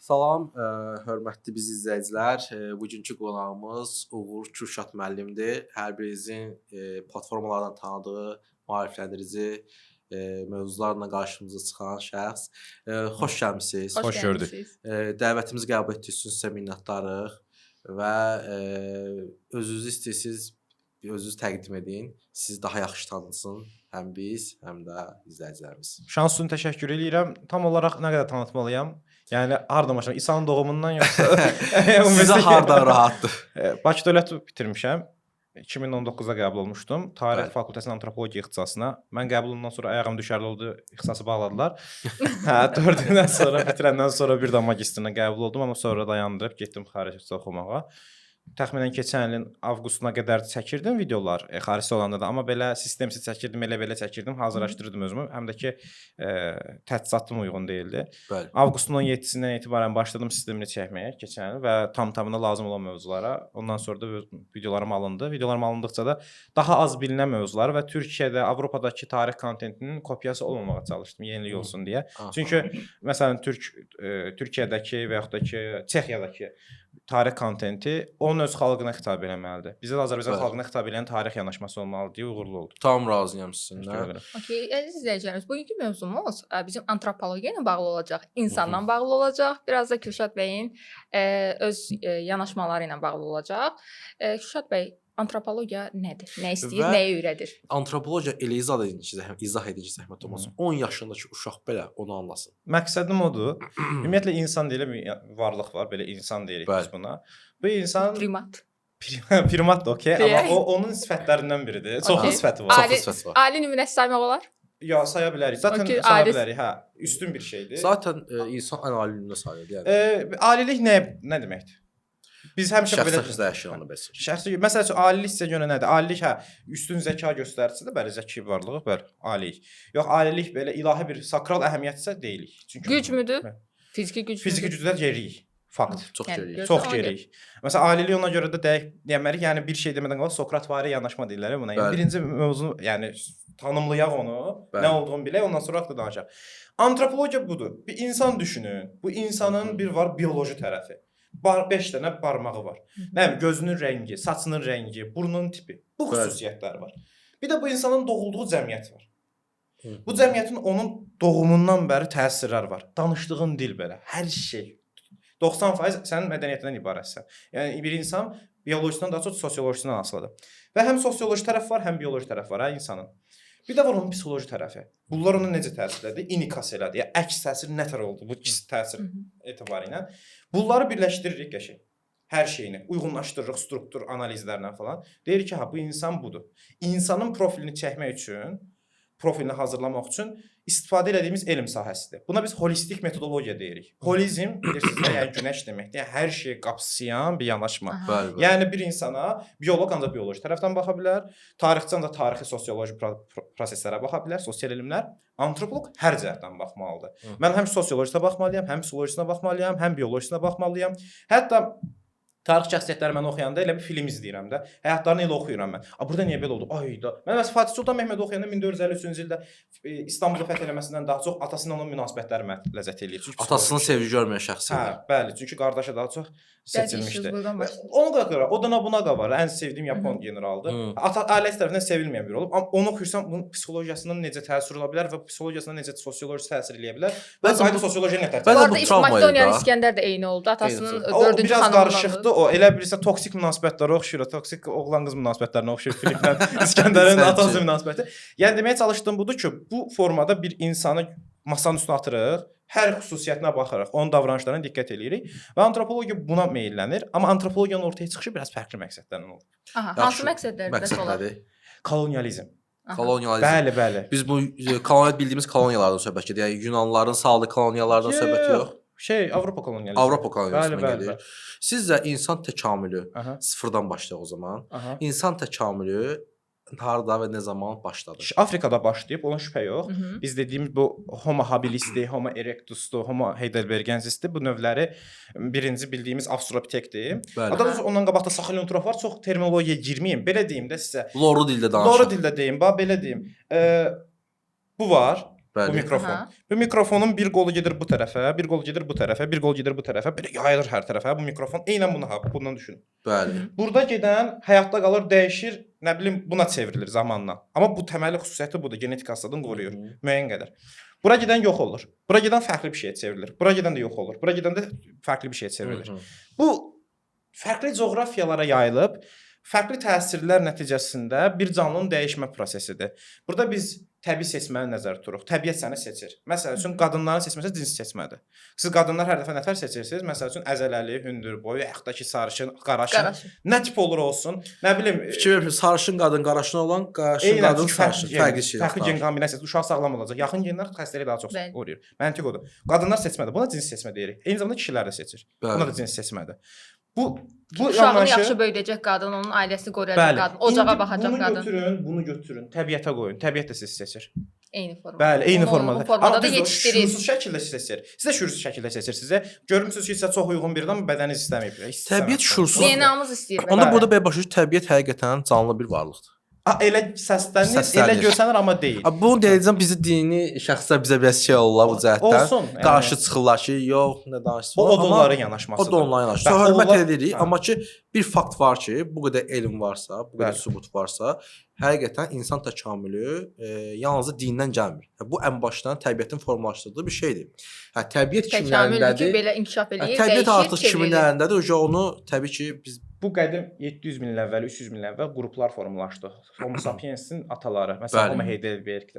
Salam, hörmətli biz izləyicilər. Bugünkü qonağımız Uğur Kürşad müəllimdir. Hər birinizin platformalardan tanıdığı maarifləndirici mövzularla qarşımıza çıxan şəxs. Xoş gəlmisiniz. Xoş gördük. Dəvətimizi qəbul etdiyiniz üçün sizə minnətdarıq və özünüzü istəyirsiniz, özünüzü təqdim edin. Sizi daha yaxşı tanısın həm biz, həm də izləyicilərimiz. Şans üçün təşəkkür edirəm. Tam olaraq nə qədər tanıtmalıyam? Yəni hardan başlayım? İsa'nın doğumundan yoxsa Sizə hardan rahatdır? Bakı Dövlət bitirmişəm. 2019-da qəbul olmuşdum. Tarix fakültəsinin antropologiya ixtisasına. Mən qəbulundan sonra ayağım düşərli oldu, ixtisası bağladılar. 4 ildən sonra bitirəndən sonra bir də magistrinə qəbul oldum, amma sonra dayandırıb getdim xaricdə oxumağa. Təxminən keçən ilin avqustuna qədər çəkirdim videolar xaricdə olanda da, amma belə sistemsiz çəkirdim, elə-belə çəkirdim, hazırlaşdırırdım özümü. Həm də ki təchizatım uyğun deyildi. Bəli. Avqustun 17-sindən etibarən başladım sistemini çəkməyə keçən il və tam-tamına lazım olan mövzulara. Ondan sonra da videolarım alındı. Videolarım alındıqca da daha az bilinən mövzular və Türkiyədə, Avropadakı tarix kontentinin kopyası olmamağa çalışdım, yenilik olsun deyə. Çünki məsələn Türkiyədəki və yaxud da ki Çexiyadakı tarix kontenti onun öz xalqına xitab eləməlidir. Bizə də Azərbaycan xalqına xitab edən tarix yanaşması olmalıdır deyə uğurlu oldu. Tam razıyam sizinlə. Okay, əziz izləyicilərimiz, bugünkü mövzumuz bizim antropologiya ilə bağlı olacaq, insanla bağlı olacaq, biraz da Kürşad bəyin öz yanaşmaları ilə bağlı olacaq. Kürşad bəy, antropologiya nədir? Nə istəyir, nəyə öyrədir? Antropologiya elə izah edici zəhmət olmasın. 10 yaşındakı uşaq belə onu anlasın. Məqsədim odur. Ümumiyyətlə insan deyilə bir varlıq var, belə insan deyirik biz buna. Bu insan Primat. Primat da okey, amma o onun sifətlərindən biridir. Çoxlu sifəti var. Çoxlu sifəti var. Ali nümunəsi saymaq olar? Ya saya bilərik. Zaten saya bilərik. Hə, üstün bir şeydir. Zaten insan ən ali nümunə sayılır, yəni. Alilik nə deməkdir? Biz həmişə belə şəxsdə yaşayanı bəs. Şəxsi, məsələn, alilik sizə görə nədir? Alilik üstün zəka göstəricisi də, bəli, zəki varlığı, bəli, alilik. Yox, alilik belə ilahi bir sakral əhəmiyyətsə deyilik. Çünki güc müdür? Fiziki güc müdür? Fiziki gücdə gerilik. Fakt. Çox gerilik. Çox gerilik. Məsələn, alilik ona görə də deyəmərik, yəni bir şey demədən qabaq Sokrat-vari yanaşma deyirlər buna. Yəni birinci mövzunu, yəni tanımlayaq onu, nə olduğunu bilək, ondan sonra da danışaq. Antropologiya budur. Bir insan düşünün. Bu insanın bir var bioloji tərəfi. 5 dənə barmağı var. Nəyim, gözünün rəngi, saçının rəngi, burnunun tipi. Bu xüsusiyyətlər var. Bir də bu insanın doğulduğu cəmiyyət var. Bu cəmiyyətin onun doğumundan bəri təsirlər var. Danışdığın dil belə, hər şey. 90% sənin mədəniyyətindən ibarətsən. Yəni bir insan biolojisindən daha çox sosiolojisindən asılıdır. Və həm sosioloji tərəf var, həm bioloji tərəf var insanın. Bir də var onun psixoloji tərəfi. Bunlar ona necə təsir edir? İnikas elədi. Yəni əks təsir nətər oldu bu təsir etibarı ilə? Bunları birləşdiririk qəşəng. Hər şeyini uyğunlaşdırırıq struktur analizlərlə falan. Deyirik ki, bu insan budur. İnsanın profilini çəkmək üçün, profilini hazırlamaq üçün istifadə etdiyimiz elm sahəsidir. Buna biz holistik metodologiya deyirik. Holizm bilirsiniz, yəni günəş deməkdir. Yəni hər şeyi qapsayan bir yanaşma. Yəni bir insana bioloq ancaq bioloji tərəfdən baxa bilər, tarixçi ancaq tarixi sosioloji proseslərə baxa bilər, sosial elmlər. Antropoloq hər cəhətdən baxmalıdır. Mən həm sosiolojisine baxmalıyam, həm psixolojisine baxmalıyam, həm biolojisine baxmalıyam. Hətta tarix şəxsiyyətləri mən oxuyanda elə bir film izləyirəm də. Həyatlarını elə oxuyuram mən. Burada niyə belə oldu? Ayda. Mən məsələn Fatih Sultan Mehmed oxuyanda 1453-cü ildə İstanbul'u fəth eləməsindən daha çox atasının onun münasibətləri mən ləzzət eləyir. Atasını sevgi görməyən şəxs. Hə, bəli. Çünki qardaşı daha çox seçilmişdi. Ona görə o da buna da var. Ən sevdiyim Yapon generaldır. Ailəsi tərəfindən sevilməyən biri olub. Amma onu oxuyursam bunun psixologiyasından necə təsir ola bilər və psixologiyasından necə sosioloji təsir eləyə bilər? Və ayrı sosiologiya nə təsir? Bu arada Makedoniyalı İskəndər də eyni oldu. Atasının 4-cü biraz xanımından. qarışıqdır o. Elə bilirsə toksik münasibətlərə oxşuyur. Toksik oğlan qız münasibətlərinə oxşuyur Filiplə İskəndərin atası münasibəti. Yəni deməyə çalışdığım budur ki, bu formada bir insanı masanın üstünə atırıq, hər xüsusiyyətinə baxırıq, onun davranışlarına diqqət eləyirik və antropologiya buna meylənir. Amma antropologiyanın ortaya çıxışı biraz fərqli məqsədlərlə olur. Hansı məqsədlərdə? Kolonializm. Kolonializm. Bəli. Biz bu koloniya bildiyimiz koloniyalardan söhbət gedir. Yəni Yunanlıların saldığı koloniyalardan söhbət yox. Avropa kolonializmi. Avropa kolonializminə gedir. Sizcə insan təkamülü sıfırdan başlayaq o zaman. İnsan təkamülü harda və nə zaman başladı? Afrikada başlayıb, ona şübhə yox. Biz dediyimiz bu Homo habilisdir, Homo erectusdur, Homo heidelbergensisdir. Bu növləri birinci bildiyimiz Avstralopitekdir. Hatta ondan qabaq da Sahelanthropa var. Çox terminologiyaya girməyim. Belə deyim də sizə. Loru dildə danışaq. Loru dildə deyim, belə deyim. Bu var. Bəli. Bu mikrofon. Aha. Bu mikrofonun bir qolu gedir bu tərəfə, bir qolu gedir bu tərəfə, bir qolu gedir bu tərəfə, belə yayılır hər tərəfə. Bu mikrofon eynən bundan düşün. Bəli. Burada gedən həyatda qalır, dəyişir, nə bilim buna çevrilir zamanla. Amma bu təməli xüsusiyyəti budur, genetik hasadını qoruyur müəyyən qədər. Bura gedən yox olur. Bura gedən fərqli bir şeyə çevrilir. Bura gedən də yox olur. Bura gedən də fərqli bir şeyə çevrilir. Bu fərqli coğrafiyalara yayılıb, fərqli təsirlər nəticəsində bir canlının dəyişmə prosesidir. Burada biz təbii seçməni nəzərdə tuturuq. Təbiət səni seçir. Məsəl üçün qadınların seçməsi cins seçmədir. Siz qadınlar hər dəfə nətər seçirsiniz? Məsəl üçün əzələli, hündürboy, yaxdakı sarışın, qaraşın. Nə tip olur olsun? Nə bilim, Fikir verir, sarışın qadın, qaraşın olan, qaraşın qadın, sarışın. Fərqli şeylər. Fərqli gen kombinasiyası, uşaq sağlam olacaq. Yaxın genlər xəstəliyi daha çox qoruyur. Məntiq odur. Qadınlar seçmədir. Buna cins seçmə deyirik. Eyni zamanda kişilər də seçir. Buna da cins seçmədir. Bu uşağını yaxşı böyüdəcək qadın, onun ailəsini qoruyacaq qadın, ocağa baxacaq qadın. Bunu götürün, təbiətə qoyun. Təbiət də sizi seçir. Eyni formada. Bəli, eyni formada. Formada da yetişdirir. Şüursuz şəkildə seçir. Siz də şüursuz şəkildə seçirsiniz. Görmüsünüz ki, sizə çox uyğun biridir, amma bədəniniz istəməyib. Təbiət şüursuz. DNA-mız istəyir. Onda burada belə başa düşür, təbiət həqiqətən canlı bir varlıqdır. Elə səslənir, elə görsənir, amma deyil. Bunu deyəcəm, bizi dini şəxslər bizə biraz şey olurlar bu cəhətdən. Olsun. Qarşı çıxırlar ki, yox, nə danışsın. O da onların yanaşmasıdır. O da onların yanaşması. Hörmət edirik, amma ki bir fakt var ki, bu qədər elm varsa, bu qədər sübut varsa, həqiqətən insan təkamülü yalnız dindən gəlmir. Bu ən başdan təbiətin formalaşdırdığı bir şeydir. Təbiət kimin əlindədir? Belə inkişaf eləyir, təbiət artıq kimin əlindədir? Onu təbii ki biz bu qədim 700 min il əvvəl, 300 min il əvvəl qruplar formalaşdı. Homo sapiensin ataları, məsələn Homo heidelberg.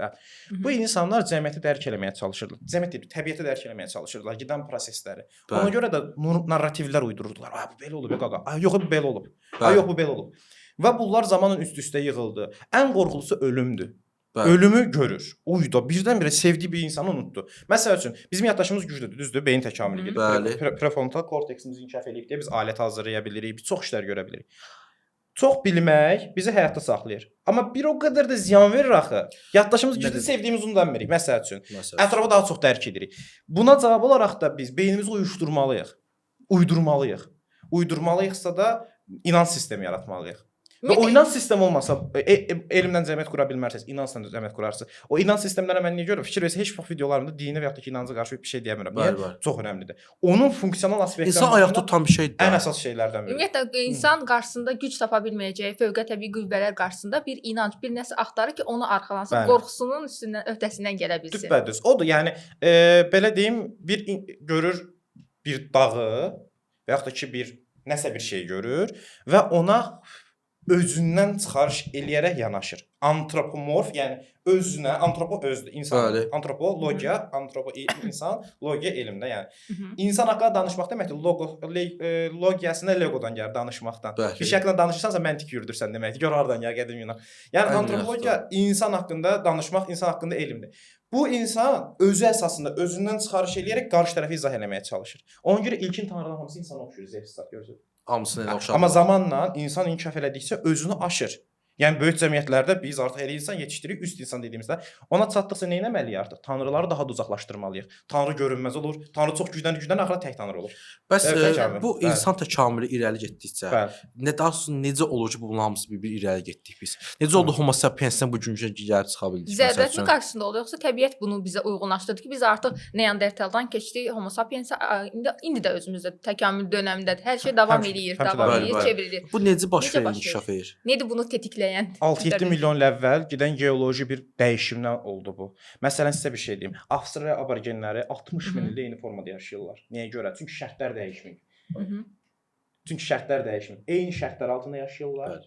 Bu insanlar cəmiyyəti dərk eləməyə çalışırdılar. Cəmiyyəti, təbiəti dərk eləməyə çalışırdılar, gedən prosesləri. Ona görə də narrativlər uydururdular. Ay bu belə olub, qaqa. Ay yox bu belə olub. Ay yox bu belə olub. Və bunlar zamanın üst-üstə yığıldı. Ən qorxulusu ölümdür. Ölümü görür. Uyda birdən-birə sevdiyi bir insanı unutdu. Məsəl üçün bizim yaddaşımız güclüdür, düzdür? Beyin təkamülü gedir. Prefrontal korteksimiz inkişaf eləyib deyə biz alət hazırlaya bilirik, biz çox işlər görə bilirik. Çox bilmək bizi həyatda saxlayır. Amma bir o qədər də ziyan verir axı. Yaddaşımız güclü, sevdiyimizi unuda bilmirik. Məsəl üçün ətrafı daha çox dərk edirik. Buna cavab olaraq da biz beynimizi uyuşturmalıyıq. Uydurmalıyıqsa da inanc sistemi yaratmalıyıq. Və o inanc sistemi olmasa, elmdən cəmiyyət qura bilmərsiniz, inancla cəmiyyət qurarsınız. O inanc sistemlərinə mən niyə görürəm? Fikir versə heç vaxt videolarımda dini və ya da ki inancı qarşı bir şey deyə bilmirəm. Niyə? Çox önəmlidir. Onun funksional aspektləri insan ayaq tutan bir şeydir. Ən əsas şeylərdən biri. Ümumiyyətlə insan qarşısında güc tapa bilməyəcəyi fövqətabii qüvvələr qarşısında bir inanc, bir nəsə axtarır ki, onu arxalansın, qorxusunun üstündən, öhdəsindən gələ bilsin. Düpbədüz. Odur, yəni belə deyim, bir görür bir dağı və ya da ki bir nəsə bir şey görür və ona özündən çıxarış eləyərək yanaşır. Antropomorf, yəni özünə, antropo özdür, insan. Antropologiya, insan, logiya elmdə, yəni. İnsan haqqında danışmaq deməkdir, logiyasına legodan gəlir danışmaqdan. Bir şəkildə danışırsansa məntiq yürüdürsən deməkdir. Gör hardan gəlir qədim Yunan. Yəni antropologiya insan haqqında danışmaq, insan haqqında elmdir. Bu insan özü əsasında özündən çıxarış eləyərək qarşı tərəfi izah eləməyə çalışır. Ona görə ilkin tanrıların hamısı insana oxşuyur, Zevsat görürsünüz. Hamısını elə oxşar. Amma zamanla insan inkişaf elədikcə özünü aşır. Yəni böyük cəmiyyətlərdə biz artıq elə insan yetişdiririk, üst insan dediyimizdə. Ona çatdıqca nə etməliyik artıq? Tanrıları daha da uzaqlaşdırmalıyıq. Tanrı görünməz olur. Tanrı çox gücdən axıra tək tanrı olur. Bəs bu insan təkamülü irəli getdikcə necə olur ki, bunların hamısı bir irəli getdik biz? Necə oldu Homo sapiensdən bu güncə gəlib çıxa bildik? Zərurətin qarşısında oldu, yoxsa təbiət bunu bizə uyğunlaşdırdı ki, biz artıq Neandertaldan keçdik Homo sapiensə, indi də özümüzdə təkamül dövründədir. Hər şey davam eləyir, çevrilir. Bu necə baş verir, inkişaf edir? Nədir bunu tetikləyen? 6-7 milyon il əvvəl gedən geoloji bir dəyişimdən oldu bu. Məsələn sizə bir şey deyim. Avstraliya aborigenləri 60 min ildə eyni formada yaşayırlar. Niyə görə? Çünki şərtlər dəyişmir. Eyni şərtlər altında yaşayırlar.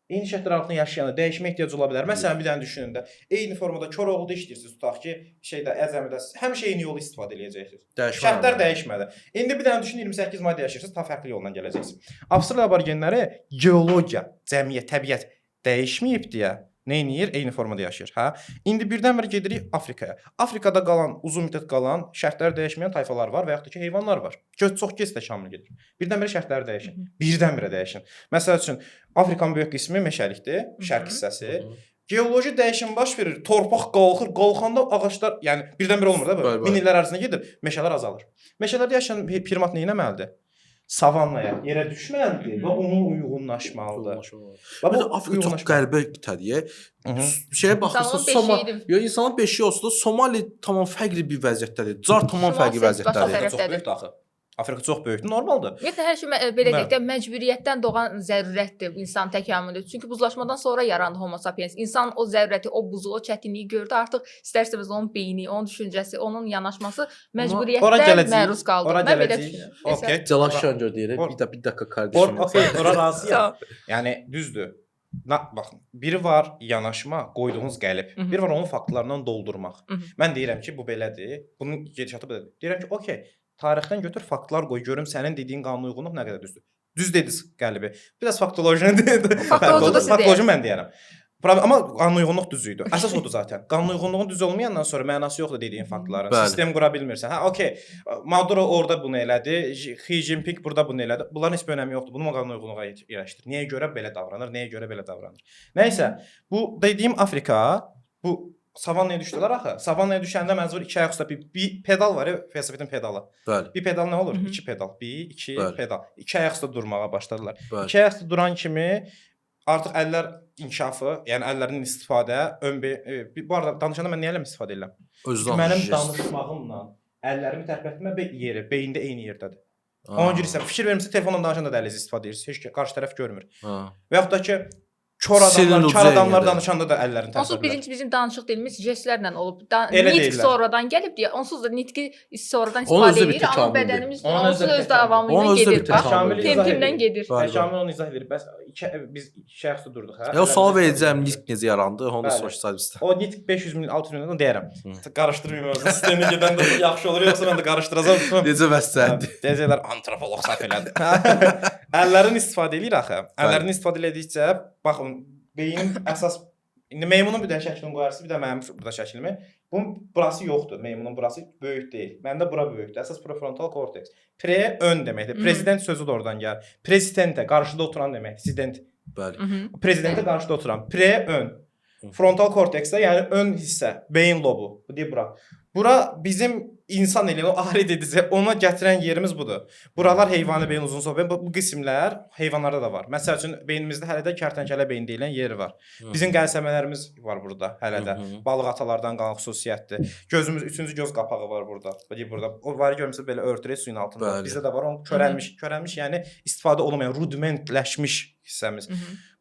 Eyni şərtlər altında yaşayanda dəyişmə ehtiyacı ola bilər. Məsələn bir dənə düşünün də, eyni formada Koroğluda işləyirsiniz, tutaq ki, Əzəmidə həmişə eyni yolu istifadə edəcəksiniz. Şərtlər dəyişmədi. İndi bir dənə düşünün 28 mayda yaşayırsınız, ta fərqli yolla gələcəksiniz. Avstraliya aborigenləri geologiya, cəmiyyət, təbiət dəyişməyib deyə nə edir? Eyni formada yaşayır. İndi birdən-birə gedirik Afrikaya. Afrikada qalan, uzun müddət qalan, şərtlər dəyişməyən tayfalar var və yaxud da ki, heyvanlar var. Çox gec təkamül gedir. Birdən-birə şərtlər dəyişir. Birdən-birə dəyişir. Məsəl üçün, Afrikanın böyük qismi meşəlikdir, şərq hissəsi. Geoloji dəyişim baş verir. Torpaq qalxır, qalxanda ağaclar, yəni birdən-birə olmur da bu. Min illər ərzində gedir, meşələr azalır. Meşələrdə yaşayan primat nə etməlidir? savannaya yerə düşməlidir və ona uyğunlaşmalıdır. Və Bu Afrika çox qəribə qitədir. Şeyə baxırsan, Somali, ya insanın beşiyi olsa da Somali tamam fərqli bir vəziyyətdədir. Car tamam fərqli vəziyyətdədir. Çox böyükdür axı. Afrika çox böyükdür, normaldır. Ümumiyyətlə hər şey belə deyək də məcburiyyətdən doğan zərurətdir insan təkamülü. Çünki buzlaşmadan sonra yarandı Homo sapiens. İnsan o zərurəti, o buzu, o çətinliyi gördü. Artıq istər-istəməz onun beyni, onun düşüncəsi, onun yanaşması məcburiyyətdən məruz qaldı. Mən belə düşünürəm. Okay. Calaşan deyir. Bir dəqiqə qardaşım. Okay, ora razıyam. Yəni düzdür. Baxın, biri var yanaşma, qoyduğunuz qəlib. Biri var onun faktlarından doldurmaq. Mən deyirəm ki, bu belədir. Bunun gedişatı belədir. Deyirəm ki, okay, tarixdən götür faktlar qoy, görüm sənin dediyin qanuna uyğunluq nə qədər düzdür. Düz dediniz qəlbi. Biraz faktolojini deyir. Faktoloji mən deyərəm. Amma qanuna uyğunluq düz idi. Əsas odur zaten. Qanuna uyğunluğun düz olmayandan sonra mənası yoxdur dediyin faktların. Sistem qura bilmirsən. Hə, okay. Maduro orada bunu elədi, Xi Jinping burada bunu elədi. Bunların heç bir önəmi yoxdur. Bunu qanuna uyğunluğa yerləşdir. Nəyə görə belə davranır, nəyə görə belə davranır. Nəysə, bu dediyim Afrika, bu savannaya düşdülər axı. Savannaya düşəndə məcbur iki ayaq üstə bir pedal var ya, velosipedin pedalı. Bəli. Bir pedal nə olur? İki pedal. Bir, iki pedal. İki ayaq üstə durmağa başladılar. Bəli. İki ayaq üstə duran kimi artıq əllər inkişafı, yəni əllərin istifadə, bu arada danışanda mən niyə ələm istifadə edirəm? Mənim danışmağımla əllərimi tərpətmə yeri beyində eyni yerdədir. Ona görə fikir vermirsə telefonla danışanda da əlinizə istifadə edirsiniz. Heç qarşı tərəf görmür. Və yaxud da ki kör adamlar danışanda da əllərini tərpədirlər. Onsuz birinci bizim danışıq dilimiz jestlərlə olub. Nitq sonradan gəlib deyə, onsuz da nitqi sonradan istifadə edir, amma bədənimiz onsuz öz davamıyla gedir. Tempimlə gedir. Kamil onu izah edir. Bəs biz iki şəxsdə durduq, hə? O sual verəcəm, nitq necə yarandı, onu soruşsaydı bizdə. O nitq 500 min, 600 mindən deyərəm. Qarışdırmayım özü. Sistemi gedəndə yaxşı olur, yoxsa mən də qarışdıracağam. Necə vəsətdir? Deyəcəklər antropoloq səhv elədi. Əllərini istifadə edir axı. Əllərini istifadə edikcə, baxın, beyin əsas indi meymunun bir də şəklini qoyarsınız, bir də mənim burada şəklimi. Bunun burası yoxdur. Meymunun burası böyük deyil. Məndə bura böyükdür. Əsas prefrontal korteks. Pre ön deməkdir. Prezident sözü də oradan gəlir. Prezidentə qarşıda oturan deməkdir. Prezident. Bəli. Prezidentə qarşıda oturan. Pre ön. Frontal korteksdə, yəni ön hissə, beyin lobu. Bu deyir bura. Bura bizim insan elini, o arid edici, ona gətirən yerimiz budur. Buralar heyvani beyin uzun sohbət. Bu qismlər heyvanlarda da var. Məsəl üçün beynimizdə hələ də kərtənkələ beyin deyilən yer var. Bizim qəlsəmələrimiz var burada hələ də. Balıq atalardan qalan xüsusiyyətdir. Gözümüz, üçüncü göz qapağı var burada. Burada. O var görmüsünüz belə örtülü suyun altında. Bizdə də var. O körəlmiş, yəni istifadə olunmayan, rudimentləşmiş hissəmiz.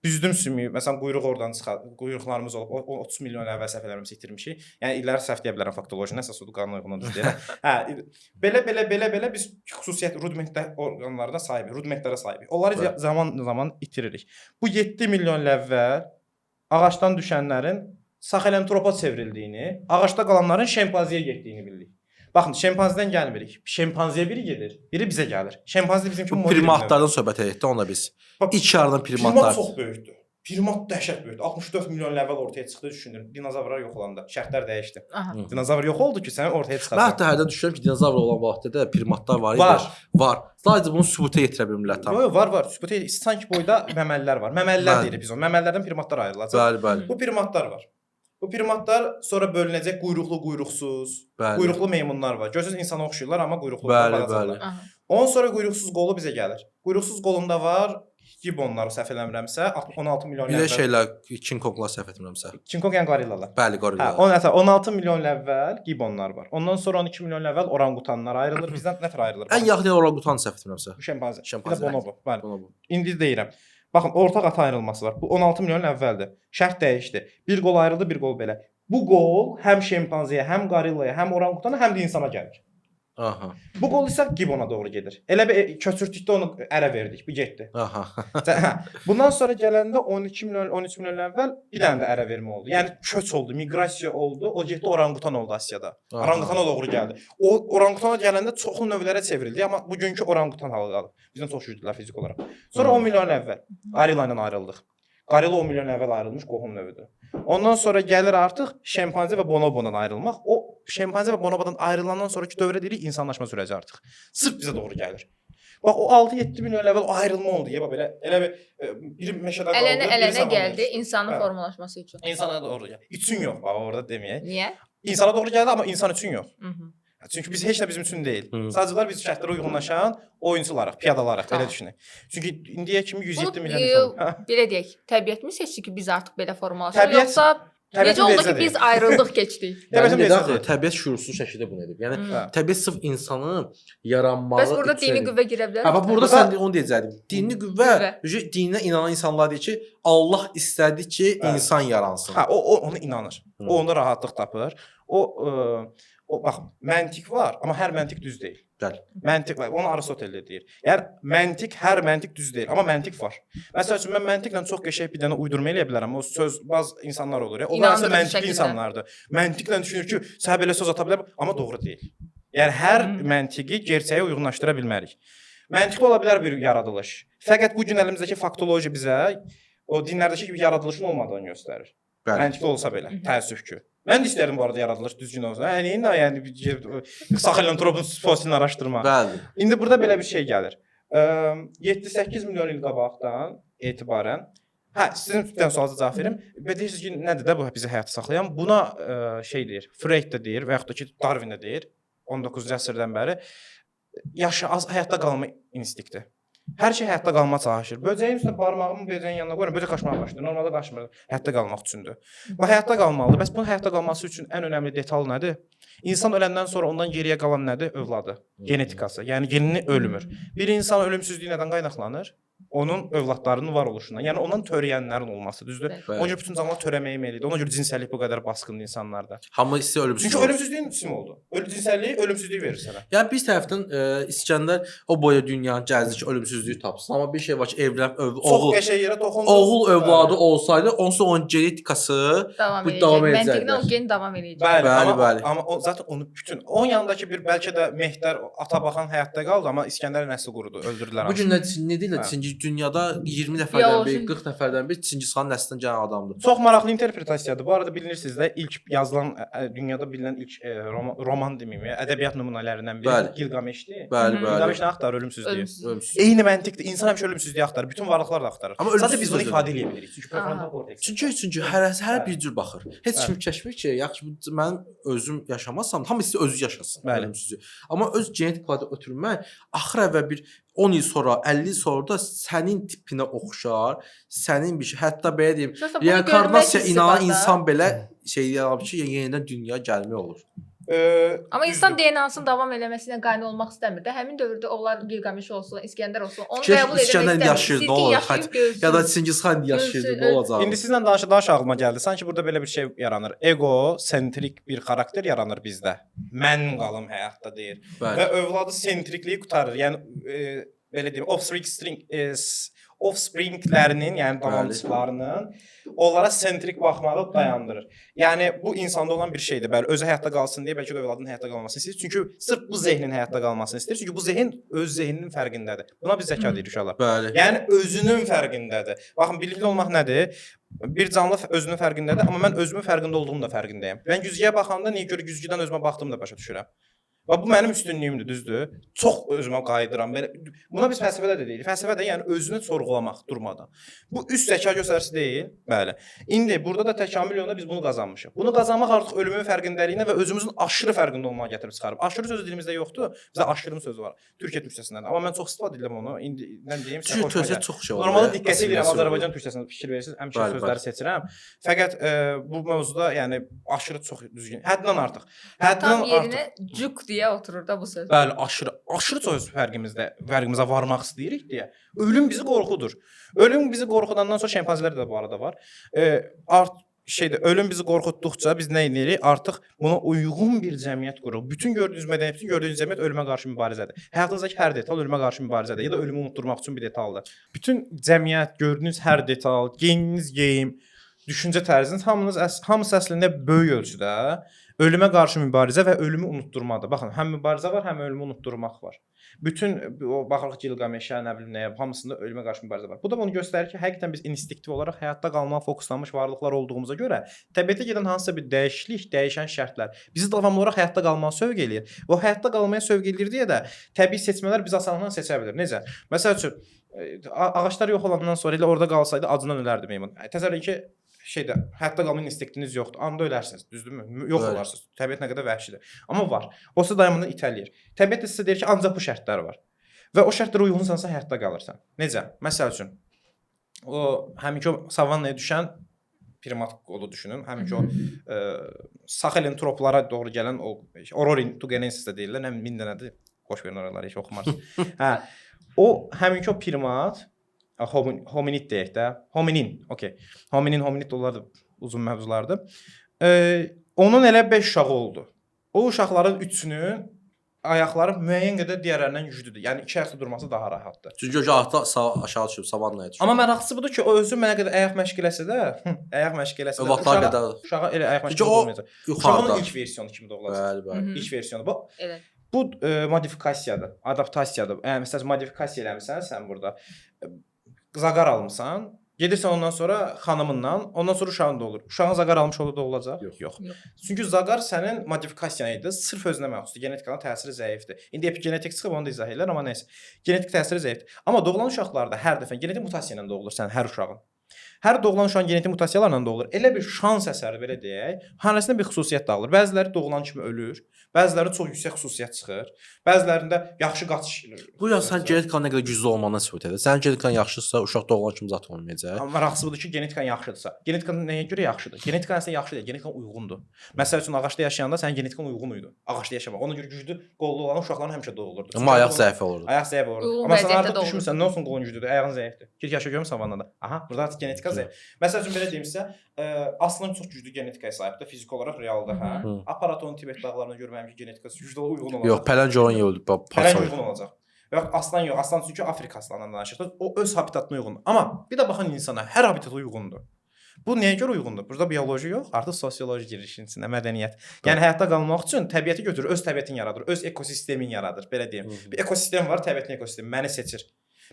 Büzdüm sümüyü, məsələn quyruq oradan çıxar, quyruqlarımız olub, 30 milyon əvvəl səhvlərimizi itirmişik. Yəni illəri səhv deyə bilərəm faktolojini, əsas odur qanuna uyğun deyirəm. Hə, belə biz xüsusiyyət rudimentlər orqanlarına sahibik, rudimentlərə sahibik. Onları zaman itiririk. Bu 7 milyon il əvvəl ağacdan düşənlərin sahelantropa çevrildiyini, ağacda qalanların şempanziyə getdiyini bildik. Baxın, şempanzidən gəlmirik. Şempanziyə biri gedir, biri bizə gəlir. Şempanzi bizim kimi primatlardan söhbət etdik ona biz. İlk yardım primatlar. Primat çox böyükdür. Primat dəhşət böyükdür. 64 milyon il əvvəl ortaya çıxdı, düşündüm. Dinozavrlar yox olanda şərtlər dəyişdi. Dinozavr yox oldu ki, sən ortaya çıxasan. Mən hətta hərdən düşünürəm ki, dinozavr olan vaxtda da primatlar var idi. Var. Sadəcə bunu sübuta yetirə bilmirlər tam. Yox, var. Sübuta sanki boyda məməlilər var. Məməlilər deyirik biz onu. Məməllərdən primatlar ayrılacaq. Bəli. Bu primatlar var. Bu primatlar sonra bölünəcək quyruqlu, quyruqsuz. Quyruqlu meymunlar var. Görürsüz insana oxşayırlar, amma quyruqlu bəli. Ondan sonra quyruqsuz qolu bizə gəlir. Quyruqsuz qolunda var gibonlar, səhv eləmirəmsə, 16 milyon il əvvəl. Bir də şeylər, King Konglar səhv etmirəmsə. King Kong yəni qorillalar. Bəli, qorillalar. Hə, 16 milyon il əvvəl gibonlar var. Ondan sonra 12 milyon il əvvəl orangutanlar ayrılır. Bizdən nə tər ayrılır? Ən yaxın orangutan səhv etmirəmsə. Şempanze. Bir də bonobo. Bəli. İndi deyirəm. Baxın, ortaq ata ayrılması var. Bu 16 milyon il əvvəldir. Şərt dəyişdi. Bir qol ayrıldı, bir qol belə. Bu qol həm şempanzeye, həm qorillaya, həm orangutana, həm də insana gəlir. Aha. Bu qol isə gibona doğru gedir. Elə bir köçürtdükdə onu ərə verdik, bir getdi. Aha. Bundan sonra gələndə 13 milyon il əvvəl bir dənə də ərə vermə oldu. Yəni köç oldu, miqrasiya oldu. O getdi orangutan oldu Asiyada. Orangutana doğru gəldi. O orangutana gələndə çoxlu növlərə çevrildi, amma bugünkü orangutan halı qaldı. Bizdən çox güclüdülər fizik olaraq. Sonra 10 milyon il əvvəl qorilla ilə ayrıldıq. Qorilla 10 milyon əvvəl ayrılmış qohum növüdür. Ondan sonra gəlir artıq şempanze və bonobodan ayrılmaq. O şempanze və bonobodan ayrılandan sonraki dövrə deyirik insanlaşma sürəci artıq. Sırf bizə doğru gəlir. Bax o 6-7 milyon əvvəl o ayrılma oldu. Bax belə elə bir meşədə qaldı. Ələnə gəldi insanın formalaşması üçün. İnsana doğru gəldi. Üçün yox bax orada deməyək. Niyə? İnsana doğru gəldi amma insan üçün yox. Çünki biz heç nə bizim üçün deyil. Hı. Sadəcə olaraq biz şərtlərə uyğunlaşan oyunçularıq, piyadalarıq, Tamam. elə düşünək. Çünki indiyə kimi 107 Bunu milyon insan. belə deyək, təbiətmi seçdi ki, biz artıq belə formalaşırıq, Təbiət- yoxsa necə Təbiətin oldu ki, vezədir. biz ayrıldıq, keçdik? Təbiətin Yəni vezədir. təbiət şuursuz şəkildə bunu edib. Yəni Hı. təbiət sırf insanın yaranmağı Bəs burada üçün dini edib. qüvvə girə bilər? Ha, bax burada Burada- sən onu deyəcəkdin. Dini qüvvə, dinə inanan insanlar deyir ki, Allah istədi ki, Bəli. insan yaransın. Ha, o ona inanır. Hı. O onda rahatlıq tapır. O bax, məntiq var, amma hər məntiq düz deyil. Bəli. Məntiq var. Onu Aristotel də deyir. Yəni hər məntiq düz deyil, amma məntiq var. Məsəl üçün mən məntiqlə çox qəşəng bir dənə uydurma eləyə bilərəm. O söz baz insanlar olur ya. Onlar İnandırıcı aslında məntiqli şəkildə. insanlardır. Məntiqlə düşünür ki, sən belə söz ata bilər, amma doğru deyil. Yəni hər məntiqi gerçəyə uyğunlaşdıra bilmərik. Məntiqli ola bilər bir yaradılış. Fəqət bu gün əlimizdəki faktologiya bizə o dinlərdəki kimi yaradılışın olmadığını göstərir. Bəli. Məntiqli olsa belə, təəssüf ki. Mən də istərdim bu arada yaradılış düzgün olsun. Yəni saxelontropun fosilini araşdırma. Bəli. İndi burada belə bir şey gəlir. 7-8 milyon il qabaqdan etibarən sizin bir suala cavab verim. Və deyirsiniz ki, nədir də bu bizi həyatda saxlayan? Buna şey deyir, Freud da deyir və yaxud da ki, Darwin də deyir. 19-cu əsrdən bəri həyatda qalma instinkti. Hər şey həyatda qalmağa çalışır. Böcəyin üstünə barmağımı böcəyin yanına qoyuram, böcək qaçmağa başlayır. Normalda qaçmır. Həyatda qalmaq üçündür. Bu həyatda qalmalıdır. Bəs bunun həyatda qalması üçün ən önəmli detal nədir? İnsan öləndən sonra ondan geriyə qalan nədir? Övladı, genetikası. Yəni genini ölmür. Bir insan ölümsüzlüyü nədən qaynaqlanır? Onun övladlarının var oluşundan. Yəni ondan törəyənlərin olması, düzdür? Bəli. Ona görə bütün canlılar törəməyə meyillidir. Ona görə cinsəllik bu qədər basqındır insanlarda. Hamı istəyir ölümsüz. Çünki olsun. ölümsüzlüyün sim oldu. Cinsəlliyi ölümsüzlük verir sənə. Yəni bir tərəfdən İskəndər o boya dünyanı gəzdi ki, ölümsüzlüyü tapsın. Amma bir şey var ki, evlənib Çox oğul qəşəng yerə toxundu. oğul övladı olsaydı, onsuz onun genetikası Davam bu edəcək. davam Məntiqlə edəcəklər. o gen davam edəcək. Bəli, Bəli, amma, bəli. amma o zaten onu bütün onun yanındakı bir bəlkə də Mehdər Atabaxan həyatda qaldı, amma İskəndər nəsli qurudu, öldürdülər. Bu hamısını. gün nə deyirlər? Hə. Çünki dünyada 20 nəfərdən Bioloji- biri, 40 nəfərdən biri Çingiz-xanın nəslindən gələn adamdır. Çox maraqlı interpretasiyadır. Bu arada bilirsiniz də ilk yazılan dünyada bilinən ilk roman deməyim, ədəbiyyat nümunələrindən biri Bəli. Gilgameşdir. Bəli, Hı. bəli. Gilgameş nə axtarır? Ölümsüzlüyü. Ölümsüz. Ölümsüz. Eyni məntiqdir. İnsan həmişə ölümsüzlüyü axtarır. Bütün varlıqlar da axtarır. Amma Sadəcə ölümsüz biz bunu özü. ifadə edə bilirik. Çünki prefrontal Aha. korteks. Çünki hər bir cür baxır. Heç kim kəşfir ki, yaxşı mən özüm yaşamasam, tam istəyir özü yaşasın. Bəli. Ölümsüzlüyü. Amma öz genetik kodu ötürmək axıra və bir 10 il sonra, 50 il sonra da sənin tipinə oxşar, sənin bir şey, hətta belə deyim, Şəxsən bunu reinkarnasiya görmək hissi inanan var da. insan belə şey yarar ki, yenidən dünya gəlmək olur. Amma insan DNA-sının davam eləməsinə qane olmaq istəmir də. Həmin dövrdə onlar Gilgameş olsun, İskəndər olsun, onu Keşke qəbul etmək İskəndər istəmir. yaşayırdı, Sirkin nə olur? yaşayıb görsün. Ya da Çingiz-xan yaşayırdı, Görsün, nə olacaq? İndi sizlə danışa ağlıma gəldi. Sanki burada belə bir şey yaranır. Ego sentrik bir xarakter yaranır bizdə. Mən qalım həyatda deyir. Və Bəli. övladı sentrikliyi qutarır. Yəni belə deyim, offspringlərinin, yəni davamçılarının onlara sentrik baxmağı dayandırır. Yəni bu insanda olan bir şeydir. Bəli, özü həyatda qalsın deyə bəlkə də övladının həyatda qalmasını istəyir. Çünki sırf bu zehnin həyatda qalmasını istəyir. Çünki bu zehin öz zehninin fərqindədir. Buna biz zəka deyirik uşaqlar. Bəli. Yəni özünün fərqindədir. Baxın, bilikli olmaq nədir? Bir canlı özünün fərqindədir, amma mən özümün fərqində olduğumu da fərqindəyəm. Mən güzgüyə baxanda niyə görə güzgüdən özümə baxdığımı da başa düşürəm. Və bu mənim üstünlüyümdür, düzdür? Çox özümə qayıdıram. Belə buna biz fəlsəfədə də deyirik. Fəlsəfə də yəni özünü sorğulamaq durmadan. Bu üst zəka göstəricisi deyil. Bəli. İndi burada da təkamül yolunda biz bunu qazanmışıq. Bunu qazanmaq artıq ölümün fərqindəliyinə və özümüzün aşırı fərqində olmağa gətirib çıxarıb. Aşırı sözü dilimizdə yoxdur. Bizdə aşırı sözü var. Türkiyə türkçəsində. Amma mən çox istifadə edirəm onu. İndi mən deyim sizə. Çünki tözə çox şey olur. Normalda diqqət edirəm Azərbaycan türkçəsində fikir verirsiniz, həmişə Bəli, sözləri seçirəm. Fəqət bu mövzuda yəni aşırı çox düzgün, həddən artıq. Həddən Tam artıq. yerinə cuk deyə oturur da bu söz. Bəli, aşırı çox fərqimizə varmaq istəyirik deyə. Ölüm bizi qorxudur. Ölüm bizi qorxudandan sonra şempanzelər də bu arada var. Ölüm bizi qorxutduqca biz nə edirik? Artıq buna uyğun bir cəmiyyət qururuq. Bütün gördüyünüz mədəniyyət, bütün gördüyünüz cəmiyyət ölümə qarşı mübarizədir. Həyatınızdakı hər detal ölümə qarşı mübarizədir ya da ölümü unutdurmaq üçün bir detaldır. Bütün cəmiyyət, gördüyünüz hər detal, geyiminiz geyim, düşüncə tərziniz hamısı əslində böyük ölçüdə ölümə qarşı mübarizə və ölümü unutdurmadır. Baxın, həm mübarizə var, həm ölümü unutdurmaq var. Bütün o baxırıq Gilgameşə, nə bilim nəyə, hamısında ölümə qarşı mübarizə var. Bu da onu göstərir ki, həqiqətən biz instinktiv olaraq həyatda qalmağa fokuslanmış varlıqlar olduğumuza görə təbiətə gedən hansısa bir dəyişiklik, dəyişən şərtlər bizi davamlı olaraq həyatda qalmağa sövq eləyir. Və həyatda qalmaya sövq eləyir deyə də təbii seçmələr biz asanlıqla seçə bilir. Necə? Məsəl üçün ağaclar yox olandan sonra elə orada qalsaydı acından ölərdi meymun. Təsəvvür edin ki, şeydə hətta qalma instinktiniz yoxdur. Anda ölərsiniz, düzdürmü? Yox Bəli. olarsınız. Təbiət nə qədər vəhşidir. Amma var. O sizə dayanmadan itələyir. Təbiət də sizə deyir ki, ancaq bu şərtlər var. Və o şərtlərə uyğunsansa həyatda qalırsan. Necə? Məsəl üçün o həminki o savannaya düşən primat qolu düşünün. Həminki o Sakhalin troplara doğru gələn o Aurorin tugenensis də deyirlər. Nə 1000 dənədir. Qoş verin oraları, heç oxumarsınız. Hə. O həminki o primat hominid deyək də. Hominin, okey. Hominid onlar da uzun mövzulardır. Onun elə 5 uşağı oldu. O uşaqların üçünün ayaqları müəyyən qədər digərlərindən güclüdür. Yəni iki ayaqda durması daha rahatdır. Çünki o aşağı düşüb, savannaya düşüb. Amma maraqlısı budur ki, o özü mənə qədər ayaq məşq eləsə də, Vaxtlar qədər. uşağa elə ayaq məşq Çünki o olmayacaq. yuxarıda. Uşağın ilk versiyonu kimi doğulacaq. Bəli, bəli. İlk versiyonu bu. Evet. Bu modifikasiyadır, adaptasiyadır. Yəni məsələn modifikasiya eləmisən sən burada. Zaqar almısan, gedirsən ondan sonra xanımından, ondan sonra uşağın da olur. Uşağın zaqar almış olur da olacaq? Yox. Yox. Yox. Çünki zaqar sənin modifikasiyan idi, sırf özünə məxsusdur. Genetikana təsiri zəifdir. İndi epigenetik çıxıb onu da izah edirlər, amma nəsə. Genetik təsiri zəifdir. Amma doğulan uşaqlarda hər dəfə genetik mutasiya ilə doğulur sən hər uşağın. Hər doğulan uşağın genetik mutasiyalarla doğulur. Elə bir şans əsəri belə deyək, hanəsində bir xüsusiyyət dağılır. Bəziləri doğulan kimi ölür, bəzilərinin çox yüksək xüsusiyyət çıxır, bəzilərində yaxşı qaçış. Bu ya sən genetikanın nə qədər güclü olmağına sübut edir. Sənin genetikan yaxşısa, uşaq doğulan kimi zat olmayacaq. Amma maraqlısı budur ki, genetikan yaxşıdırsa. Genetikan nəyə görə yaxşıdır? Genetikan əslində yaxşı deyil, genetikan uyğundur. Məsəl üçün ağacda yaşayanda sənin genetikan uyğun idi. Ağacda yaşamaq. Ona görə güclü qollu olan uşaqların həmişə doğulurdu. Amma ayaq zəif olurdu. Ayaq zəif olurdu. Uyğun Amma sən vəziyyətdə artıq doğulurdu. düşmüsən, nə olsun qolun güclüdür, ayağın zəifdir. Gir yaşa görüm savannada. Aha, burada artıq genetika zəif. Məsəl üçün belə deyim sizə, aslan çox güclü genetikaya sahibdir, fiziki olaraq realdır, hə. Hı. Aparaton Tibet dağlarında görməyim ki, genetikası güclü uyğun olacaq. Yox, pələng yoldu. Pələng uyğun olacaq. Yox, aslan yox, aslan çünki Afrika aslanından danışırıq. O öz habitatına uyğundur. Amma bir də baxın insana, hər habitata uyğundur. Bu nəyə görə uyğundur? Burada bioloji yox, artıq sosioloji girir işin içinə, mədəniyyət. Yəni həyatda qalmaq üçün təbiəti götürür, öz təbiətini yaradır, öz ekosistemin yaradır, belə deyim. Bir ekosistem var, təbiətin ekosistemi məni seçir.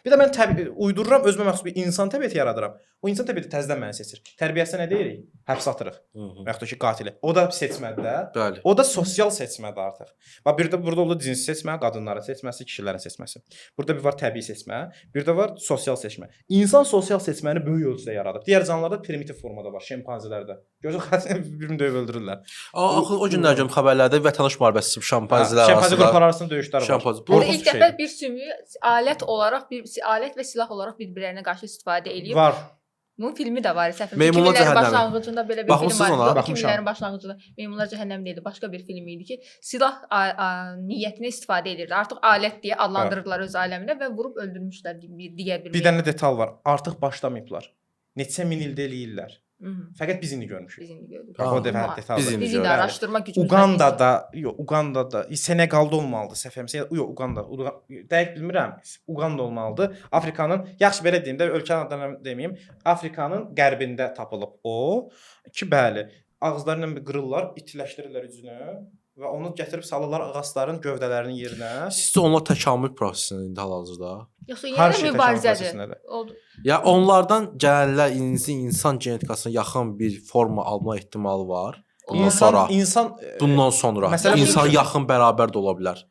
Bir də mən uydururam, özümə məxsus bir insan təbiəti yaradıram. O insan təbiəti təzədən məni seçir. Tərbiyəsi nə deyirik? Həbs atırıq. Və yaxud da ki, qatili. O da seçmədir də. Bəli. O da sosial seçmədir artıq. Bax bir də burada olur cinsi seçmə, qadınların seçməsi, kişilərin seçməsi. Burada bir var təbii seçmə, bir də var sosial seçmə. İnsan sosial seçməni böyük ölçüdə yaradır. Digər canlılarda primitiv formada var, şempanzelərdə. Görürsən, birini döyüb öldürürlər. Axı o günlər görüm xəbərlərdə vətəndaş müharibəsi şempanzelər Şempanze qrupları arasında döyüşlər var. Şempanze. Burada Qorxunc ilk bir dəfə şeydir. bir sümüyü alət və silah olaraq bir-birlərinə qarşı istifadə eləyib. Var. Bunun filmi də var. Səhv Meymunlar 2000-lərin Cəhənnəmi. başlanğıcında belə bir Baxmısınız film var. ona? Yox, Baxmışam. 2000-lərin başlanğıcında Meymunlar Cəhənnəmi deyildi. Başqa bir film idi ki, silah niyyətinə istifadə edirdi. Artıq alət deyə adlandırırdılar öz aləminə və vurub öldürmüşlər digər bir. Bir dənə detal var. Artıq başlamayıblar. Neçə min ildə eləyirlər. Mhm. Fəqət biz indi görmüşük. Biz indi gördük. Bax o detal Biz var. indi Biz indi görürük. araşdırma gücümüz. Ugandada, Senegalda olmalıdır səhvəmsə. Yox, dəqiq bilmirəm. Uganda olmalıdır. Afrikanın, yaxşı belə deyim də, ölkənin adını deməyim. Afrikanın qərbində tapılıb o ki, bəli, ağızlarıyla bir qırırlar, itiləşdirirlər üzünü və onu gətirib salırlar ağacların gövdələrinin yerinə. Sizcə onlar təkamül prosesində indi hal-hazırda? Yoxsa Hər yenə şey mübarizədir. prosesindədir. Oldu. Ya onlardan gələnlər insan genetikasına yaxın bir forma alma ehtimalı var. Bundan sonra. Bundan sonra. Məsələn, İnsan yaxın bərabər də ola bilər.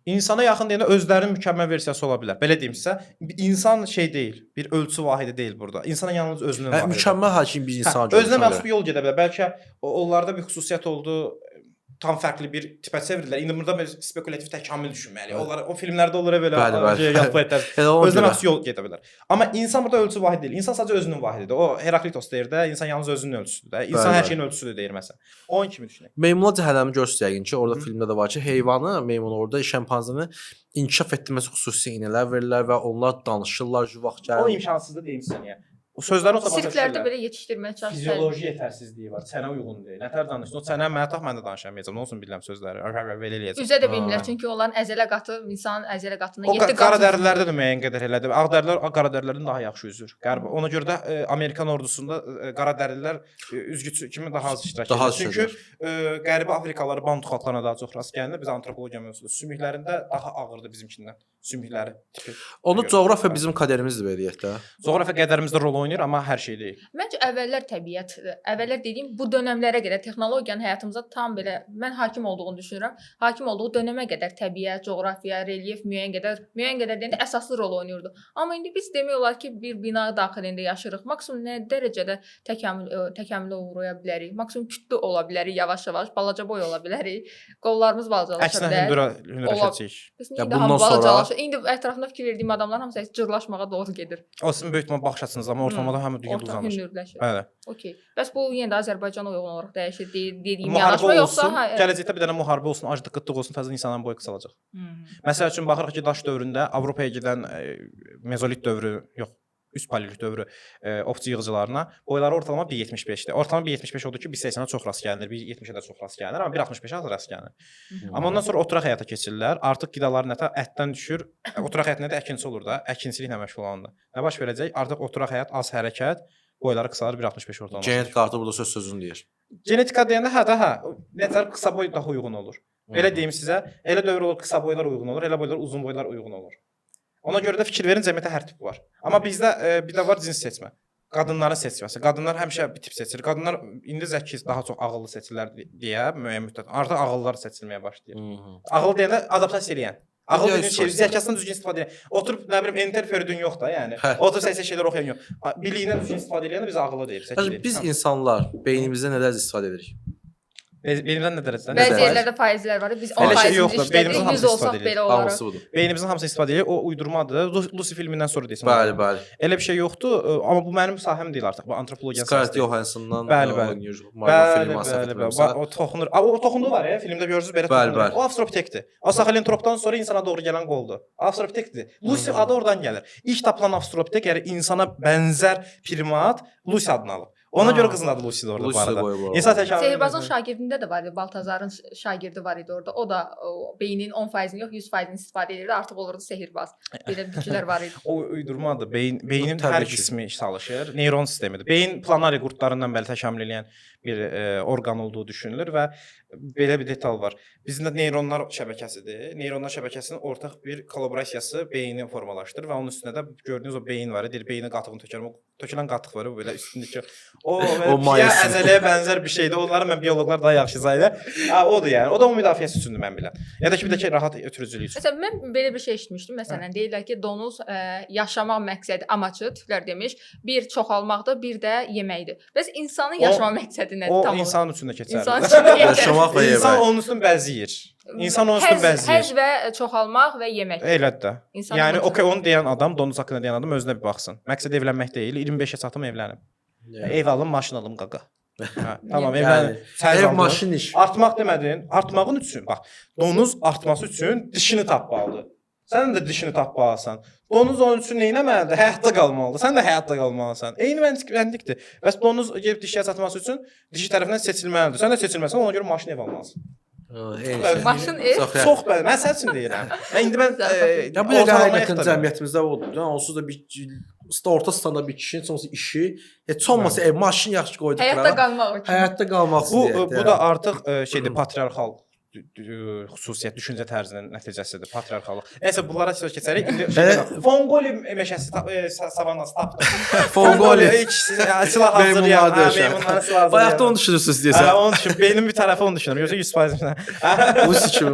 İnsana yaxın deyəndə özlərinin mükəmməl versiyası ola bilər. Belə deyim sizə, insan şey deyil, bir ölçü vahidi deyil burada. İnsanın yalnız özünün vahidi. Mükəmməl həkim bir insana görə. Özünə məxsus bir yol gedə bilər. Bəlkə onlarda bir xüsusiyyət oldu, tam fərqli bir tipə çevirdilər. İndi burada bir spekulativ təkamül düşünməliyik. Onlar o filmlərdə olur belə. Bəli. Özünə məxsus yol gedə bilər. Amma insan burada ölçü vahid deyil. İnsan sadəcə özünün vahididir. O Heraklitos deyir də, insan yalnız özünün ölçüsüdür də. İnsan Bəli, hər bəli. şeyin ölçüsüdür deyir məsələn. Onun kimi düşünək. Meymunlar Cəhənnəmi görürsüz yəqin ki, orada filmdə də var ki, heyvanı, meymunu orada şempanzeni inkişaf etdirməsi xüsusi iynələr verirlər və onlar danışırlar, yuvaq O gəlir. imkansızdır deyim sənə. O sözləri o zaman Sirklərdə belə yetişdirməyə çalışırlar. fizioloji yetərsizliyi var. Sənə uyğun deyil. Nətər danışdın? O sənə mənə tax mən də danışamayacağam. Nə olsun bilirəm sözləri. Belə eləyəcəm. Üzə də bilmirlər çünki onların əzələ qatı insanın əzələ qatında O 7 qara qat. dərilərdə də müəyyən qədər elədir. Ağ dərilər qara dərilərdən daha yaxşı üzür. Qərb. Ona görə də Amerikan ordusunda qara dərilər üzgüçü kimi daha az iştirak Daha edir. az Çünki Qərbi Afrikalılar Bantu xalqlarına daha çox rast gəlinir. Biz antropologiya mövzusu sümüklərində daha ağırdır bizimkindən. sümükləri tipi. Onu coğrafiya bizim kaderimizdir beləyək də. Coğrafiya qədərimizdə rol oynayır, amma hər şey deyil. Məncə əvvəllər təbiət, əvvəllər dediyim bu dövrlərə qədər texnologiyanın həyatımıza tam belə mən hakim olduğunu düşünürəm. Hakim olduğu dövrə qədər təbiət, coğrafiya, relyef müəyyən qədər deyəndə əsaslı rol oynayırdı. Amma indi biz demək olar ki, bir bina daxilində yaşayırıq. Maksimum nə dərəcədə təkamülə uğraya bilərik? Maksimum kütlü ola bilərik yavaş-yavaş, balaca boy ola bilərik. Qollarımız balacalaşa Əksinə bilər. hündürləşəcək. Biz Ya indi bundan daha sonra- balacalaşır. İndi ətrafında fikir verdiyim adamlar hamısı cırlaşmağa doğru gedir. O sizin böyük ihtimal baxış açınız, amma ortalamada həmin dünya Orta uzanır. hündürləşir. Bəli. Okey. Bəs bu yenə də Azərbaycana uyğun olaraq dəyişir dediyim Müharibə yanaşma yoxsa olsun, gələcəkdə bir dənə müharibə olsun, aclıq, qıtlıq olsun, təzə insanların boyu qısalacaq. Məsəl üçün baxırıq ki, daş dövründə Avropaya gedən mezolit dövrü, yox, üst paleolit dövrü ovçu yığıcılarına boyları ortalama 1.75-dir. Ortalama 1.75 odur ki, 1.80-ə çox rast gəlinir, 1.70-ə də çox rast gəlinir, amma 1.65-ə az rast gəlinir. Amma ondan sonra oturaq həyata keçirlər. Artıq qidaların ətdən düşür. Oturaq həyat nədir? Əkinçi olur da, əkinçiliklə məşğul olanda. Nə baş verəcək? Artıq oturaq həyat, az hərəkət, boyları qısalır, 1.65 ortalama. Genetik artı burada söz sözünü deyir. Genetika deyəndə hə, nətər qısa boy daha uyğun olur. Elə deyim sizə, elə dövr olur qısa boylar uyğun olur, elə boylar uzun boylar uyğun olur. Ona görə də fikir verin, cəmiyyətdə hər tip var. Amma bizdə bir də var cins seçmə. Qadınların seçməsi. Qadınlar həmişə bir tip seçir. Qadınlar indi zəki, daha çox ağıllı seçirlər deyə müəyyən müddət. Artıq ağıllılar seçilməyə başlayır. Ağıl deyəndə adaptasiya edən. Ağıl dediyin şey, zəkasından düzgün istifadə edən. Oturub nə bilim enter Feridun yox da, yəni. Oturub səsə şeylər oxuyan yox. Biliyindən düzgün istifadə edən biz ağıllı deyirik. Biz insanlar beynimizdə nələr istifadə edirik? Beynimizdən nə dərəcədə? Bəzi yerlərdə faizlər var. Biz 10 Elə şey faizini yoxdur, beynimizin işlədirik, 100 hamısı olsaq istifadə belə olaraq. Hamısı budur. Beynimizin hamısını istifadə edir. O uydurmadır. Lucy filmindən sonra desin. Bəli. Elə bir şey yoxdur, amma bu mənim sahəm deyil artıq. Bu antropologiya Scarlett Johansson'dan Bəli. O toxunur. O toxunduğu var ya, filmdə görürsüz belə toxunur. O Avstralopitekdir. O Sahelanthropdan sonra insana doğru gələn qoldur. Avstralopitekdir. Lucy adı oradan gəlir. İlk tapılan Avstralopitek, yəni insana bənzər primat Lucy adını alıb. Ona görə qızın adı Lucy-dir orada bu arada. İnsan təkamülü. Sehirbazın şagirdində də var idi. Baltazarın şagirdi var idi orada. O da beynin 10%-ni yox, 100%-ni istifadə edirdi. Artıq olurdu sehirbaz. Belə bilgilər var idi. O uydurmadır. Beynin hər qismi çalışır. Neyron sistemidir. Beyin planari qurdlarından bəli təkamül edən bir orqan olduğu düşünülür və belə bir detal var. Bizim neyronlar şəbəkəsidir. Neyronlar şəbəkəsinin ortaq bir kollaborasiyası beyni formalaşdırır və onun üstündə də gördüyünüz o beyin var. Deyir, beynin qatığını tökərəm. O tökülən qatıq var belə üstündəki. O əzələyə bənzər bir şeydir. Onları mən bioloqlar daha yaxşı izah edir. Odur yəni. O da o müdafiəsi üçündür mən bilən. Ya da ki bir də ki rahat ötürücülük üçün. Məsələn mən belə bir şey eşitmişdim. Məsələn deyirlər ki, donuz yaşamaq məqsədi amaçı türlər demiş, bir çoxalmaqdır, bir də yeməkdir. Bəs insanın yaşamaq məqsədi nədir? O tam insanın üçün də keçərlidir. İnsan üçün Yaşamaq və İnsan yemək. onun üstün bəziyir. İnsan onun üstün bəziyir. Həzz və çoxalmaq və yemək. Elədir də. İnsan Yəni onun okey onu deyən adam, donuz haqqında deyən adam özünə bir baxsın. Məqsəd evlənmək deyil. 25-ə çatım evlənim. Ev alım, maşın alım qaqa. Tamam, evlənim. Ev, maşın iş. Artmaq demədin. Artmağın üçün bax. Donuz artması üçün dişini tapmalıdır. Sən də dişini tapmalısan. Donuz onun üçün nə etməlidir? Həyatda qalmalıdır. Sən də həyatda qalmalısan. Eyni məntiqdir. Bəs donuz gedib dişiyə çatması üçün dişi tərəfindən seçilməlidir. Sən də seçilməlisən, ona görə maşın ev almalısan. Maşın ev Çox bəli. Mən sənin üçün deyirəm. İndi mən ya bu da həqiqətən cəmiyyətimizdə odur. Onsuz da bir orta standa bir kişinin sonrası işi heç olmasa ev, maşın yaxşı qoyduqlar. həyatda qalmaq üçün. Həyatda qalmaq üçün. Bu da artıq şeydir, patriarxal xüsusiyyət, düşüncə tərzinin nəticəsidir, patriarxallıq. Nəysə bunlara söz keçərik. İndi Fongoli meşəsi savannası tapdı. Fongoli silah hazırlayan, meymunları silah hazırlayan. Bayaqda onu düşünürsünüz deyəsən. Onun üçün beynin bir tərəfi onu düşünür. Yoxsa 100%. Bu sikim.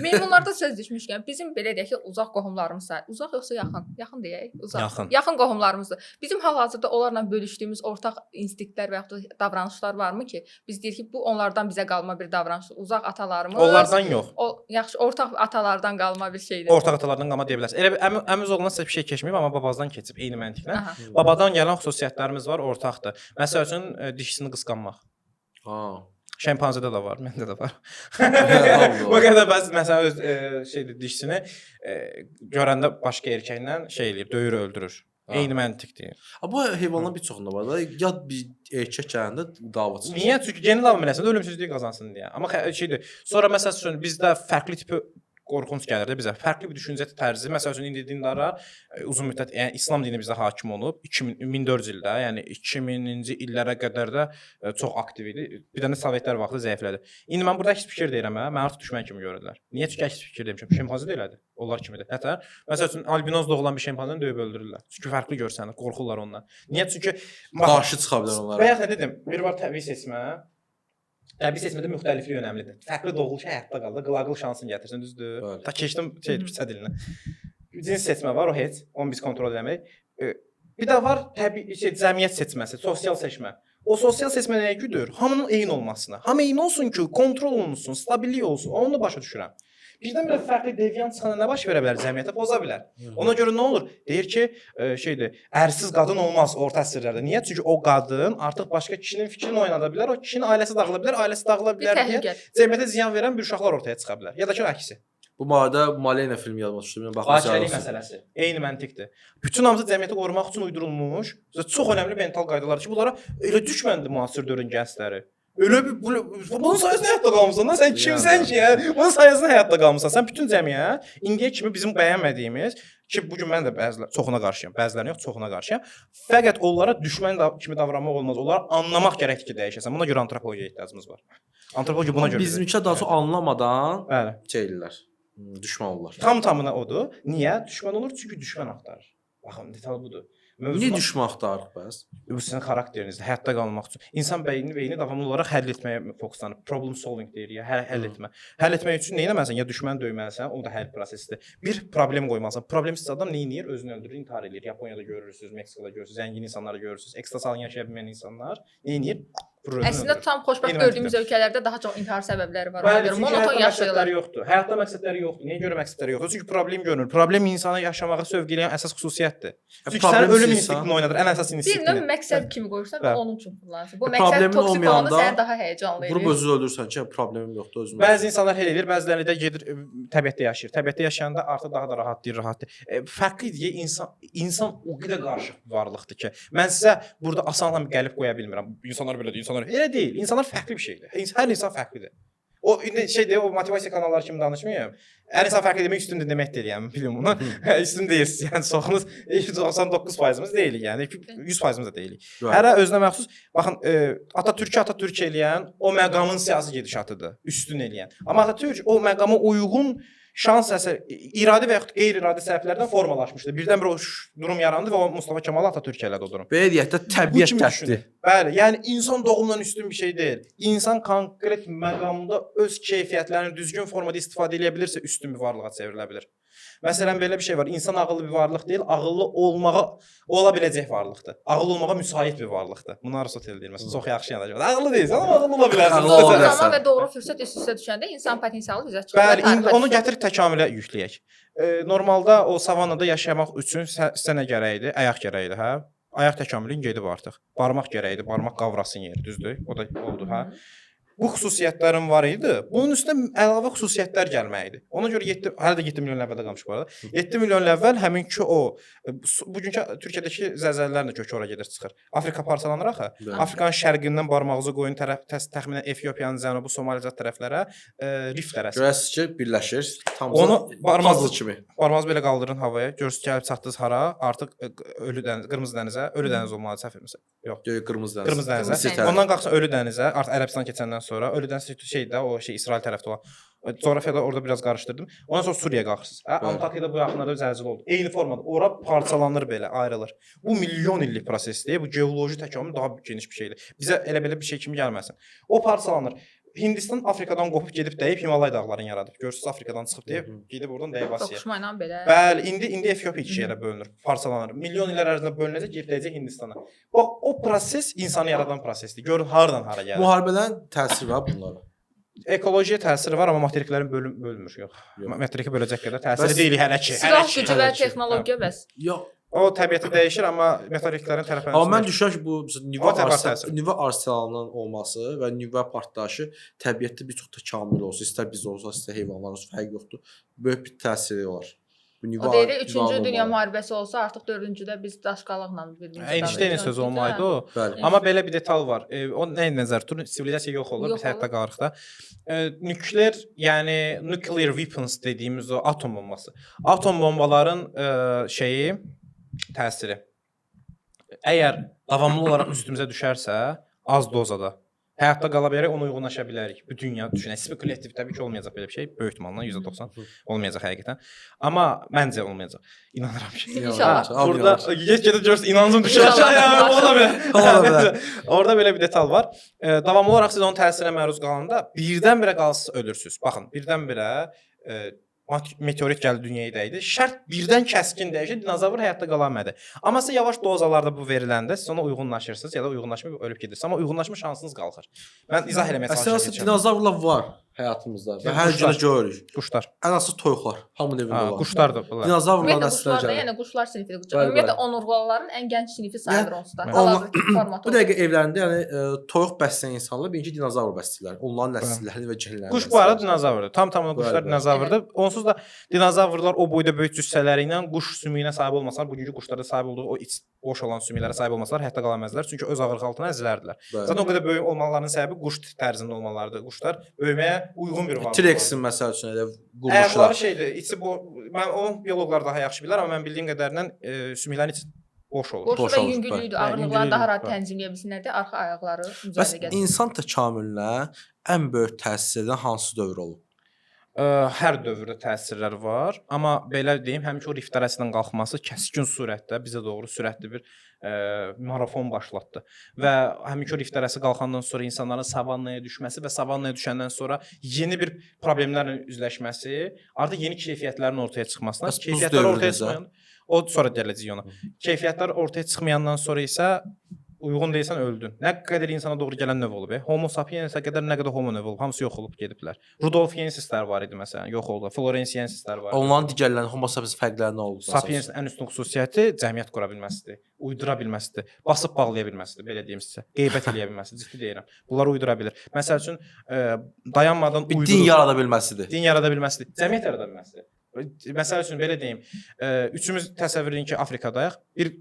Meymunlarda söz düşmüşkən bizim belə deyək ki, uzaq qohumlarımız var. Uzaq yoxsa yaxın? Yaxın deyək, uzaq. Yaxın qohumlarımızdır. Bizim hal-hazırda onlarla bölüşdüyümüz ortaq instinktlər və ya da davranışlar varmı ki, biz deyirik ki, bu onlardan bizə qalma bir davranış. Uzaq atalarımız. Onlardan yox. Yaxşı, ortaq atalardan qalma bir şeydir. Ortaq atalardan qalma deyə bilərsiniz. Elə əmiz oğlundan sizə bir şey keçməyib, amma babazdan keçib eyni məntiqlə. Babadan gələn xüsusiyyətlərimiz var, ortaqdır. Məsəl üçün dişisini qısqanmaq. Şempanzedə də var, məndə də var. Bu qədər bəs məsələn öz şeydir, dişisini görəndə başqa erkəklə şey eləyir, döyür, öldürür. Eyni məntiqdir. Bu heyvanların bir çoxunda var da, yad bir erkək gələndə dava çıxır. Niyə? Çünki geni davam eləsin, ölümsüzlük qazansın deyə. Amma şeydir. Sonra məsəl üçün bizdə fərqli tipi qorxunc gəlir də bizə. Fərqli bir düşüncə tərzi. Məsəl üçün indi dindarlar uzun müddət, yəni İslam dini bizdə hakim olub 1400 ildə, yəni 2000-ci illərə qədər də çox aktiv idi. Bir dənə Sovetlər vaxtı zəiflədi. İndi mən burada əks fikir deyirəm, mən artıq düşmən kimi görürlər. Niyə? Çünki əks fikir demişəm. Şempanze də elədi. Onlar kimidir. Hətta məsəl üçün albinoz doğulan bir şempanzeni döyüb öldürürlər. Çünki fərqli görsənir, qorxurlar ondan. Niyə? Çünki qarşı çıxa bilər onlara. Bayaq nə dedim? Bir var təbii seçmə. Təbii seçmədə müxtəliflik önəmlidir. Fərqli doğuluş həyatda qalır, qılaqlı şansın gətirsin, düzdür? Ta keçdim piçə dilinə. Cins seçmə var, o heç, onu biz kontrol eləmirik. Bir də var təbii cəmiyyət seçməsi, sosial seçmə. O sosial seçmə nəyə güdür? Hamının eyni olmasına. Hamı eyni olsun ki, kontrol olunsun, stabillik olsun. Onu da başa düşürəm. Birdən-birə fərqli deviant çıxana nə baş verə bilər? Cəmiyyətə poza bilər. Ona görə nə olur? Deyir ki, ərsiz qadın olmaz orta əsrlərdə. Niyə? Çünki o qadın artıq başqa kişinin fikrini oynada bilər, o kişinin ailəsi dağıla bilər, ailəsi dağıla bilər deyə cəmiyyətə ziyan verən bir uşaqlar ortaya çıxa bilər. Ya da ki, əksi. Bu barədə Malena filmi yadıma düşdü. Fakirlik məsələsi. Eyni məntiqdir. Bütün hamısı cəmiyyəti qorumaq üçün uydurulmuş, çox önəmli mental qaydalar ki, bunlara elə düşməndir müasir dövrün gəncləri. Öyle bir bunun sayesinde hayatta kalmışsın. Sen kimsən ki ya? Bunun sayesinde hayatta kalmışsın. Sen bütün cəmiyyət indiyə kimi bizim bəyənmədiyimiz ki, bugün mən də çoxuna qarşıyam. Bəzilərinə yox, çoxuna qarşıyam. Fəqət onlara düşmən kimi davranmaq olmaz. Onları anlamaq gərəkdir ki, dəyişəsən. Buna görə antropologiyaya ehtiyacımız var. Antropologiya buna görə. Bizimkə daha çox anlamadan bəli, şeylər. Düşmən olurlar. Tam-tamına odur. Niyə? Düşmən olur? Çünki düşmən axtarır. Baxın, detal budur. Niyə düşmən axtarırıq bəs? Bu sizin xarakterinizdir, həyatda qalmaq üçün. İnsan beyni davamlı olaraq həll etməyə fokuslanır. Problem solving deyir ya, həll etmə. Həll etmək üçün nə etməlisən? Ya düşmən döyməlisən, o da həll prosesidir. Bir problem qoymalısan. Problemsiz adam nə edir? Özünü öldürür, intihar edir. Yaponiyada görürsüz, Meksikada görürsüz, zəngin insanları görürsüz, ekstra sağlam yaşaya bilməyən insanlar nə edir? Əslində tam xoşbəxt gördüyümüz ölkələrdə daha çox intihar səbəbləri var. Ona görə monoton yaşayırlar. Həyatda məqsədləri yoxdur. Niyə görə məqsədləri yoxdur? Çünki problem görünür. Problem insanı yaşamağa sövq edən əsas xüsusiyyətdir. Çünki sən ölüm instinktini oynadır, ən əsas instinktini. Bir növ məqsəd kimi qoyursan, onun üçün kullanırsın. Bu məqsəd toksik olanda səni daha həyecanlı edir. Vurub özünü öldürsən ki, problemim yoxdur, özüm. Bəzi insanlar elə edir, bəziləri də gedir təbiətdə yaşayır. Təbiətdə yaşayanda artıq daha da rahatdır. Fərqli idi insan o qədər qarışıq bir varlıqdır ki, mən sizə burada asanla gəlib qoya bilmirəm. İnsanlar belə deyir, insanlar elə deyil. İnsanlar fərqli bir şeydir. Hər insan fərqlidir. O şeydir, o motivasiya kanalları kimi danışmayım. Hər insan fərqli demək üstündür demək deyil, yəni bilin bunu. Üstün deyilsiniz. Yəni çoxunuz 99%-imiz deyilik, yəni 100%-imiz də deyilik. Hərə özünə məxsus, baxın, Atatürk eləyən o məqamın siyasi gedişatıdır, üstün eləyən. Amma Atatürk o məqama uyğun şans əsər, iradi və yaxud qeyri-iradi səhvlərdən formalaşmışdı. Birdən-birə o durum yarandı və o Mustafa Kemal Atatürk elədi o durum. Belə deyək də təbiət təşkil. Bəli, yəni insan doğumdan üstün bir şey deyil. İnsan konkret məqamda öz keyfiyyətlərini düzgün formada istifadə edə bilirsə üstün bir varlığa çevrilə bilər. Məsələn, belə bir şey var. İnsan ağıllı bir varlıq deyil, ağıllı ola biləcək varlıqdır. Ağıllı olmağa müsait bir varlıqdır. Bunu Aristotel deyir. Məsələn, çox yaxşı yanacaq. Ağıllı deyilsən, amma ağıllı ola bilərsən. Doğru zaman və doğru fürsət üst-üstə düşəndə insan potensialı bizə çıxır. Bəli, indi onu gətirib təkamülə yükləyək. Normalda o savannada yaşamaq üçün sizə nə gərəkdir? Ayaq gərəkdir, hə? Ayaq təkamülün gedib artıq. Barmaq gərəkdir, barmaq qavrasın yeri, düzdür? O da oldu, hə? Bu xüsusiyyətlərin var idi. Bunun üstünə əlavə xüsusiyyətlər gəlməkdir. Ona görə hələ də 7 milyon əvvəldə qalmış bu arada. 7 milyon əvvəl həminki o bugünkü Türkiyədəki zəlzələlərlə kökü ora gedir çıxır. Afrika parçalanır axı. Afrikanın şərqindən barmağınızı qoyun təxminən Efiopiyanın cənubu Somalizat tərəflərə rift tərəsi. Görəsiz ki, birləşir. Tam puzzle kimi. Barmağınızı belə qaldırın havaya. Görürsüz ki, gəlib çatdınız hara? Artıq ölü dəniz, qırmızı dənizə, ölü dəniz olmalı səhv etmirəmsə. Yox, qırmızı dəniz. Qırmızı dənizə. Ondan qalxsa ölü dənizə, artıq Ərəbistan keçəndən sonra ölüdən şeydə o İsrail tərəfdə olan. Coğrafiyada orada biraz qarışdırdım. Ondan sonra Suriyaya qalxırsınız. Antarktidada bu yaxınlarda zəlzələ oldu. Eyni formada. Ora parçalanır belə, ayrılır. Bu milyon illik prosesdir. Bu geoloji təkamül daha geniş bir şeydir. Bizə elə belə bir şey kimi gəlməsin. O parçalanır. Hindistan Afrikadan qopub gedib dəyib Himalay dağlarını yaradıb. Görürsüz Afrikadan çıxıb deyib gedib oradan dəyib Asiyaya. Toqquşma ilə belə. Bəli, indi Efiopiya iki yerə bölünür, parçalanır. Milyon illər ərzində bölünəcək, gedib dəyəcək Hindistana. Bax, o proses insanı yaradan prosesdir. Görün hardan hara gəlir. Müharibədən təsiri var bunlara. Ekologiya təsiri var, amma materiklərin bölünmür, yox. Materiki böləcək qədər təsiri deyil hələ ki. Silah gücü və texnologiya bəs. Yox. O təbiəti dəyişir, amma materiklərin tərəfəndə. Amma mən düşünürəm ki, bu nüvə arsenalının olması və nüvə partlayışı təbiətdə bir çox təkamül olsun, istər biz olsa, istər heyvanlar olsun, fərq yoxdur. Böyük bir təsiri var. O deyir 3-cü dünya müharibəsi olsa artıq 4-cüdə biz daşqalıqla bir-birimizə Einstein sözü olmaydı o. Bəli. Amma belə bir detal var. O nə nəzər tutur? Sivilizasiya yox olur, biz həyatda qalırıq da. Nükleer, yəni nuclear weapons dediyimiz o atom bombası. Atom bombaların şeyi, təsiri. Əgər davamlı olaraq üstümüzə düşərsə, az dozada həyatda qala bilərək, ona uyğunlaşa bilərik. Bu dünya düşünək. Spekulativ təbii ki, olmayacaq belə bir şey. Böyük ehtimalla %90 olmayacaq həqiqətən. Amma məncə olmayacaq. İnanıram ki. İnşallah. Burada get-gedə görürsən, inancım düşür aşağıya. Ola bilər. Orada belə bir detal var. Davamlı olaraq siz onun təsirinə məruz qalanda birdən-birə qalsız ölürsüz. Baxın, birdən-birə meteorit gəldi dünyaya dəydi. Şərt birdən kəskin dəyişir, dinozavr həyatda qala bilmədi. Amma siz yavaş dozalarda bu veriləndə siz ona uyğunlaşırsınız ya da uyğunlaşmayıb ölüb gedirsiniz. Amma uyğunlaşma şansınız qalxır. Mən izah eləməyə çalışacağam. Əslində dinozavrlar var həyatımızda və hər gün görürük. Quşlar. Ən asıl toyuqlar hamının evində var. Quşlar da bunlar. Dinozavrlar Ümumiyyətlə nəslinə quşlar da, gəlir. yəni quşlar sinfidir. Bəli, Ümumiyyətlə bəli. onurğalıların ən gənc sinfi sayılır onsuz da. Onlar- Hal-hazırki formatı. Bu dəqiqə evlərində yəni toyuq bəsləyən insanlar birinci dinozavr bəsləyirlər. Onların nəsillərini və genlərini. Quş bu arada dinozavrdır. Tam-tamına quşlar Bəli, bəli. dinozavrdır. Onsuz da dinozavrlar o boyda böyük cüssələri ilə quş sümüyünə sahib olmasalar, bugünkü quşlarda sahib olduğu o iç boş olan sümüklərə sahib olmasalar həyatda qala bilməzdilər. Çünki öz ağırlıq altına əzilərdilər. Zaten o qədər böyük olmalarının səbəbi quş tərzində olmalarıdır. Quşlar böyüməyə uyğun bir varlıqdır. T-Rexin məsəl üçün elə Ayaqları quruluşlar. şeydir, içi bu mən onu bioloqlar daha yaxşı bilər, amma mən bildiyim qədərilə sümüklərin içi boş olur. Boş Boş və olur, yüngüllüdür. bəli. Ağırlıqları daha rahat Bəli. tənzimləyə bilsinlər deyə arxa ayaqları Bəs müzəffər gəlir. insan təkamülünə ən böyük təsir edən hansı dövr olub? Hər dövrdə təsirlər var, amma belə deyim, həmişə o rift arasından qalxması kəskin surətdə bizə doğru sürətli bir marafon başlatdı. Və həmişə o rift arası qalxandan sonra insanların savannaya düşməsi və savannaya düşəndən sonra yeni bir problemlərlə üzləşməsi, artıq yeni keyfiyyətlərin ortaya çıxmasına, Bəs buz keyfiyyətlər dövrü ortaya necə? çıxmayan, o sonra gələcək ona. Keyfiyyətlər ortaya çıxmayandan sonra isə uyğun deyilsən öldün. Nə qədər insana doğru gələn növ olub. Homo sapiensə qədər nə qədər homo növ olub, hamısı yox olub gediblər. Rudolfiensislər var idi məsələn, yox oldu. Florensiensislər var idi. Onların digərlərinin Homo sapiens fərqləri nə oldu? Sapiensin ən üstün xüsusiyyəti cəmiyyət qura bilməsidir, uydura bilməsidir, basıb bağlaya bilməsidir, belə deyim sizə. Qeybət eləyə bilməsidir, ciddi deyirəm. Bunları uydura bilir. Məsəl üçün dayanmadan Bir din yarada bilməsidir. din yarada bilməsidir, cəmiyyət yarada bilməsidir. Məsəl üçün belə deyim, üçümüz təsəvvür edin ki, Afrikadayıq, bir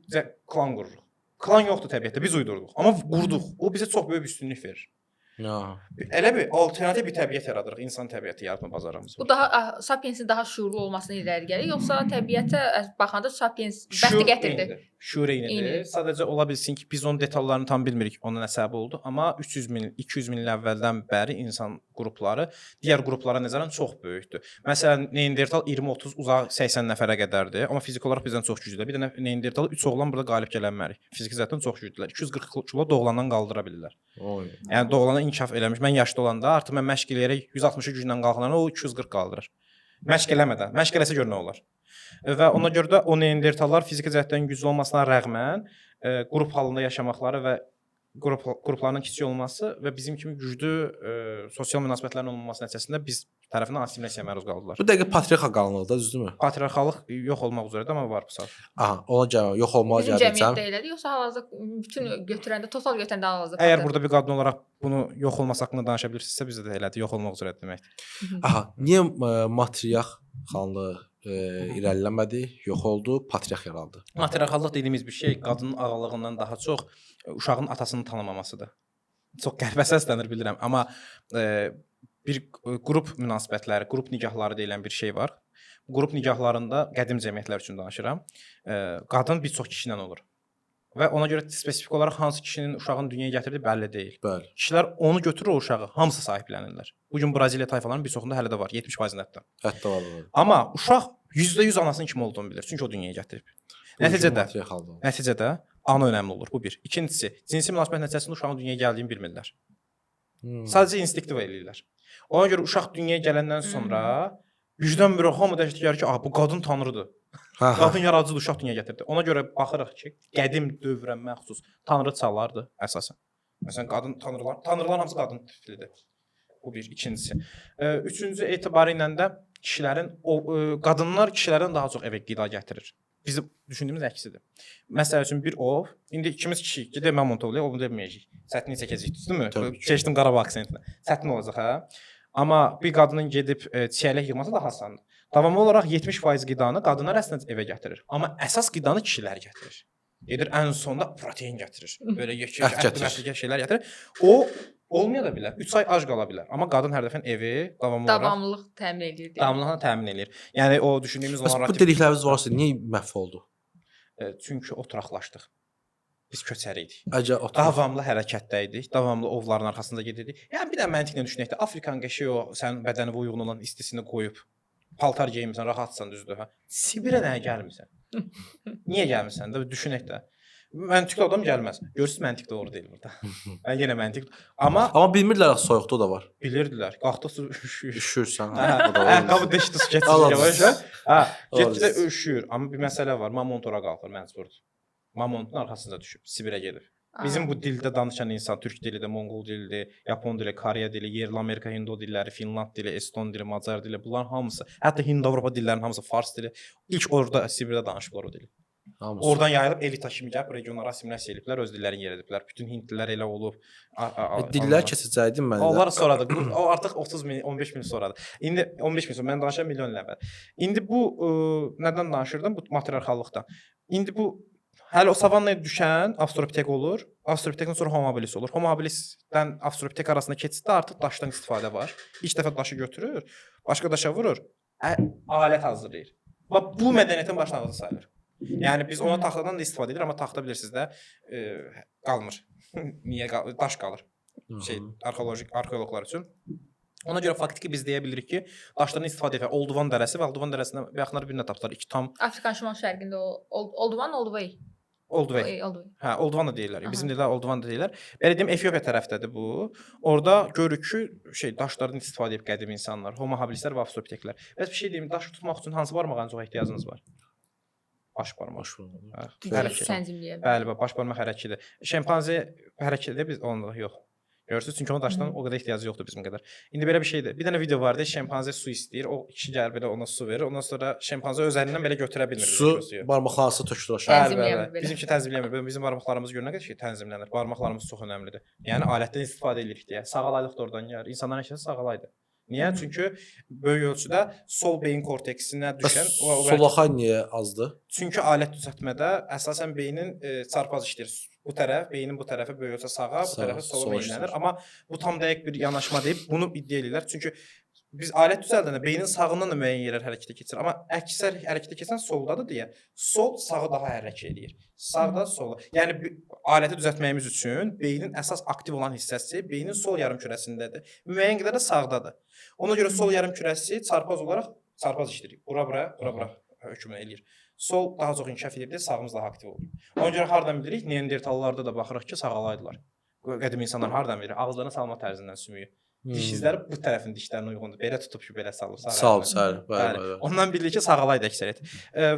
klan qururuq. Klan yoxdur təbiətdə, biz uydurduq. Amma qurduq. O bizə çox böyük üstünlük verir. Ya. Elə bir alternativ bir təbiət yaradırıq, insan təbiəti yaratma bacarığımız Bu var. daha sapiensin daha şuurlu olmasına irəli gəlir, yoxsa təbiətə baxanda sapiens bəxti gətirdi. Şuur eynidir. Eynidir. Sadəcə ola bilsin ki, biz onun detallarını tam bilmirik, ona nə səbəb oldu, amma 300 min, 200 min il əvvəldən bəri insan qrupları digər qruplara nəzərən çox böyükdür. Məsələn, Neandertal 20-30 uzaq 80 nəfərə qədərdir, amma fizik olaraq bizdən çox güclüdür. Bir dənə Neandertal 3 oğlan burada qalib gələ bilmərik. Fiziki zətdən çox güclüdürlər. 240 kilo doğulandan qaldıra bilirlər. Oy. Yəni doğulana inkişaf eləmiş. Mən yaşlı olanda artıq mən məşq eləyərək 160 güclə qalxananda o 240 qaldırır. Məşq eləmədən. Məşq eləsə gör nə olar. Və ona görə də o Neandertallar fiziki cəhətdən güclü olmasına rəğmən qrup halında yaşamaqları və qrupların kiçik olması və bizim kimi güclü sosial münasibətlərin olmaması nəticəsində biz tərəfindən assimilyasiyaya məruz qaldılar. Bu dəqiqə patriarxa qalanlıqda, düzdürmü? Patriarxalıq yox olmaq üzrədir, amma var bu saat. Aha, ona gəl, yox olmağa Bizim gələcəm. cəmiyyətdə elədir, yoxsa hal-hazırda bütün götürəndə, total götürəndə hal-hazırda. Əgər burada bir qadın olaraq bunu yox olması haqqında danışa bilirsinizsə, bizdə də elədir, yox olmaq üzrədir deməkdir. Aha, niyə matriarxanlığı irəliləmədi, yox oldu, patriarx yarandı? Matriarxallıq dediyimiz bir şey qadının ağalığından daha çox uşağın atasını tanımamasıdır. Çox qəribə səslənir bilirəm, amma bir qrup münasibətləri, qrup nikahları deyilən bir şey var. Qrup nikahlarında qədim cəmiyyətlər üçün danışıram. Qadın bir çox kişi ilə olur. Və ona görə spesifik olaraq hansı kişinin uşağın dünyaya gətirdiyi bəlli deyil. Bəli. Kişilər onu götürür o uşağı, hamısı sahiblənirlər. Bu gün Braziliya tayfalarının bir çoxunda hələ də var, 70% hətta. Hətta var. Amma uşaq %100 anasının kim olduğunu bilir, çünki o dünyaya gətirib. Nəticədə ana önəmli olur, bu bir. İkincisi, cinsi münasibət nəticəsində uşağın dünyaya gəldiyini bilmirlər. Sadəcə instinktiv eləyirlər. Ona görə uşaq dünyaya gələndən sonra gücdən bir hamı dəşdikləri ki, bu qadın tanrıdır. Qadın yaradıcıdır, uşaq dünyaya gətirdi. Ona görə baxırıq ki, qədim dövrə məxsus tanrı çalardı əsasən. Məsələn, tanrılar hamısı qadın tiplidir. Bu bir. İkincisi. Üçüncü etibarı ilə də qadınlar kişilərdən daha çox evə qida gətirir. Bizim düşündüyümüz əksidir. Məsəl üçün bir ov, indi ikimiz kişiyik, gedək mən montovlaya, onu deməyəcəyik. Sətini çəkəcəyik, düzdürmü? Keçdim Qarabağ aksentinə. Sətin olacaq, hə? Amma bir qadının gedib çiyələk yığması daha asandır. Davamlı olaraq 70% qidanı qadınlar əslində evə gətirir. Amma əsas qidanı kişilər gətirir. Gedir ən sonda protein gətirir. Belə ət şeylər gətirir. O olmaya da bilər. 3 ay ac qala bilər. Amma qadın hər dəfə evi davamlılıq təmin edir. Davamlılığını təmin edir. Yəni o düşündüyümüz narrativ. Bu dedikləriniz varsa niyə məhv oldu? Çünki oturaqlaşdıq. Biz köçərik. Davamlı hərəkətdə idik. Davamlı ovların arxasında gedirdik. Yəni bir də məntiqlə düşünək də Afrikan qəşi o sənin bədəninə uyğun olan istisini qoyub paltar geyinmisən, rahatsan düzdür, hə? Sibirə nəyə gəlmisən? Niyə gəlmisən də düşünək də. Məntiqli adam gəlməz. Görürsüz məntiq doğru deyil burada. Mən yenə məntiq. Amma bilmirlər soyuqda da var. Bilirdilər. Qalxdıqca üşüyür. Üşürsən. Qabı deşdi keçir yavaş. Hə, getdə üşüyür. Amma bir məsələ var. Mamont ora qalxır, məcburdur. Mamontun arxasında düşüb Sibirə gedir. Bizim bu dildə danışan insan, türk dilidir, monqol dilidir, yapon dili, koreya dili, yerli Amerika, Hindo dilləri, Finland dili, Eston dili, Macar dili, bunların hamısı, hətta Hind-Avropa dillərinin hamısı, fars dili, ilk orada Sibirdə danışıblar o dili. Hamısı. Oradan yayılıb elita kimi gəlib regionlara assimilasiya ediblər, öz dillərini yer ediblər. Bütün hindlilər elə olub. Dillər keçəcəkdim mən. Onlar sonradır. O artıq 30 min, 15 min sonradır. İndi 15 min sonra mən danışıram milyon il əvvəl. İndi bu nədən danışırdım? Bu matriarxallıqdan. İndi bu hələ o savannaya düşən Avstralopitek olur. Avstralopitekdən sonra Homo habilis olur. Homo habilisdən Avstralopitek arasında keçiddə artıq daşdan istifadə var. İlk dəfə daşı götürür, başqa daşa vurur, alət hazırlayır. Bax bu mədəniyyətin başlanğıcı sayılır. Yəni biz ona taxtadan da istifadə edirik, amma taxta bilirsiniz də qalmır. Niyə qalır? Daş qalır. Arxeoloqlar üçün. Ona görə faktiki biz deyə bilirik ki, daşlardan istifadə edir. Olduvan dərəsi və Olduvan dərəsində yaxınları bir nə tapdılar. 2 tam Afrikan şimal şərqində Olduvan, Olduvay. Olduvay. Hə, Olduvan da deyirlər. Bizim dildə Olduvan da deyirlər. Belə deyim, Efiopiya tərəfdədir bu. Orada görürük ki, daşlardan istifadə edib qədim insanlar, Homo habilislər və Avstralopiteklər. Bəs bir şey deyim, daşı tutmaq üçün hansı barmağın çox ehtiyacınız var? Baş barmaq. Sənzimliyə. Bəli, baş barmaq hərəkətidir. Şempanze hərəkətidir, biz onda yox. Görürsüz, çünki onun daşdan o qədər ehtiyacı yoxdur bizim qədər. İndi belə bir şeydir. Bir dənə video vardı, şempanze su istəyir. O kişi gəlir belə ona su verir. Ondan sonra şempanze öz əlindən belə götürə bilmir. Su barmaqlarına tökülür aşağı. Bəli. Bizimki tənzimlənmir. Bizim barmaqlarımız görünə qədər ki, tənzimlənir. Barmaqlarımız çox əhəmilidir. Yəni alətdən istifadə edirik deyə. Sağalaylıq da oradan gəlir. İnsanların hərəkəti sağalaydı. Niyə? Çünki böyük ölçüdə sol beyin korteksinə düşən solaxay niyə azdır? Çünki alət düzəltmədə əsasən beynin çarpaz işləyir. Bu tərəf, beynin bu tərəfi böyük ölçüdə sağa, bu tərəfi sola meyllənir. Amma bu tam dəqiq bir yanaşma deyib bunu iddia edirlər. Çünki biz alət düzəldəndə beynin sağından da müəyyən yerlər hərəkətə keçir. Amma əksər hərəkətə keçən soldadır deyə sol sağı daha hərəkət edir. Sağda sola. Yəni aləti düzəltməyimiz üçün beynin əsas aktiv olan hissəsi beynin sol yarımkürəsindədir. Müəyyən qədər də sağdadır. Ona görə sol yarımkürəsi çarpaz olaraq çarpaz işləyir. Bura hökmünə eləyir. Sol daha çox inkişaf edir, sağımız daha aktiv olur. Ona görə hardan bilirik? Neandertallarda da baxırıq ki, sağalaydılar. Qədim insanlar hardan bilir? Ağızlarına salma tərzindən sümüyü. Diş izləri bu tərəfin dişlərinə uyğundur. Belə tutub ki, belə salır. Bəli. Ondan bilirik ki, sağalaydı əksəriyyət.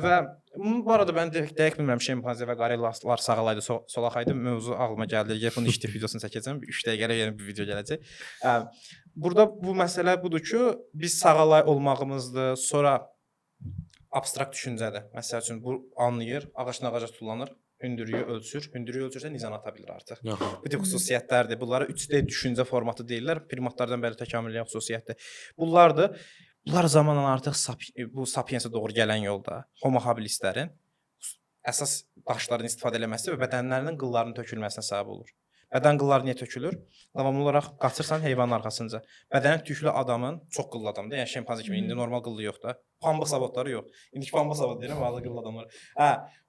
Və bu arada mən dəqiq bilmirəm, şempanze və qorillalar sağalaydı, solaxaydı. Mövzu ağlıma gəldi. Bunun işlək videosunu çəkəcəm. 3 dəqiqələ yeni bir video gələcək. Burada bu məsələ budur ki, biz sağalay olmağımızdır. Sonra abstrakt düşüncədir. Məsəl üçün bu anlayır, ağacdan ağaca tullanır. Hündürlüyü ölçür. Hündürlüyü ölçürsə nizam ata bilir artıq. Bu tip xüsusiyyətlərdir. Bunları 3D düşüncə formatı deyirlər. Primatlardan bəri təkamüllü xüsusiyyətdir. Bunlardır. Bunlar zamanla artıq bu sapiensə doğru gələn yolda Homo habilislərin əsas daşların istifadə etməsi və bədənlərinin qıllarının tökülməsinə səbəb olur. Bədən qılları niyə tökülür? Davamlı olaraq qaçırsan heyvanın arxasınca. Bədəni tüklü adamın, çox qıllı adamdır. Yəni şempanze kimi indi normal qıllı yox da. Pambıq savadları yox. İndiki pambıq savad deyirəm, bazı qıllı adamlar.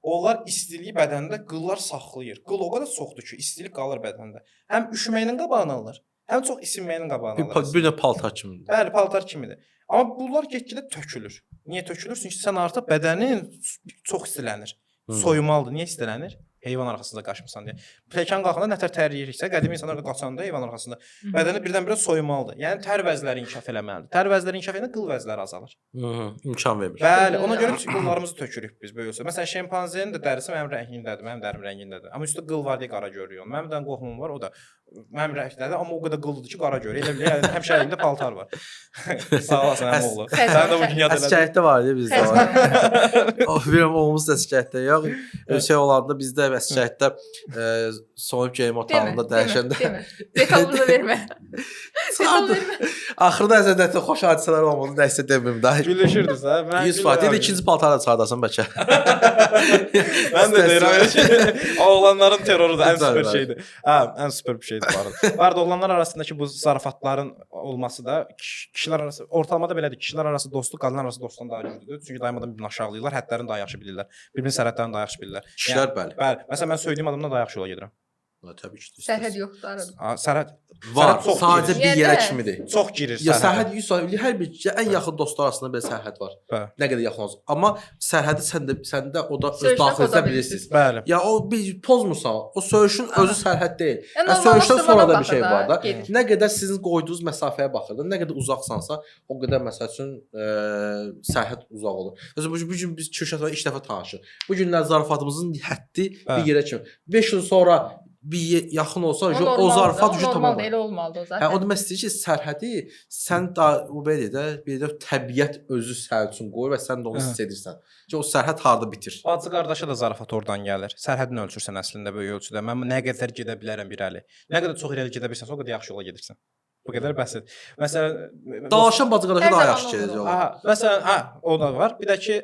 Onlar istiliyi bədəndə qıllar saxlayır. Qıl o qədər çoxdur ki, istilik qalır bədəndə. Həm üşüməyinin qabağını alır, həm çox isinməyinin qabağını alır. Bir də paltar kimidir. Bəli, paltar kimidir. Amma bunlar get-gedə tökülür. Niyə tökülür? Çünki sən artıq bədənin çox istilənir. Soyumalıdır. Niyə istilənir? Heyvan arxasında qaçmısan deyə. Pilləkən qalxanda nətər tərləyiriksə, qədim insanlar da qaçanda heyvan arxasında bədəni birdən-birə soyumalıdır. Yəni tər vəzləri inkişaf eləməlidir. Tər vəzləri inkişaf edəndə qıl vəzləri azalır. İmkan vermir. Bəli, ona görə qıllarımızı tökürük biz böyüksə. Məsələn, şempanzenin də dərisi mənim rəngimdədir, mənim dərim rəngindədir. Amma üstdə qıl var deyə qara görürük onu. Mənim də qohumum var, o da Mənim rəngdədir, amma o qədər qıllıdır ki, qara görür. Elə bilə, yəni, həmişə əlində paltar var. Sağ olasın əmi oğlu. Sən də bu gün yad elədin. Əsgərlikdə var idi bizdə. O bilmirəm olmuz əsgərlikdə yox. Şey olanda bizdə əsgərlikdə soyunub geyim otağında dəyişəndə Detalımızı vermə. Detal vermə. axırda əzədətli xoş hadisələr olmadı, nəsə demim də. Gülüşürdünüz hə? 100% ikinci paltarla çıxardasan bəlkə. Mən də deyirəm elə şey. Oğlanların terrorudur, ən super şeydir. Hə, ən super bir şeydir bu arada. Bu arada oğlanlar arasındakı bu zarafatların olması da kişilər arası ortalamada belədir. Kişilər arası dostluq qadınlar arası dostluqdan daha güclüdür. Çünki daimidən bir-birini aşağılayırlar, hədlərini daha yaxşı bilirlər. Bir-birinin sərhədlərini daha yaxşı bilirlər. Kişilər bəli. Bəli. Məsələn mən söydüyüm adamdan daha yaxşı yola gedirəm. Təbii ki. Sərhəd yoxdur arada. Sərhəd var, çox sadəcə girir. bir yerə Yerdə. kimidir. çox girir Ya sərhəd. sərhəd 100% hər bir ən yaxın dostlar arasında belə sərhəd var. Bəli. Nə qədər yaxın olsun. Amma sərhədi səndə o da öz Söyüşdə daxilinizdə poza bilirsiniz. Bəli. Ya o bir pozmursan, o söyüşün özü sərhəd deyil. Yəni Ya söyüşdən sonra da bir şey normallaşdırmada var da. gedir. Nə qədər sizin qoyduğunuz məsafəyə baxır da, nə qədər uzaqsansa, o qədər məsəl üçün sərhəd uzaq olur. Məsələn bu gün biz Kürşad və ilk dəfə tanışıq. Bu günlər zarafatımızın həddi Hə. bir yerə kimi. 5 il sonra bir yaxın olsa, o zarafat ucu tamam. Normaldır, elə olmalıdır o Hə, zaten. o demək istəyir ki, sərhədi sən da bu belə də bir də təbiət özü sənin üçün qoyur və sən də onu Hə. hiss edirsən. Ki o sərhəd harda bitir. Bacı qardaşa da zarafat oradan gəlir. Sərhədini ölçürsən əslində böyük ölçüdə. Mən nə qədər gedə bilərəm irəli. Nə qədər çox irəli gedə bilirsən, o qədər yaxşı yola gedirsən. Bu qədər bəsit. Məsələn, Dalaşan bacı qardaşa Hər daha zaman yaxşı olur. gedəcək. aha, məsələn, hə, o da var. Bir də ki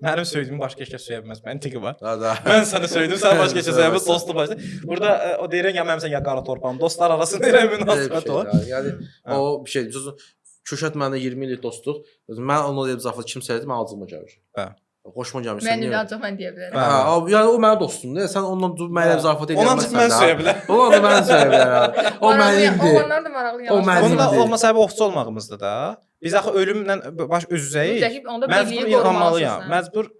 mənim söydüyüm başqa heç kəs söyə bilməz. Məntiqi var. Da da. Mən sənə söylədim, sən başqa heç kəs söyə bilməz. Dostluq başda. Burada o deyirəm ya mənim sən ya qara torpağım. Dostlar arasında elə münasibət var. Yəni o bir şey. Kürşad mənlə 20 illik dostluq. Mən onu deyib zafat kim söylədi, mən acıma gəlir. Hə. Xoşuma gəlmir. Mən indi ancaq mən deyə bilərəm. Hə, yəni o mənim dostumdur. Sən ondan mənə zarafat edə Ondan bilməzsən. mən söyə bilərəm. Onu da mən söyə bilərəm. O mənimdir. Onlar da maraqlı O yanaşmalı. mənimdir. Bunda olma səbəbi ovçu olmağımızdır da. Biz axı ölümlə baş üz-üzəyik. Mütəhib onda Məcbur birliyi inanmalıyam. qorumalısan. Məcbur